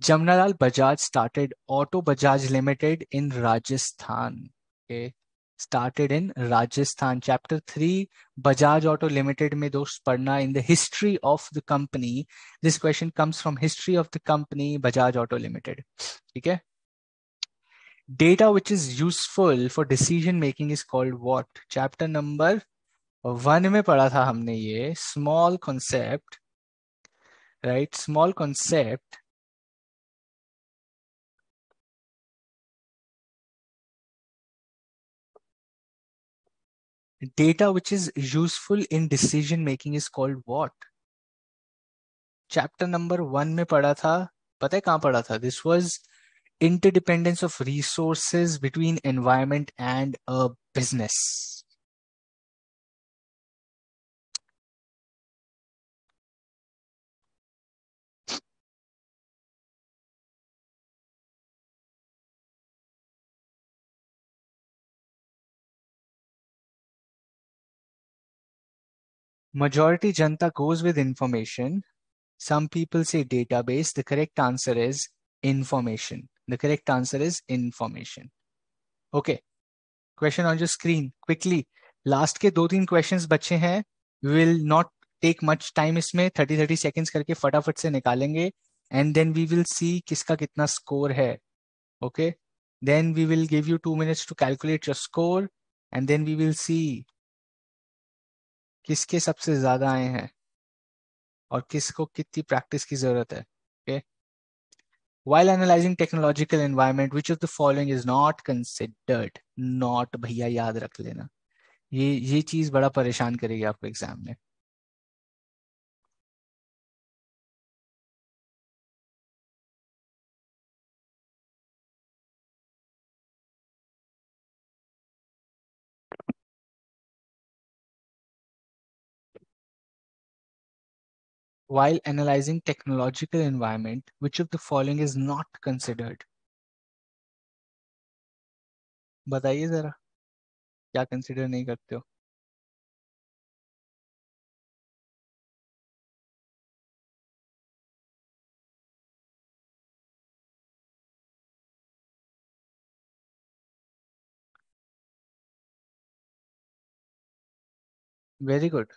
Jamnalal Bajaj started Auto Bajaj Limited in Rajasthan. Okay. Started in Rajasthan. Chapter 3, Bajaj Auto Limited में दोस्त पढ़ना in the history of the company. This question comes from history of the company Bajaj Auto Limited. ठीक है. Data which is useful for decision making is called what? Chapter number 1 में पढ़ा था हमने ये small concept, right? Small concept. Data which is useful in decision making is called what? Chapter number 1 में पढ़ा था. पता है कहां पढ़ा था? This was interdependence of resources between environment and a business. Majority Janata goes with information. Some people say database. The correct answer is information. The correct answer is information. Okay. Question on your screen. Quickly. Last के 2-3 questions बचे हैं. We will not take much time इसमें. 30-30 seconds करके फटाफट से निकालेंगे. And then we will see किसका कितना score है. Okay. Then we will give you 2 minutes to calculate your score. And then we will see किसके सबसे ज्यादा आए हैं और किसको कितनी प्रैक्टिस की जरूरत है. Okay. While analyzing technological environment, which of the following is not considered? Not, भैया याद रख लेना. ये चीज बड़ा परेशान करेगी आपको एग्जाम में. While analyzing technological environment, which of the following is not considered? बताइए जरा, क्या कंसिडर नहीं करते हो? Very good.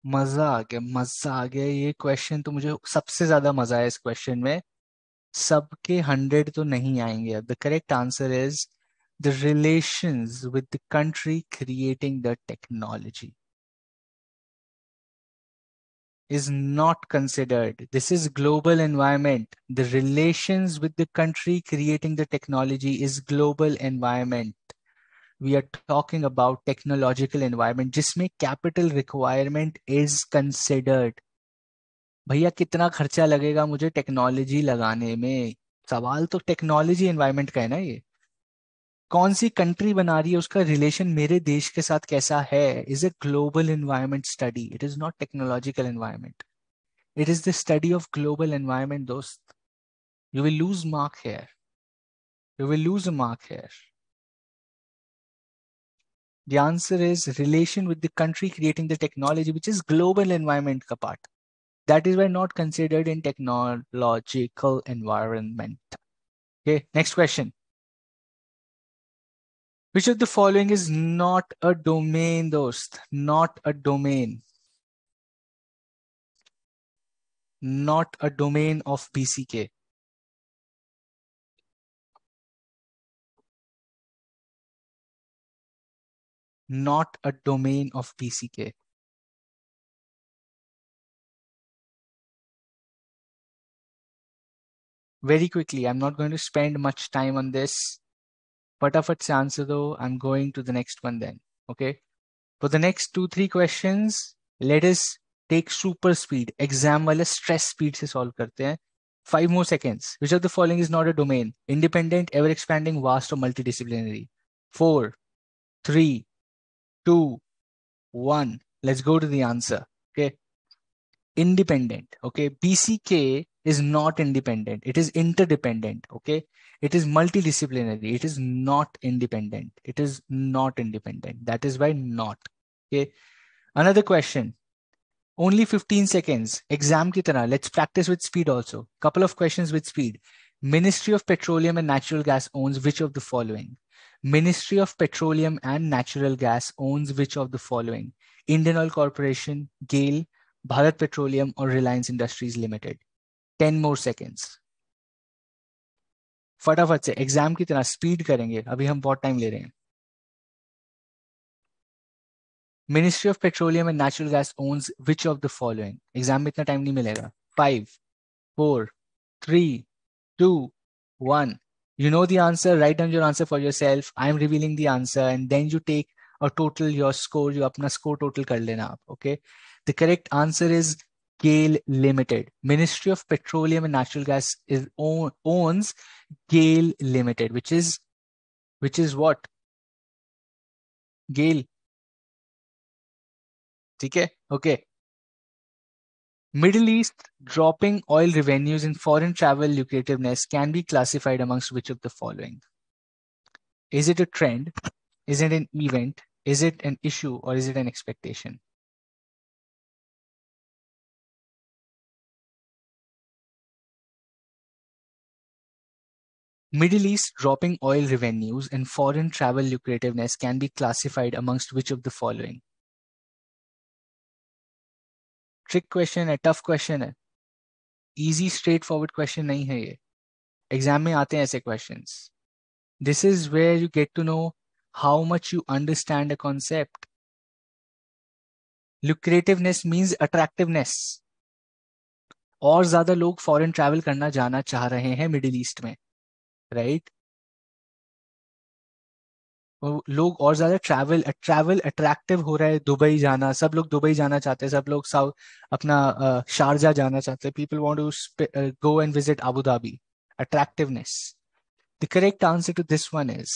मजा आ गया, मजा आ गया। ये क्वेश्चन तो मुझे सबसे ज्यादा मजा आया इस क्वेश्चन में। सबके 100 तो नहीं आएंगे। The correct answer is the relations with the country creating the technology is not considered. This is global environment. The relations with the country creating the technology is global environment. We are talking about technological environment जिसमें capital requirement is considered. भैया कितना खर्चा लगेगा मुझे technology लगाने में? सवाल तो टेक्नोलॉजी एनवायरनमेंट का है ना ये। कौन सी कंट्री बना रही है, उसका रिलेशन मेरे देश के साथ कैसा है, is a global environment study. It is not technological environment. It is the study of global environment, dost. You will lose mark here. You will lose a mark here. The answer is relation with the country creating the technology, which is global environment ka part. That is why not considered in technological environment. Okay, next question. Which of the following is not a domain, dost? Not a domain. Not a domain of BCK. Not a domain of BCK. Very quickly, I'm not going to spend much time on this. फटाफट से answer दो. I'm going to the next one then. Okay. For the next 2-3 questions, let us take super speed. Exam वाले stress speed से solve करते हैं. 5 more seconds. Which of the following is not a domain? Independent, ever expanding, vast, or multidisciplinary? 4, 3, 2, 1. Let's go to the answer. Okay. Independent. Okay. BCK is not independent. It is interdependent. Okay. It is multidisciplinary. It is not independent. It is not independent. That is why not. Okay. Another question. Only 15 seconds. Exam ki tarah. Let's practice with speed also. Couple of questions with speed. Ministry of Petroleum and Natural Gas owns which of the following? Ministry of Petroleum and Natural Gas owns which of the following? Indian Oil Corporation, GAIL, Bharat Petroleum, or Reliance Industries Limited? 10 more seconds. फटाफट से exam की तरह speed करेंगे, अभी हम बहुत time ले रहे हैं. Ministry of petroleum and natural gas owns which of the following? Exam में इतना टाइम नहीं मिलेगा. 5, 4, 3, 2, 1. You know the answer. Write down your answer for yourself. I am revealing the answer, and then you take a total your score. You अपना score total कर लेना आप. Okay. The correct answer is GAIL Limited. Ministry of Petroleum and Natural Gas owns GAIL Limited, which is what? GAIL. ठीक है. Okay. Middle East dropping oil revenues in foreign travel lucrativeness can be classified amongst which of the following? Is it a trend? Is it an event? Is it an issue, or is it an expectation? Middle East dropping oil revenues and foreign travel lucrativeness can be classified amongst which of the following? Trick question है, tough question है. Easy straightforward question नहीं है ये. Exam में आते हैं ऐसे questions. This is where you get to know how much you understand a concept. Lucrativeness means attractiveness. और ज्यादा लोग फॉरेन ट्रैवल करना जाना चाह रहे हैं मिडिल ईस्ट में, राइट? लोग और ज्यादा ट्रैवल अट्रैक्टिव हो रहा है. दुबई जाना, सब लोग दुबई जाना चाहते हैं. सब लोग साउथ अपना शारजा जाना चाहते हैं. People want to go and visit Abu Dhabi. Attractiveness. The correct answer to this one is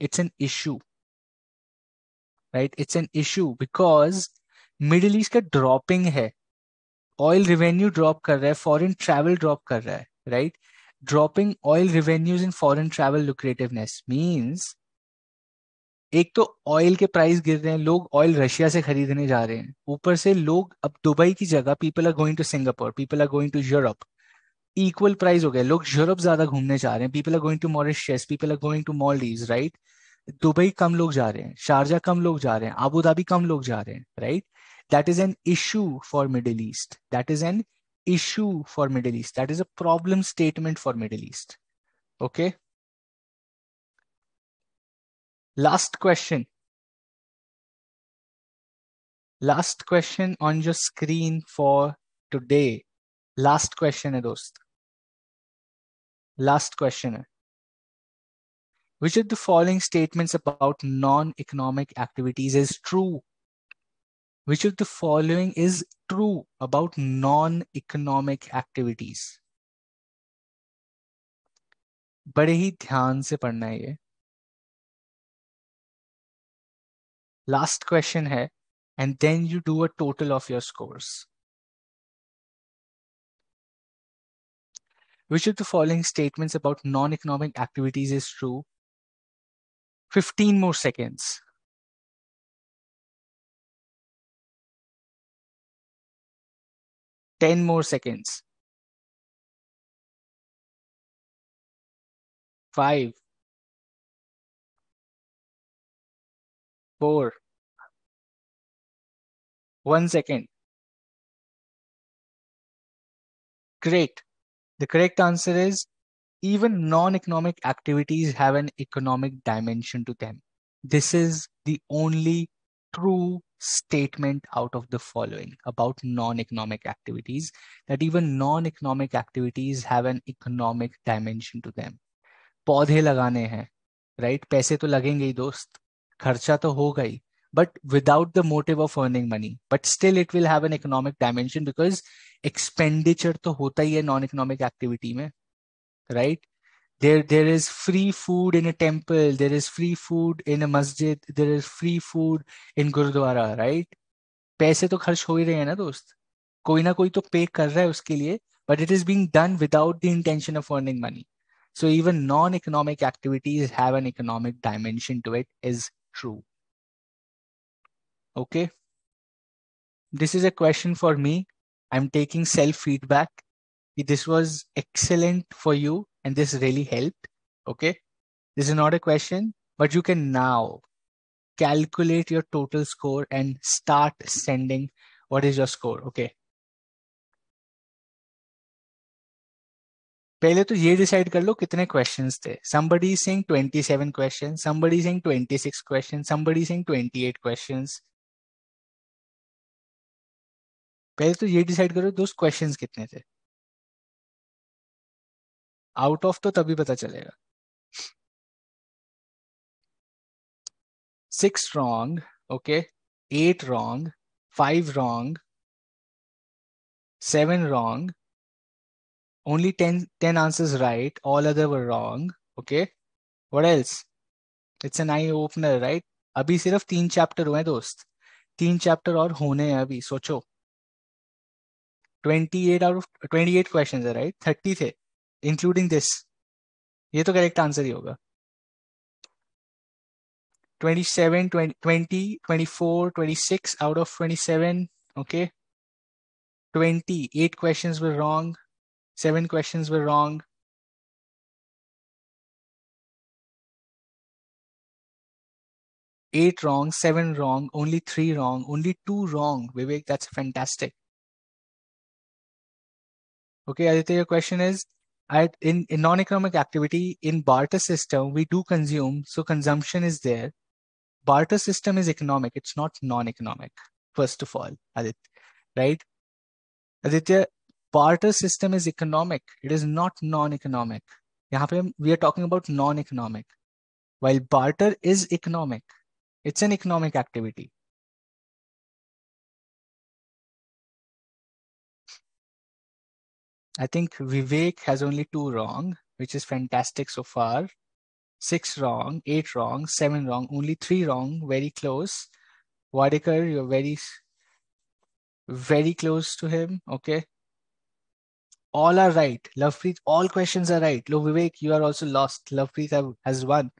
it's an issue, right? It's an issue because Middle East का ड्रॉपिंग है. ऑयल रिवेन्यू ड्रॉप कर रहा है, foreign travel drop कर रहा है, right? Dropping oil revenues in foreign travel lucrativeness means एक तो ऑयल के प्राइस गिर रहे हैं, लोग ऑयल रशिया से खरीदने जा रहे हैं. ऊपर से लोग अब दुबई की जगह people are going to Singapore, people are going to Europe. Equal price हो गया, लोग यूरोप ज्यादा घूमने जा रहे हैं. People are going to Mauritius, people are going to Maldives, right? Dubai कम लोग जा रहे हैं, शारजा कम लोग जा रहे हैं, अबू धाबी कम लोग जा रहे हैं, right? That is an issue for middle east, that is an issue for middle east, that is a problem statement for middle east. Okay, last question. Last question on your screen for today. Last question है दोस्त, last question है. Which of the following statements about non-economic activities is true? Which of the following is true about non-economic activities? बड़े ही ध्यान से पढ़ना है ये. Last question है, and then you do a total of your scores. Which of the following statements about non-economic activities is true? 15 more seconds. 10 more seconds. 5, 4, 1 second. Great. The correct answer is even non-economic activities have an economic dimension to them. This is the only true statement out of the following about non-economic activities, that even non-economic activities have an economic dimension to them. पौधे लगाने हैं, right? पैसे तो लगेंगे ही दोस्त, खर्चा तो होगा ही, but without the motive of earning money, but still it will have an economic dimension because expenditure तो होता ही है non-economic activity में, right? There is free food in a temple, there is free food in a masjid, there is free food in gurudwara, right? पैसे तो खर्च हो ही रहे हैं ना दोस्त, कोई ना कोई तो पे कर रहा है उसके लिए, but it is being done without the intention of earning money. So even non-economic activities have an economic dimension to it is true. Okay, this is a question for me. I'm taking self feedback. This was excellent for you and this really helped. Okay, this is not a question, but you can now calculate your total score and start sending what is your score. Okay, पहले तो ये decide कर लो कितने questions थे. somebody is saying 27 questions, somebody is saying 26 questions, somebody is saying 28 questions. पहले तो ये decide करो दोस्त क्वेश्चंस कितने थे. आउट ऑफ तो तभी पता चलेगा. 6 wrong, okay, 8 wrong, 5 wrong, 7 wrong, only 10 answers right, all other were wrong. Okay, what else? It's an eye opener, right? अभी सिर्फ 3 चैप्टर हुए हैं दोस्त, 3 चैप्टर और होने हैं अभी. सोचो, 28 आउट ऑफ 28 क्वेश्चन है, राइट? 30 थे इंक्लूडिंग दिस. ये तो करेक्ट आंसर ही होगा. 27, 20, 20, 24, 26 out of 27. Okay, 28 questions were wrong, 7 questions were wrong. 8 wrong, 7 wrong, only 3 wrong, only 2 wrong. Vivek, that's fantastic. Okay, Aditya, your question is, in non-economic activity, in barter system, we do consume, so consumption is there. Barter system is economic, it's not non-economic, first of all, Aditya, right? Aditya, barter system is economic, it is not non-economic. यहाँ पे we are talking about non-economic, while barter is economic. It's an economic activity. I think Vivek has only 2 wrong, which is fantastic so far. 6 wrong, 8 wrong, 7 wrong, only 3 wrong, very close. Wadikar, you're very close to him. Okay. All are right. Lovepreet, all questions are right. Lo, Vivek, you are also lost. Lovepreet has won.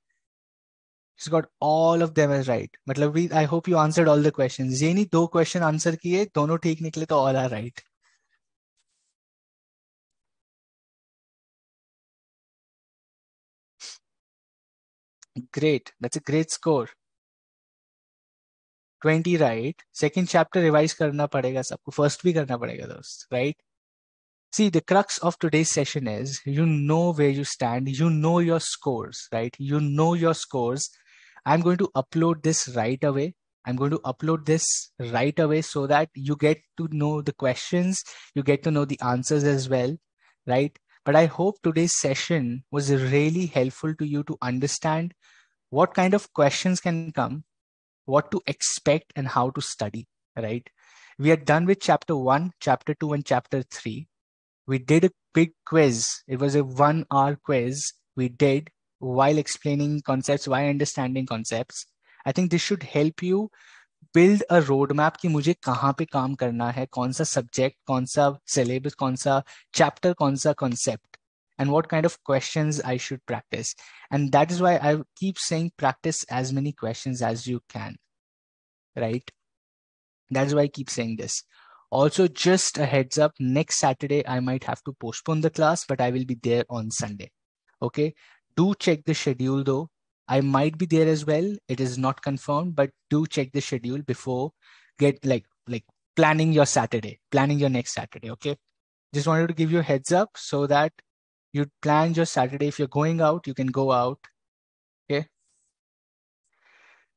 She's got all of them as right. But Lovepreet, I hope you answered all the questions. ये नहीं 2 question answer किए, दोनों ठीक निकले तो all are right. Great. That's a great score. 20 right. Second chapter revise करना पड़ेगा सबको. First भी करना पड़ेगा दोस्त. Right? See, the crux of today's session is you know where you stand, you know your scores, right? You know your scores. I'm going to upload this right away. I'm going to upload this right away so that you get to know the questions, you get to know the answers as well, right? But I hope today's session was really helpful to you to understand what kind of questions can come, what to expect, and how to study, right? We are done with chapter 1, chapter 2, and chapter 3. We did a big quiz. It was a 1 hour quiz we did while explaining concepts, while understanding concepts. I think this should help you build a roadmap कि मुझे कहाँ पे काम करना है, कौन सा subject, कौन सा syllabus, कौन सा chapter, कौन सा concept, and what kind of questions I should practice. And that is why I keep saying practice as many questions as you can, right? That's why I keep saying this. Also, just a heads up, next Saturday, I might have to postpone the class, but I will be there on Sunday. Okay. Do check the schedule though. I might be there as well. It is not confirmed, but do check the schedule before get like planning your Saturday, planning your next Saturday. Okay. Just wanted to give you a heads up so that you plan your Saturday. If you're going out, you can go out. Okay.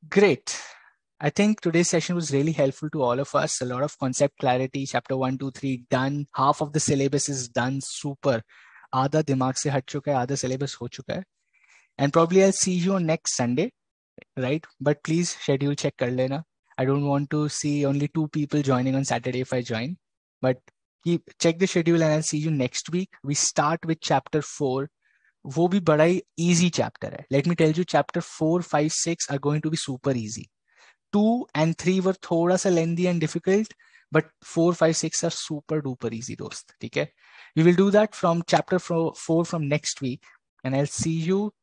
Great. I think today's session was really helpful to all of us. A lot of concept clarity. Chapter 1, 2, 3 done. Half of the syllabus is done. Super. आधा दिमाग से हट चुका है, आधा syllabus हो चुका है. And probably I'll see you on next Sunday, right? But please schedule check kar lena. I don't want to see only 2 people joining on Saturday if I join. But check the schedule and I'll see you next week. We start with chapter 4. वो भी बड़ा ही easy chapter है. Let me tell you, chapter 4, 5, 6 are going to be super easy. 2 and 3 were थोड़ा सा lengthy and difficult, but 4, 5, 6 are super duper easy, दोस्त. ठीक है? We will do that from chapter 4 from next week, and I'll see you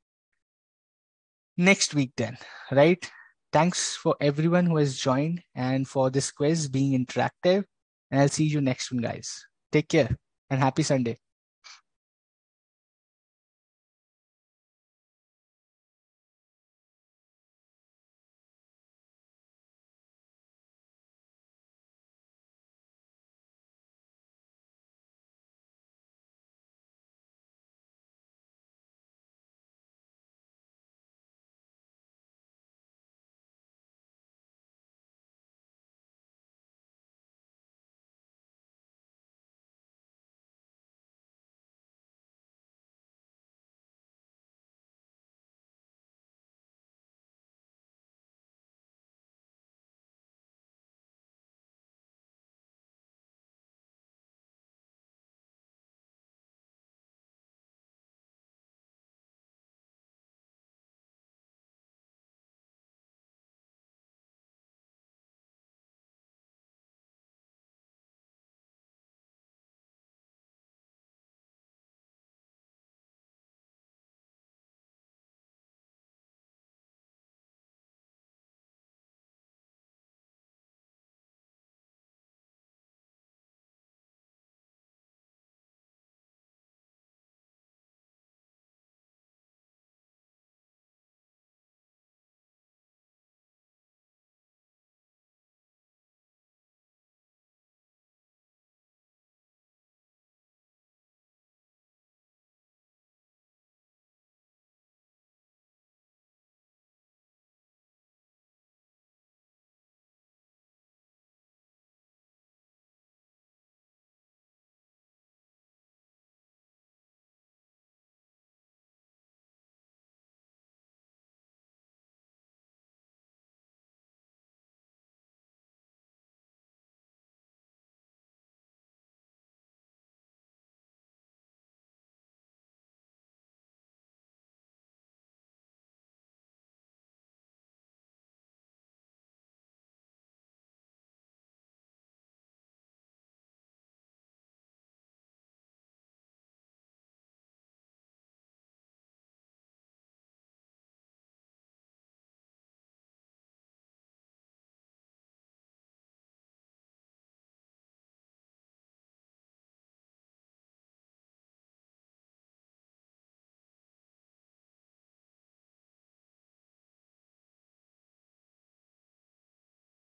next week then, right? Thanks for everyone who has joined and for this quiz being interactive, and I'll see you next one, guys. Take care and happy Sunday.